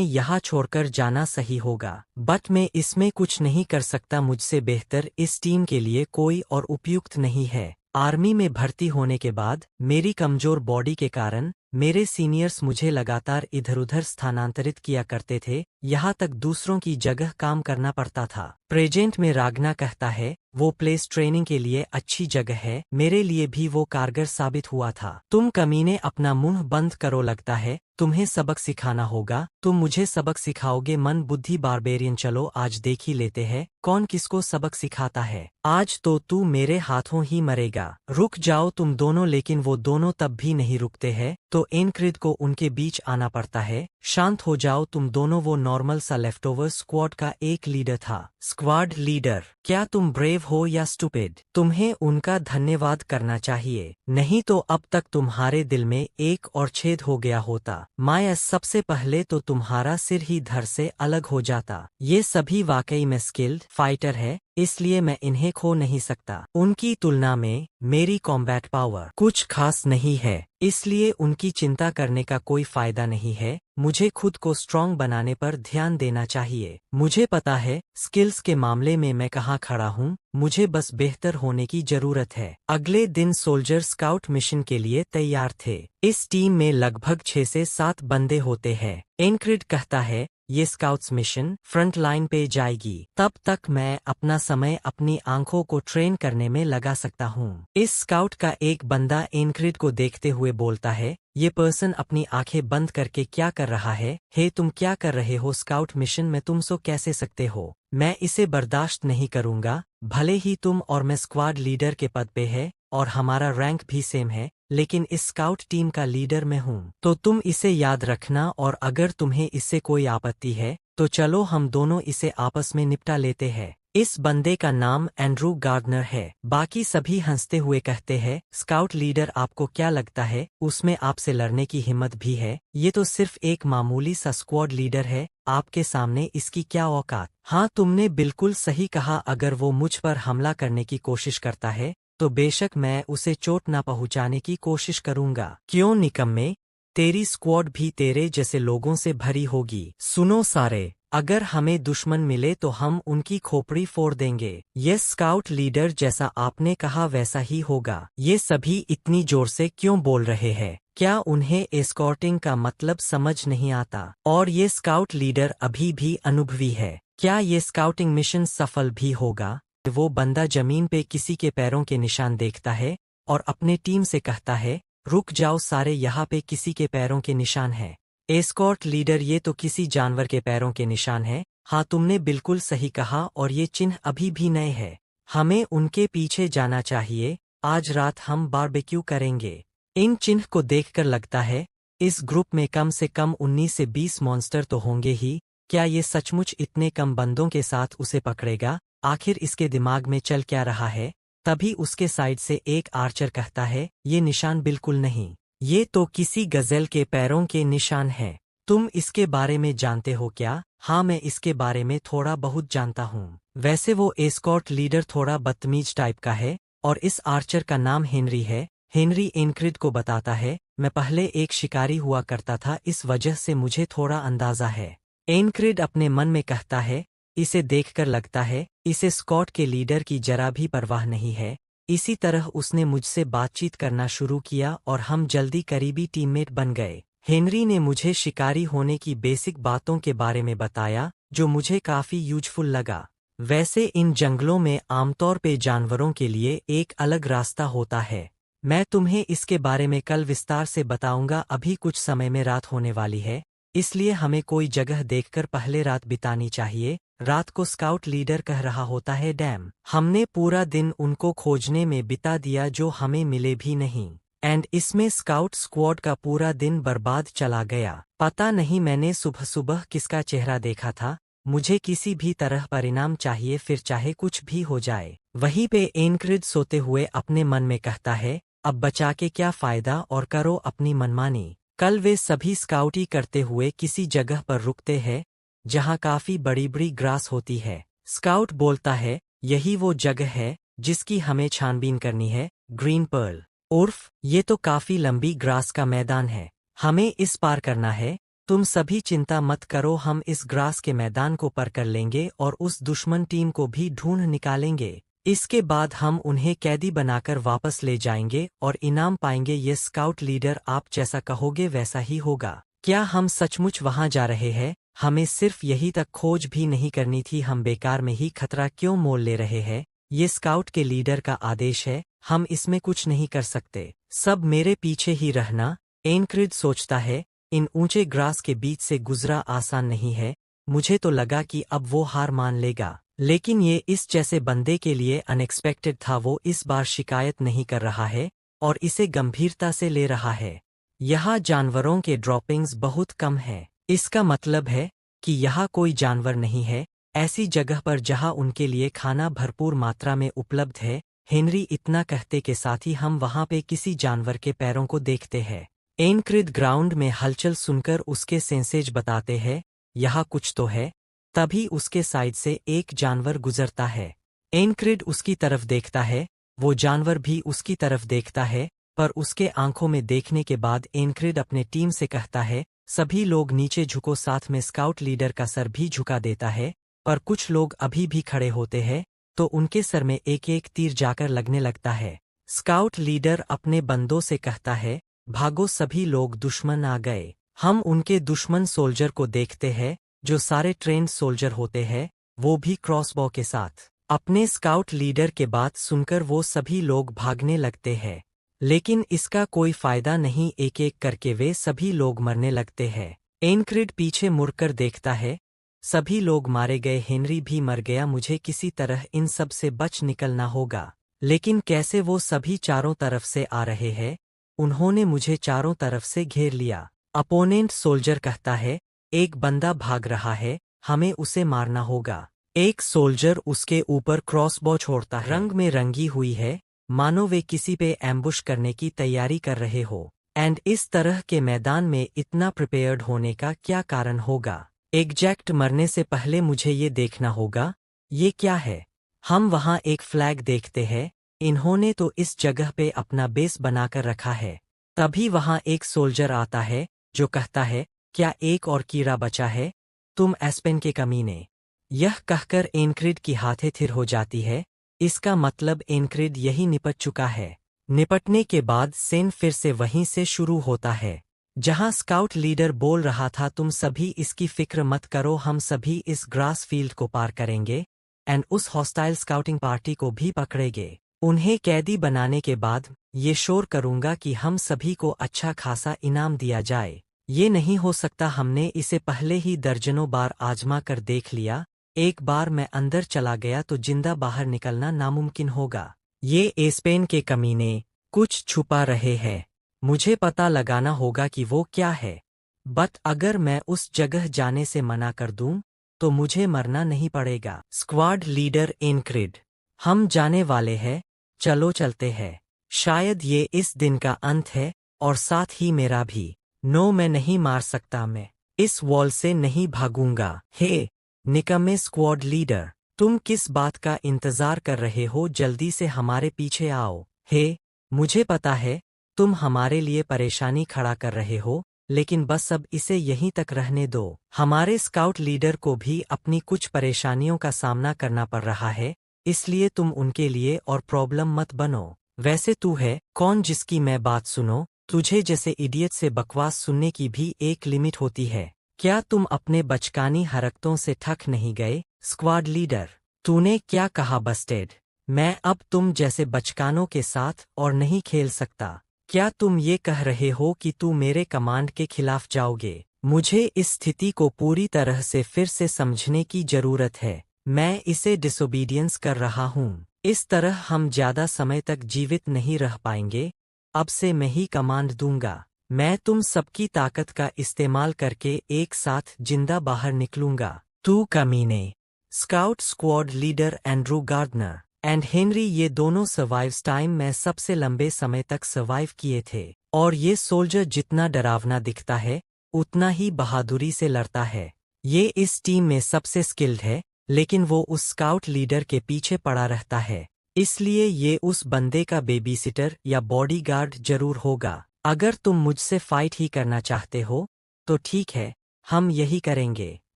यहाँ छोड़कर जाना सही होगा? बट मैं इसमें कुछ नहीं कर सकता। मुझसे बेहतर इस टीम के लिए कोई और उपयुक्त नहीं है। आर्मी में भर्ती होने के बाद मेरी कमजोर बॉडी के कारण मेरे सीनियर्स मुझे लगातार इधर-उधर स्थानांतरित किया करते थे, यहाँ तक दूसरों की जगह काम करना पड़ता था। प्रेजेंट में रागना कहता है वो प्लेस ट्रेनिंग के लिए अच्छी जगह है। मेरे लिए भी वो कारगर साबित हुआ था। तुम कमीने अपना मुंह बंद करो। लगता है तुम्हें सबक सिखाना होगा। तुम मुझे सबक सिखाओगे? मन बुद्धि बारबेरियन, चलो आज देख ही लेते हैं कौन किसको सबक सिखाता है। आज तो तू मेरे हाथों ही मरेगा। रुक जाओ तुम दोनों। लेकिन वो दोनों तब भी नहीं रुकते हैं, तो एनक्रिड को उनके बीच आना पड़ता है। शांत हो जाओ तुम दोनों। वो नॉर्मल सा लेफ्टओवर स्क्वाड का एक लीडर था। Squad leader? क्या तुम ब्रेव हो या स्टूपिड? तुम्हें उनका धन्यवाद करना चाहिए, नहीं तो अब तक तुम्हारे दिल में एक और छेद हो गया होता। माया, सबसे पहले तो तुम्हारा सिर ही धड़ से अलग हो जाता। ये सभी वाकई में स्किल्ड फाइटर है, इसलिए मैं इन्हें खो नहीं सकता। उनकी तुलना में मेरी कॉम्बैट पावर कुछ खास नहीं है, इसलिए उनकी चिंता करने का कोई फायदा नहीं है। मुझे खुद को स्ट्रॉन्ग बनाने पर ध्यान देना चाहिए। मुझे पता है स्किल्स के मामले में मैं कहाँ खड़ा हूँ, मुझे बस बेहतर होने की जरूरत है। अगले दिन सोल्जर स्काउट मिशन के लिए तैयार थे। इस टीम में लगभग 6 से 7 बंदे होते हैं। एनक्रिड कहता है ये स्काउट्स मिशन फ्रंट लाइन पे जाएगी, तब तक मैं अपना समय अपनी आंखों को ट्रेन करने में लगा सकता हूँ। इस स्काउट का एक बंदा एनक्रिड को देखते हुए बोलता है, ये पर्सन अपनी आंखें बंद करके क्या कर रहा है? हे तुम क्या कर रहे हो? स्काउट मिशन में तुम सो कैसे सकते हो? मैं इसे बर्दाश्त नहीं करूंगा। भले ही तुम और मैं स्क्वाड लीडर के पद पे है और हमारा रैंक भी सेम है, लेकिन इस स्काउट टीम का लीडर मैं हूँ, तो तुम इसे याद रखना। और अगर तुम्हें इससे कोई आपत्ति है तो चलो हम दोनों इसे आपस में निपटा लेते हैं। इस बंदे का नाम एंड्रू गार्डनर है। बाकी सभी हंसते हुए कहते हैं, स्काउट लीडर आपको क्या लगता है उसमें आपसे लड़ने की हिम्मत भी है? ये तो सिर्फ एक मामूली सा स्क्वाड लीडर है, आपके सामने इसकी क्या औकात? हाँ, तुमने बिल्कुल सही कहा। अगर वो मुझ पर हमला करने की कोशिश करता है तो बेशक मैं उसे चोट न पहुंचाने की कोशिश करूंगा। क्यों निकम्मे, तेरी स्क्वाड भी तेरे जैसे लोगों से भरी होगी। सुनो सारे, अगर हमें दुश्मन मिले तो हम उनकी खोपड़ी फोड़ देंगे। ये स्काउट लीडर, जैसा आपने कहा वैसा ही होगा। ये सभी इतनी जोर से क्यों बोल रहे हैं? क्या उन्हें एस्कॉर्टिंग का मतलब समझ नहीं आता? और ये स्काउट लीडर अभी भी अनुभवी है। क्या ये स्काउटिंग मिशन सफल भी होगा? वो बंदा जमीन पे किसी के पैरों के निशान देखता है और अपने टीम से कहता है, रुक जाओ सारे, यहाँ पे किसी के पैरों के निशान है। एस्कॉर्ट लीडर, ये तो किसी जानवर के पैरों के निशान है। हाँ, तुमने बिल्कुल सही कहा, और ये चिन्ह अभी भी नए हैं। हमें उनके पीछे जाना चाहिए। आज रात हम बारबेक्यू करेंगे। इन चिन्ह को देखकर लगता है इस ग्रुप में कम से कम 19 से 20 मॉन्स्टर तो होंगे ही। क्या ये सचमुच इतने कम बंदों के साथ उसे पकड़ेगा? आखिर इसके दिमाग में चल क्या रहा है? तभी उसके साइड से एक आर्चर कहता है, ये निशान बिल्कुल नहीं, ये तो किसी गजेल के पैरों के निशान हैं। तुम इसके बारे में जानते हो क्या? हाँ, मैं इसके बारे में थोड़ा बहुत जानता हूँ। वैसे वो एस्कॉर्ट लीडर थोड़ा बदतमीज टाइप का है, और इस आर्चर का नाम हेनरी है। हेनरी एनक्रिड को बताता है, मैं पहले एक शिकारी हुआ करता था, इस वजह से मुझे थोड़ा अंदाजा है। एनक्रिड अपने मन में कहता है, इसे देखकर लगता है इसे स्कॉट के लीडर की जरा भी परवाह नहीं है। इसी तरह उसने मुझसे बातचीत करना शुरू किया और हम जल्दी करीबी टीममेट बन गए। हेनरी ने मुझे शिकारी होने की बेसिक बातों के बारे में बताया, जो मुझे काफी यूजफुल लगा। वैसे इन जंगलों में आमतौर पे जानवरों के लिए एक अलग रास्ता होता है। मैं तुम्हें इसके बारे में कल विस्तार से बताऊंगा। अभी कुछ समय में रात होने वाली है, इसलिए हमें कोई जगह देखकर पहले रात बितानी चाहिए। रात को स्काउट लीडर कह रहा होता है, डैम, हमने पूरा दिन उनको खोजने में बिता दिया जो हमें मिले भी नहीं। एंड इसमें स्काउट स्क्वाड का पूरा दिन बर्बाद चला गया। पता नहीं मैंने सुबह सुबह किसका चेहरा देखा था। मुझे किसी भी तरह परिणाम चाहिए, फिर चाहे कुछ भी हो जाए। वहीं पे एनक्रिड सोते हुए अपने मन में कहता है, अब बचा के क्या फायदा, और करो अपनी मनमानी। कल वे सभी स्काउटी करते हुए किसी जगह पर रुकते हैं जहां काफी बड़ी बड़ी ग्रास होती है। स्काउट बोलता है, यही वो जगह है जिसकी हमें छानबीन करनी है, ग्रीन पर्ल। उर्फ ये तो काफी लंबी ग्रास का मैदान है, हमें इस पार करना है। तुम सभी चिंता मत करो, हम इस ग्रास के मैदान को पार कर लेंगे और उस दुश्मन टीम को भी ढूंढ निकालेंगे। इसके बाद हम उन्हें कैदी बनाकर वापस ले जाएंगे और इनाम पाएंगे। ये स्काउट लीडर, आप जैसा कहोगे वैसा ही होगा। क्या हम सचमुच वहां जा रहे हैं? हमें सिर्फ यही तक खोज भी नहीं करनी थी, हम बेकार में ही खतरा क्यों मोल ले रहे हैं? ये स्काउट के लीडर का आदेश है, हम इसमें कुछ नहीं कर सकते। सब मेरे पीछे ही रहना। एनक्रिड सोचता है, इन ऊंचे ग्रास के बीच से गुजरा आसान नहीं है। मुझे तो लगा कि अब वो हार मान लेगा, लेकिन ये इस जैसे बंदे के लिए अनएक्सपेक्टेड था। वो इस बार शिकायत नहीं कर रहा है और इसे गंभीरता से ले रहा है। यहाँ जानवरों के ड्रॉपिंग्स बहुत कम हैं। इसका मतलब है कि यहाँ कोई जानवर नहीं है ऐसी जगह पर जहाँ उनके लिए खाना भरपूर मात्रा में उपलब्ध है। हेनरी इतना कहते के साथ ही हम वहाँ पे किसी जानवर के पैरों को देखते हैं। एनक्रिड ग्राउंड में हलचल सुनकर उसके सेंसेज बताते हैं, यहाँ कुछ तो है। तभी उसके साइड से एक जानवर गुजरता है। एनक्रिड उसकी तरफ देखता है, वो जानवर भी उसकी तरफ देखता है, पर उसके आंखों में देखने के बाद एनक्रिड अपने टीम से कहता है, सभी लोग नीचे झुको। साथ में स्काउट लीडर का सर भी झुका देता है, पर कुछ लोग अभी भी खड़े होते हैं तो उनके सर में एक एक तीर जाकर लगने लगता है। स्काउट लीडर अपने बंदों से कहता है, भागो सभी लोग, दुश्मन आ गए। हम उनके दुश्मन सोल्जर को देखते हैं जो सारे ट्रेंड सोल्जर होते हैं, वो भी क्रॉसबो के साथ। अपने स्काउट लीडर के बात सुनकर वो सभी लोग भागने लगते हैं, लेकिन इसका कोई फायदा नहीं, एक एक करके वे सभी लोग मरने लगते हैं। एनक्रिड पीछे मुड़कर देखता है, सभी लोग मारे गए, हेनरी भी मर गया। मुझे किसी तरह इन सब से बच निकलना होगा, लेकिन कैसे? वो सभी चारों तरफ से आ रहे हैं, उन्होंने मुझे चारों तरफ से घेर लिया। अपोनेंट सोल्जर कहता है, एक बंदा भाग रहा है, हमें उसे मारना होगा। एक सोल्जर उसके ऊपर क्रॉसबो छोड़ता है, रंग में रंगी हुई है, मानो वे किसी पे एम्बुश करने की तैयारी कर रहे हो। एंड इस तरह के मैदान में इतना प्रिपेयर्ड होने का क्या कारण होगा? एग्जैक्ट मरने से पहले मुझे ये देखना होगा, ये क्या है? हम वहाँ एक फ्लैग देखते हैं, इन्होंने तो इस जगह पे अपना बेस बनाकर रखा है। तभी वहाँ एक सोल्जर आता है जो कहता है, क्या एक और कीड़ा बचा है? तुम एस्पेन के कमीने। यह कहकर एनक्रिड की हाथें थिर हो जाती है। इसका मतलब एनक्रिड यही निपट चुका है। निपटने के बाद सेन फिर से वहीं से शुरू होता है जहां स्काउट लीडर बोल रहा था, तुम सभी इसकी फिक्र मत करो, हम सभी इस ग्रास फील्ड को पार करेंगे एंड उस हॉस्टाइल स्काउटिंग पार्टी को भी पकड़ेंगे। उन्हें कैदी बनाने के बाद ये शोर करूंगा कि हम सभी को अच्छा खासा इनाम दिया जाए। ये नहीं हो सकता, हमने इसे पहले ही दर्जनों बार आजमा कर देख लिया। एक बार मैं अंदर चला गया तो जिंदा बाहर निकलना नामुमकिन होगा। ये एस्पेन के कमीने कुछ छुपा रहे हैं, मुझे पता लगाना होगा कि वो क्या है। बट अगर मैं उस जगह जाने से मना कर दूं तो मुझे मरना नहीं पड़ेगा। स्क्वाड लीडर एनक्रिड, हम जाने वाले हैं, चलो चलते हैं। शायद ये इस दिन का अंत है और साथ ही मेरा भी। नो, मैं नहीं मार सकता, मैं इस वॉल से नहीं भागूंगा। हे निकम्मे स्क्वाड लीडर, तुम किस बात का इंतजार कर रहे हो? जल्दी से हमारे पीछे आओ। हे, मुझे पता है तुम हमारे लिए परेशानी खड़ा कर रहे हो, लेकिन बस अब इसे यहीं तक रहने दो। हमारे स्काउट लीडर को भी अपनी कुछ परेशानियों का सामना करना पड़ रहा है, इसलिए तुम उनके लिए और प्रॉब्लम मत बनो। वैसे तू है कौन जिसकी मैं बात सुनो? तुझे जैसे इडियट से बकवास सुनने की भी एक लिमिट होती है। क्या तुम अपने बचकानी हरकतों से थक नहीं गए? स्क्वाड लीडर, तूने क्या कहा? बस्टेड। मैं अब तुम जैसे बचकानों के साथ और नहीं खेल सकता। क्या तुम ये कह रहे हो कि तू मेरे कमांड के खिलाफ जाओगे? मुझे इस स्थिति को पूरी तरह से फिर से समझने की जरूरत है। मैं इसे डिसोबीडियंस कर रहा हूँ। इस तरह हम ज्यादा समय तक जीवित नहीं रह पाएंगे। अब से मैं ही कमांड दूंगा। मैं तुम सबकी ताकत का इस्तेमाल करके एक साथ जिंदा बाहर निकलूंगा। तू कमीने। Scout squad leader Andrew Gardner and Henry ये दोनों सर्वाइव्स टाइम में सबसे लंबे समय तक सर्वाइव किए थे। और ये सोल्जर जितना डरावना दिखता है उतना ही बहादुरी से लड़ता है। ये इस टीम में सबसे स्किल्ड है, लेकिन वो उस स्काउट लीडर के पीछे पड़ा रहता है। इसलिए ये उस बंदे का बेबीसिटर या बॉडीगार्ड जरूर होगा। अगर तुम मुझसे फाइट ही करना चाहते हो तो ठीक है, हम यही करेंगे।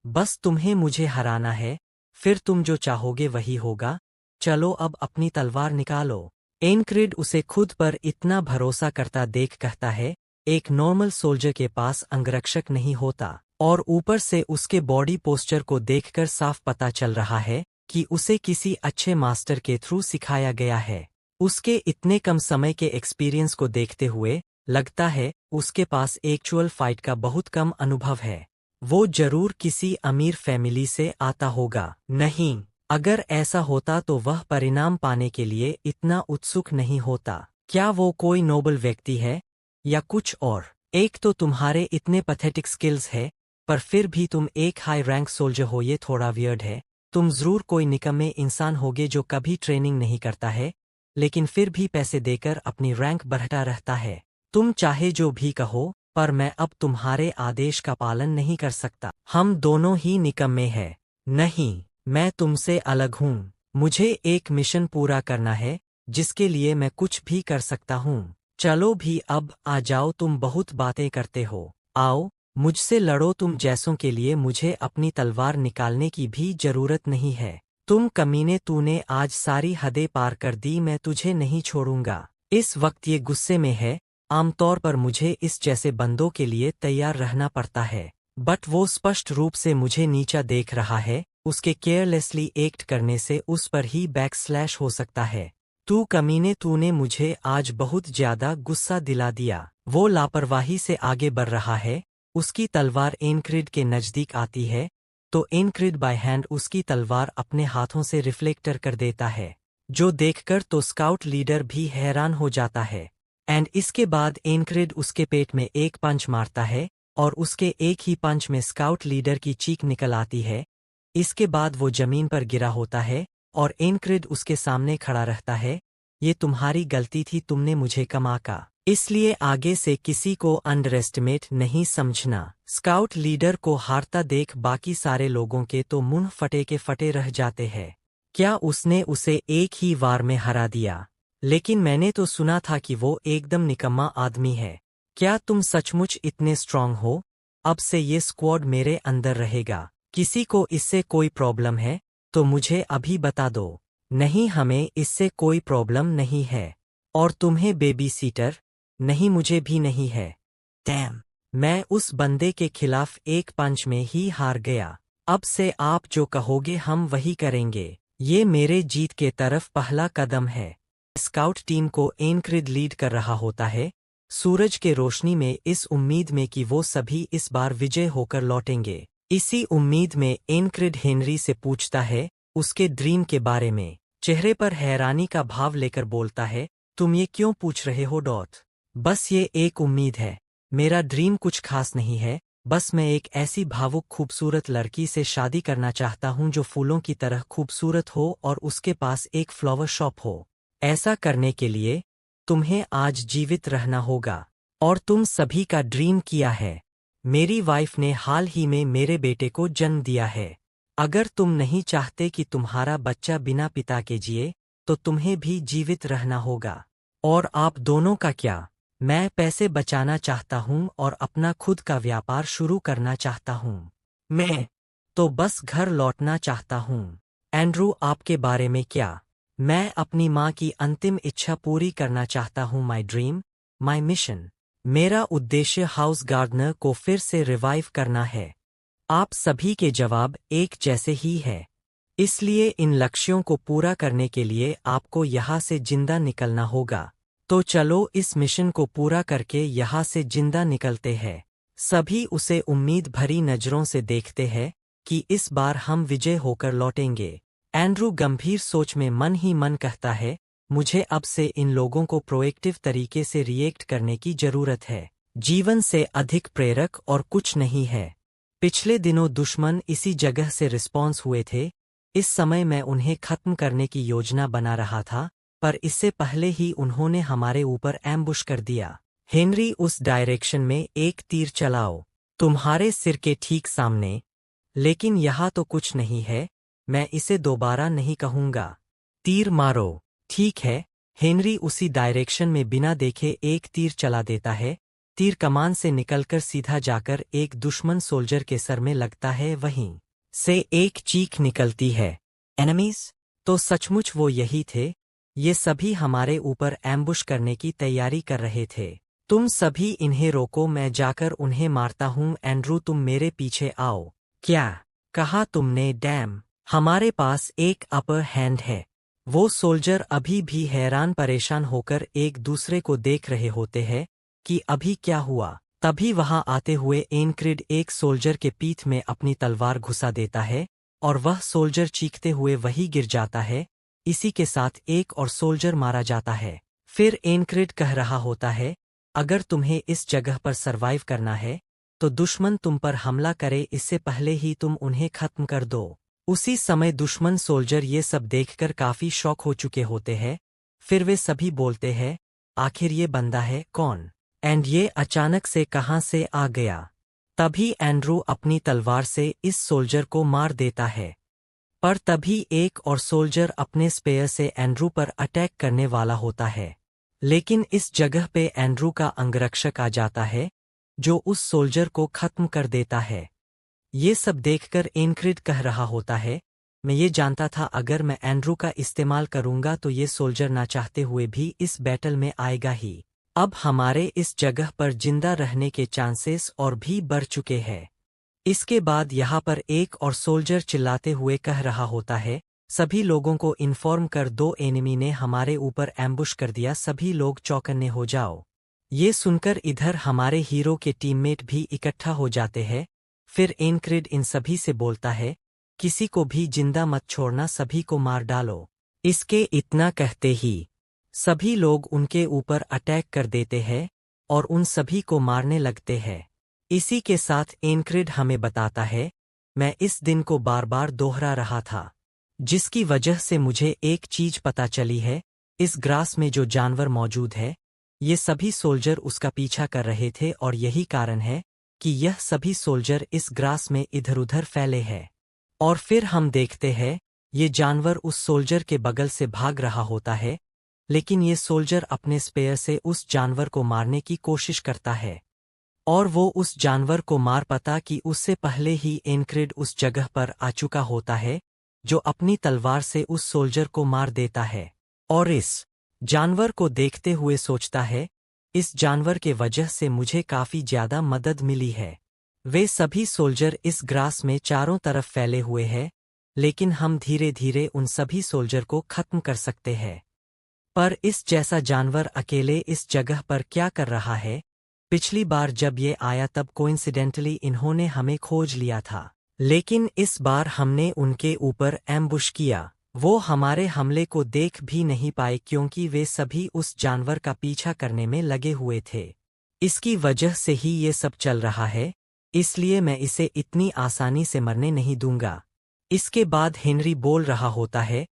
बस तुम्हें मुझे हराना है, फिर तुम जो चाहोगे वही होगा। चलो अब अपनी तलवार निकालो। एनक्रिड उसे खुद पर इतना भरोसा करता देख कहता है, एक नॉर्मल सोल्जर के पास अंगरक्षक नहीं होता। और ऊपर से उसके बॉडी पोस्चर को देखकर साफ पता चल रहा है कि उसे किसी अच्छे मास्टर के थ्रू सिखाया गया है। उसके इतने कम समय के एक्सपीरियंस को देखते हुए लगता है उसके पास एक्चुअल फाइट का बहुत कम अनुभव है। वो जरूर किसी अमीर फैमिली से आता होगा। नहीं, अगर ऐसा होता तो वह परिणाम पाने के लिए इतना उत्सुक नहीं होता। क्या वो कोई नोबल व्यक्ति है या कुछ और? एक तो तुम्हारे इतने पैथेटिक स्किल्स है, पर फिर भी तुम एक हाई रैंक सोल्जर हो, ये थोड़ा वियर्ड है। तुम जरूर कोई निकम्मे इंसान होगे जो कभी ट्रेनिंग नहीं करता है, लेकिन फिर भी पैसे देकर अपनी रैंक बढ़ाता रहता है। तुम चाहे जो भी कहो, पर मैं अब तुम्हारे आदेश का पालन नहीं कर सकता। हम दोनों ही निकम्मे हैं। नहीं, मैं तुमसे अलग हूँ। मुझे एक मिशन पूरा करना है जिसके लिए मैं कुछ भी कर सकता हूँ। चलो भी अब आ जाओ, तुम बहुत बातें करते हो। आओ मुझसे लड़ो। तुम जैसों के लिए मुझे अपनी तलवार निकालने की भी जरूरत नहीं है। तुम कमीने, तूने आज सारी हदें पार कर दी, मैं तुझे नहीं छोड़ूंगा। इस वक्त ये गुस्से में है। आमतौर पर मुझे इस जैसे बंदों के लिए तैयार रहना पड़ता है, बट वो स्पष्ट रूप से मुझे नीचा देख रहा है। उसके केयरलेसली एक्ट करने से उस पर ही बैकस्लैश हो सकता है। तू कमीने, तूने मुझे आज बहुत ज्यादा गुस्सा दिला दिया। वो लापरवाही से आगे बढ़ रहा है। उसकी तलवार एनक्रिड के नजदीक आती है तो एनक्रिड बाय हैंड उसकी तलवार अपने हाथों से रिफ्लेक्टर कर देता है, जो देखकर तो स्काउट लीडर भी हैरान हो जाता है। एंड इसके बाद एनक्रिड उसके पेट में एक पंच मारता है और उसके एक ही पंच में स्काउट लीडर की चीख निकल आती है। इसके बाद वो जमीन पर गिरा होता है और एनक्रिड उसके सामने खड़ा रहता है। ये तुम्हारी गलती थी, तुमने मुझे कमाका, इसलिए आगे से किसी को अंडर एस्टिमेट नहीं समझना। स्काउट लीडर को हारता देख बाकी सारे लोगों के तो मुंह फटे के फटे रह जाते हैं। क्या उसने उसे एक ही वार में हरा दिया? लेकिन मैंने तो सुना था कि वो एकदम निकम्मा आदमी है। क्या तुम सचमुच इतने स्ट्रांग हो? अब से ये स्क्वाड मेरे अंदर रहेगा। किसी को इससे कोई प्रॉब्लम है तो मुझे अभी बता दो। नहीं, हमें इससे कोई प्रॉब्लम नहीं है। और तुम्हें बेबी सीटर? नहीं, मुझे भी नहीं है। डैम, मैं उस बंदे के खिलाफ एक पंच में ही हार गया। अब से आप जो कहोगे हम वही करेंगे। ये मेरे जीत के तरफ पहला कदम है। स्काउट टीम को एनक्रिड लीड कर रहा होता है, सूरज के रोशनी में, इस उम्मीद में कि वो सभी इस बार विजय होकर लौटेंगे। इसी उम्मीद में एनक्रिड हेनरी से पूछता है उसके ड्रीम के बारे में। चेहरे पर हैरानी का भाव लेकर बोलता है, तुम ये क्यों पूछ रहे हो डॉट? बस ये एक उम्मीद है। मेरा ड्रीम कुछ खास नहीं है, बस मैं एक ऐसी भावुक खूबसूरत लड़की से शादी करना चाहता हूँ जो फूलों की तरह खूबसूरत हो और उसके पास एक फ्लावर शॉप हो। ऐसा करने के लिए तुम्हें आज जीवित रहना होगा, और तुम सभी का ड्रीम किया है। मेरी वाइफ ने हाल ही में मेरे बेटे को जन्म दिया है। अगर तुम नहीं चाहते कि तुम्हारा बच्चा बिना पिता के जिए तो तुम्हें भी जीवित रहना होगा। और आप दोनों का क्या? मैं पैसे बचाना चाहता हूँ और अपना खुद का व्यापार शुरू करना चाहता हूँ। मैं तो बस घर लौटना चाहता हूँ। एंड्रू, आपके बारे में क्या? मैं अपनी माँ की अंतिम इच्छा पूरी करना चाहता हूँ। My dream, my mission. मेरा उद्देश्य हाउस गार्डनर को फिर से रिवाइव करना है। आप सभी के जवाब एक जैसे ही है। इसलिए इन लक्ष्यों को पूरा करने के लिए आपको यहाँ से जिंदा निकलना होगा। तो चलो इस मिशन को पूरा करके यहाँ से जिंदा निकलते हैं। सभी उसे उम्मीद भरी नजरों से देखते हैं कि इस बार हम विजय होकर लौटेंगे। एंड्रू गंभीर सोच में मन ही मन कहता है, मुझे अब से इन लोगों को प्रोएक्टिव तरीके से रिएक्ट करने की जरूरत है। जीवन से अधिक प्रेरक और कुछ नहीं है। पिछले दिनों दुश्मन इसी जगह से रिस्पॉन्स हुए थे। इस समय मैं उन्हें खत्म करने की योजना बना रहा था, पर इससे पहले ही उन्होंने हमारे ऊपर एम्बुश कर दिया। हेनरी, उस डायरेक्शन में एक तीर चलाओ, तुम्हारे सिर के ठीक सामने। लेकिन यहाँ तो कुछ नहीं है, मैं इसे दोबारा नहीं कहूँगा। तीर मारो। ठीक है। हेनरी उसी डायरेक्शन में बिना देखे एक तीर चला देता है। तीर कमान से निकलकर सीधा जाकर एक दुश्मन सोल्जर के सर में लगता है। वहीं से एक चीख निकलती है, एनिमीज। तो सचमुच वो यही थे। ये सभी हमारे ऊपर एम्बुश करने की तैयारी कर रहे थे। तुम सभी इन्हें रोको, मैं जाकर उन्हें मारता हूँ। एंड्रू, तुम मेरे पीछे आओ। क्या कहा तुमने? डैम, हमारे पास एक अपर हैंड है। वो सोल्जर अभी भी हैरान परेशान होकर एक दूसरे को देख रहे होते हैं कि अभी क्या हुआ। तभी वहां आते हुए एनक्रिड एक सोल्जर के पीठ में अपनी तलवार घुसा देता है और वह सोल्जर चीखते हुए वहीं गिर जाता है। इसी के साथ एक और सोल्जर मारा जाता है। फिर एनक्रिड कह रहा होता है, अगर तुम्हें इस जगह पर सरवाइव करना है तो दुश्मन तुम पर हमला करे इससे पहले ही तुम उन्हें खत्म कर दो। उसी समय दुश्मन सोल्जर ये सब देखकर काफी शॉक हो चुके होते हैं। फिर वे सभी बोलते हैं, आखिर ये बंदा है कौन? एंड ये अचानक से कहाँ से आ गया? तभी एंड्रू अपनी तलवार से इस सोल्जर को मार देता है। पर तभी एक और सोल्जर अपने स्पेयर से एंड्रू पर अटैक करने वाला होता है। लेकिन इस जगह पे एंड्रू का अंगरक्षक आ जाता है जो उस सोल्जर को खत्म कर देता है। ये सब देखकर एनक्रिड कह रहा होता है, मैं ये जानता था अगर मैं एंड्रू का इस्तेमाल करूंगा तो ये सोल्जर ना चाहते हुए भी इस बैटल में आएगा ही। अब हमारे इस जगह पर जिंदा रहने के चांसेस और भी बढ़ चुके हैं। इसके बाद यहाँ पर एक और सोल्जर चिल्लाते हुए कह रहा होता है, सभी लोगों को इन्फॉर्म कर दो, एनिमी ने हमारे ऊपर एम्बुश कर दिया, सभी लोग चौकन्ने हो जाओ। ये सुनकर इधर हमारे हीरो के टीममेट भी इकट्ठा हो जाते हैं। फिर एनक्रिड इन सभी से बोलता है, किसी को भी जिंदा मत छोड़ना, सभी को मार डालो। इसके इतना कहते ही सभी लोग उनके ऊपर अटैक कर देते हैं और उन सभी को मारने लगते हैं। इसी के साथ एनक्रिड हमें बताता है, मैं इस दिन को बार बार दोहरा रहा था, जिसकी वजह से मुझे एक चीज पता चली है, इस ग्रास में जो जानवर मौजूद है ये सभी सोल्जर उसका पीछा कर रहे थे और यही कारण है कि यह सभी सोल्जर इस ग्रास में इधर-उधर फैले हैं। और फिर हम देखते हैं ये जानवर उस सोल्जर के बगल से भाग रहा होता है, लेकिन ये सोल्जर अपने स्पेयर से उस जानवर को मारने की कोशिश करता है और वो उस जानवर को मार पाता कि उससे पहले ही एनक्रिड उस जगह पर आ चुका होता है, जो अपनी तलवार से उस सोल्जर को मार देता है। और इस जानवर को देखते हुए सोचता है, इस जानवर के वजह से मुझे काफी ज्यादा मदद मिली है। वे सभी सोल्जर इस ग्रास में चारों तरफ फैले हुए हैं, लेकिन हम धीरे धीरे उन सभी सोल्जर को खत्म कर सकते हैं। पर इस जैसा जानवर अकेले इस जगह पर क्या कर रहा है? पिछली बार जब ये आया तब कोइंसिडेंटली इन्होंने हमें खोज लिया था, लेकिन इस बार हमने उनके ऊपर एम्बुश किया। वो हमारे हमले को देख भी नहीं पाए क्योंकि वे सभी उस जानवर का पीछा करने में लगे हुए थे। इसकी वजह से ही ये सब चल रहा है, इसलिए मैं इसे इतनी आसानी से मरने नहीं दूंगा। इसके बाद हेनरी बोल रहा होता है,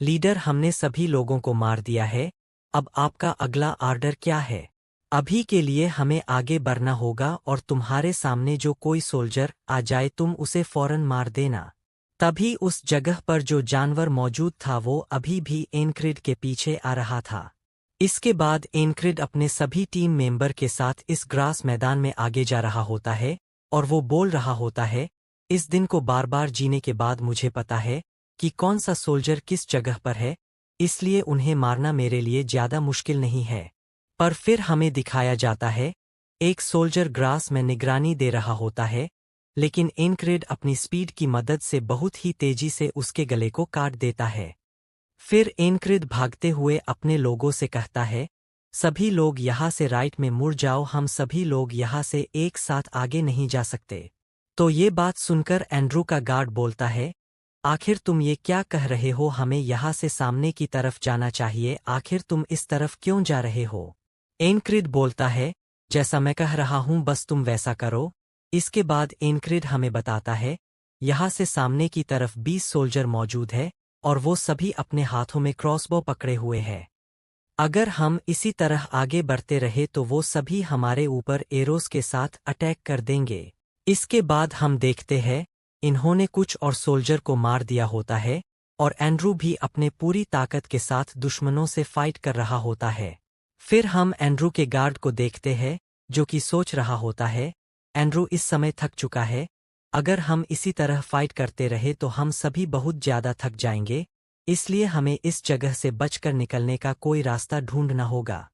लीडर, हमने सभी लोगों को मार दिया है, अब आपका अगला ऑर्डर क्या है? अभी के लिए हमें आगे बढ़ना होगा और तुम्हारे सामने जो कोई सोल्जर आ जाए तुम उसे फौरन मार देना। तभी उस जगह पर जो जानवर मौजूद था वो अभी भी एनक्रिड के पीछे आ रहा था। इसके बाद एनक्रिड अपने सभी टीम मेंबर के साथ इस ग्रास मैदान में आगे जा रहा होता है और वो बोल रहा होता है, इस दिन को बार बार जीने के बाद मुझे पता है कि कौन सा सोल्जर किस जगह पर है, इसलिए उन्हें मारना मेरे लिए ज्यादा मुश्किल नहीं है। पर फिर हमें दिखाया जाता है, एक सोल्जर ग्रास में निगरानी दे रहा होता है, लेकिन एनक्रिड अपनी स्पीड की मदद से बहुत ही तेजी से उसके गले को काट देता है। फिर एनक्रिड भागते हुए अपने लोगों से कहता है, सभी लोग यहाँ से राइट में मुड़ जाओ, हम सभी लोग यहाँ से एक साथ आगे नहीं जा सकते। तो ये बात सुनकर एंड्रू का गार्ड बोलता है, आखिर तुम ये क्या कह रहे हो, हमें यहाँ से सामने की तरफ जाना चाहिए, आखिर तुम इस तरफ क्यों जा रहे हो। एनक्रिड बोलता है, जैसा मैं कह रहा हूँ बस तुम वैसा करो। इसके बाद एनक्रिड हमें बताता है, यहाँ से सामने की तरफ 20 सोल्जर मौजूद है और वो सभी अपने हाथों में क्रॉसबो पकड़े हुए हैं। अगर हम इसी तरह आगे बढ़ते रहे तो वो सभी हमारे ऊपर एरोस के साथ अटैक कर देंगे। इसके बाद हम देखते हैं इन्होंने कुछ और सोल्जर को मार दिया होता है और एंड्रू भी अपने पूरी ताकत के साथ दुश्मनों से फाइट कर रहा होता है। फिर हम एंड्रू के गार्ड को देखते हैं जो कि सोच रहा होता है, एंड्रू इस समय थक चुका है, अगर हम इसी तरह फाइट करते रहे तो हम सभी बहुत ज्यादा थक जाएंगे, इसलिए हमें इस जगह से बचकर निकलने का कोई रास्ता ढूंढना होगा।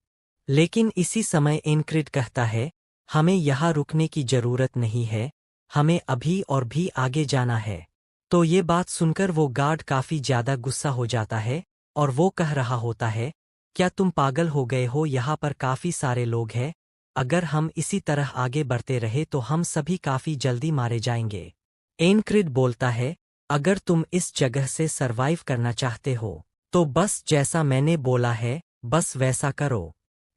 लेकिन इसी समय एनक्रिड कहता है, हमें यहाँ रुकने की जरूरत नहीं है, हमें अभी और भी आगे जाना है। तो ये बात सुनकर वो गार्ड काफी ज्यादा गुस्सा हो जाता है और वो कह रहा होता है, क्या तुम पागल हो गए हो, यहाँ पर काफी सारे लोग हैं, अगर हम इसी तरह आगे बढ़ते रहे तो हम सभी काफी जल्दी मारे जाएंगे। एनक्रिड बोलता है, अगर तुम इस जगह से सरवाइव करना चाहते हो तो बस जैसा मैंने बोला है बस वैसा करो।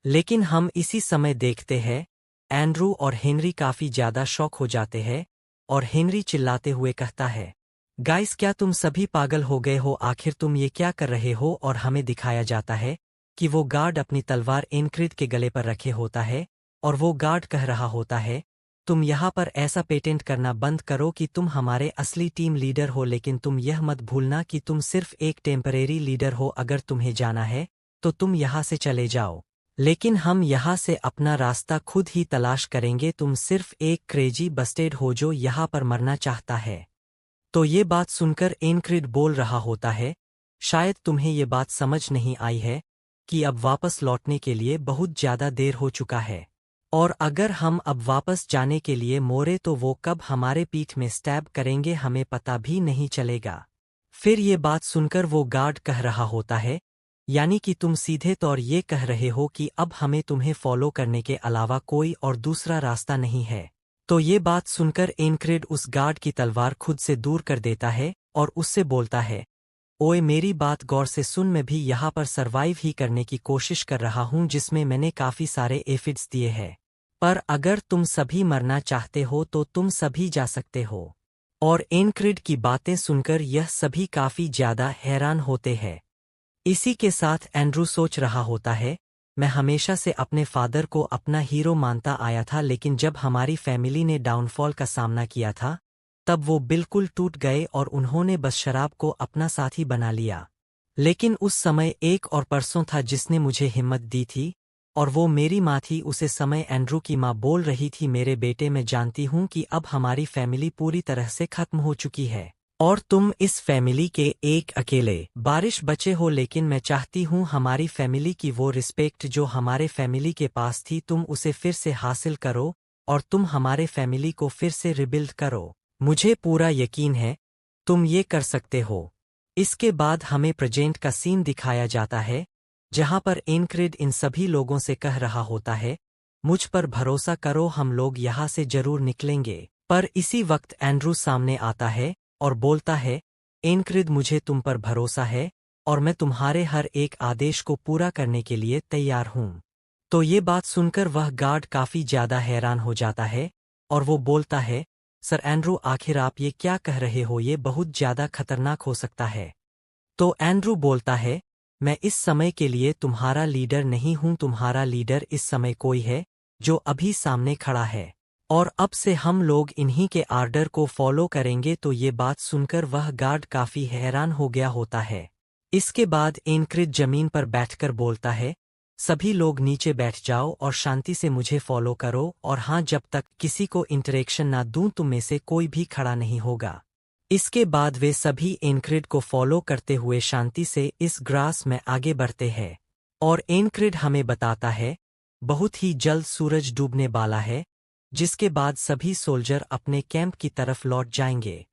लेकिन हम इसी समय देखते हैं एंड्रू और हेनरी काफी ज्यादा शॉक हो जाते हैं और हेनरी चिल्लाते हुए कहता है, गाइस क्या तुम सभी पागल हो गए हो, आखिर तुम ये क्या कर रहे हो। और हमें दिखाया जाता है कि वो गार्ड अपनी तलवार एनक्रिड के गले पर रखे होता है और वो गार्ड कह रहा होता है, तुम यहाँ पर ऐसा पेटेंट करना बंद करो कि तुम हमारे असली टीम लीडर हो, लेकिन तुम यह मत भूलना कि तुम सिर्फ एक टेम्परेरी लीडर हो, अगर तुम्हें जाना है तो तुम यहाँ से चले जाओ, लेकिन हम यहाँ से अपना रास्ता खुद ही तलाश करेंगे, तुम सिर्फ एक क्रेजी बस्टेड हो जो यहाँ पर मरना चाहता है। तो ये बात सुनकर एनक्रिड बोल रहा होता है, शायद तुम्हें ये बात समझ नहीं आई है कि अब वापस लौटने के लिए बहुत ज्यादा देर हो चुका है, और अगर हम अब वापस जाने के लिए मोड़े तो वो कब हमारे पीठ में स्टैब करेंगे हमें पता भी नहीं चलेगा। फिर ये बात सुनकर वो गार्ड कह रहा होता है, यानी कि तुम सीधे तौर ये कह रहे हो कि अब हमें तुम्हें फॉलो करने के अलावा कोई और दूसरा रास्ता नहीं है। तो ये बात सुनकर एनक्रिड उस गार्ड की तलवार खुद से दूर कर देता है और उससे बोलता है, ओए मेरी बात गौर से सुन, मैं भी यहाँ पर सरवाइव ही करने की कोशिश कर रहा हूँ जिसमें मैंने काफी सारे एफिड्स दिए हैं, पर अगर तुम सभी मरना चाहते हो तो तुम सभी जा सकते हो। और एनक्रिड की बातें सुनकर यह सभी काफी ज्यादा हैरान होते हैं। इसी के साथ एंड्रू सोच रहा होता है, मैं हमेशा से अपने फादर को अपना हीरो मानता आया था, लेकिन जब हमारी फैमिली ने डाउनफॉल का सामना किया था तब वो बिल्कुल टूट गए और उन्होंने बस शराब को अपना साथी बना लिया। लेकिन उस समय एक और पर्सन था जिसने मुझे हिम्मत दी थी और वो मेरी माँ थी। उसे समय एंड्रू की माँ बोल रही थी, मेरे बेटे मैं जानती हूँ कि अब हमारी फैमिली पूरी तरह से खत्म हो चुकी है और तुम इस फैमिली के एक अकेले बारिश बचे हो, लेकिन मैं चाहती हूँ हमारी फैमिली की वो रिस्पेक्ट जो हमारे फैमिली के पास थी तुम उसे फिर से हासिल करो और तुम हमारे फैमिली को फिर से रिबिल्ड करो। मुझे पूरा यकीन है तुम ये कर सकते हो। इसके बाद हमें प्रेजेंट का सीन दिखाया जाता है जहां पर एनक्रिड इन सभी लोगों से कह रहा होता है, मुझ पर भरोसा करो, हम लोग यहाँ से जरूर निकलेंगे। पर इसी वक्त एंड्रू सामने आता है और बोलता है, एनक्रिड मुझे तुम पर भरोसा है और मैं तुम्हारे हर एक आदेश को पूरा करने के लिए तैयार हूँ। तो ये बात सुनकर वह गार्ड काफी ज्यादा हैरान हो जाता है और वो बोलता है, सर एंड्रू आखिर आप ये क्या कह रहे हो, ये बहुत ज्यादा खतरनाक हो सकता है। तो एंड्रू बोलता है, मैं इस समय के लिए तुम्हारा लीडर नहीं हूं, तुम्हारा लीडर इस समय कोई है जो अभी सामने खड़ा है और अब से हम लोग इन्हीं के आर्डर को फॉलो करेंगे। तो ये बात सुनकर वह गार्ड काफी हैरान हो गया होता है। इसके बाद एनक्रिड जमीन पर बैठकर बोलता है, सभी लोग नीचे बैठ जाओ और शांति से मुझे फॉलो करो, और हाँ, जब तक किसी को इंटरेक्शन ना दूं तुम में से कोई भी खड़ा नहीं होगा। इसके बाद वे सभी एनक्रिड को फॉलो करते हुए शांति से इस ग्रास में आगे बढ़ते हैं और एनक्रिड हमें बताता है बहुत ही जल्द सूरज डूबने वाला है जिसके बाद सभी सोल्जर अपने कैंप की तरफ लौट जाएंगे।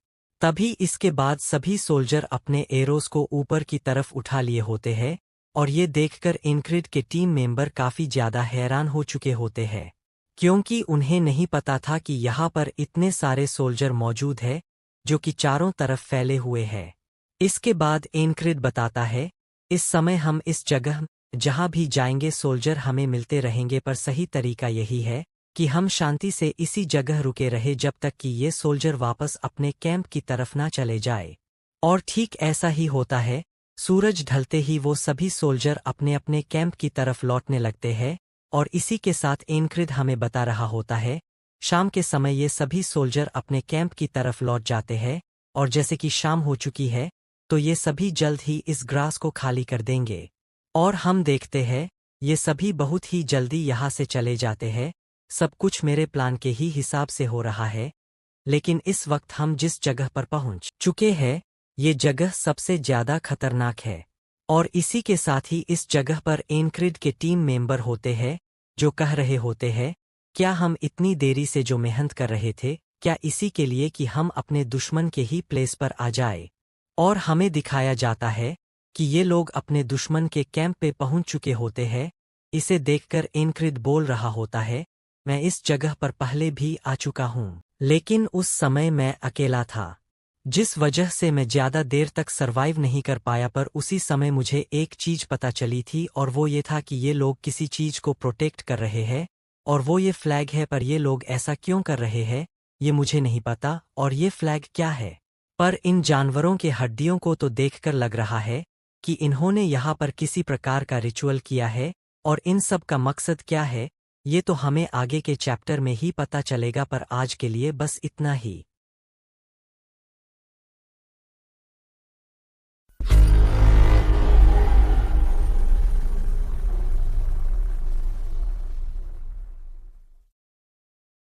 तभी इसके बाद सभी सोल्जर अपने एरोस को ऊपर की तरफ उठा लिए होते हैं और ये देखकर इनक्रिड के टीम मेंबर काफी ज्यादा हैरान हो चुके होते हैं, क्योंकि उन्हें नहीं पता था कि यहाँ पर इतने सारे सोल्जर मौजूद हैं जो कि चारों तरफ फैले हुए हैं। इसके बाद इनक्रिड बताता है, इस समय हम इस जगह जहाँ भी जाएंगे सोल्जर हमें मिलते रहेंगे, पर सही तरीका यही है कि हम शांति से इसी जगह रुके रहे जब तक कि ये सोल्जर वापस अपने कैंप की तरफ ना चले जाए। और ठीक ऐसा ही होता है। सूरज ढलते ही वो सभी सोल्जर अपने अपने कैंप की तरफ लौटने लगते हैं और इसी के साथ इनक्रिड हमें बता रहा होता है, शाम के समय ये सभी सोल्जर अपने कैंप की तरफ लौट जाते हैं और जैसे कि शाम हो चुकी है तो ये सभी जल्द ही इस ग्रास को खाली कर देंगे। और हम देखते हैं ये सभी बहुत ही जल्दी यहाँ से चले जाते हैं। सब कुछ मेरे प्लान के ही हिसाब से हो रहा है, लेकिन इस वक्त हम जिस जगह पर पहुंच चुके हैं ये जगह सबसे ज्यादा खतरनाक है। और इसी के साथ ही इस जगह पर इनक्रिड के टीम मेंबर होते हैं जो कह रहे होते हैं, क्या हम इतनी देरी से जो मेहनत कर रहे थे क्या इसी के लिए कि हम अपने दुश्मन के ही प्लेस पर आ जाए। और हमें दिखाया जाता है कि ये लोग अपने दुश्मन के कैंप पे पहुंच चुके होते हैं। इसे देखकर इनक्रिड बोल रहा होता है, मैं इस जगह पर पहले भी आ चुका हूँ, लेकिन उस समय मैं अकेला था, जिस वजह से मैं ज्यादा देर तक सरवाइव नहीं कर पाया। पर उसी समय मुझे एक चीज पता चली थी और वो ये था कि ये लोग किसी चीज को प्रोटेक्ट कर रहे हैं और वो ये फ्लैग है। पर ये लोग ऐसा क्यों कर रहे हैं ये मुझे नहीं पता। और ये फ्लैग क्या है? पर इन जानवरों के हड्डियों को तो देखकर लग रहा है कि इन्होंने यहाँ पर किसी प्रकार का रिचुअल किया है। और इन सब का मकसद क्या है ये तो हमें आगे के चैप्टर में ही पता चलेगा। पर आज के लिए बस इतना ही।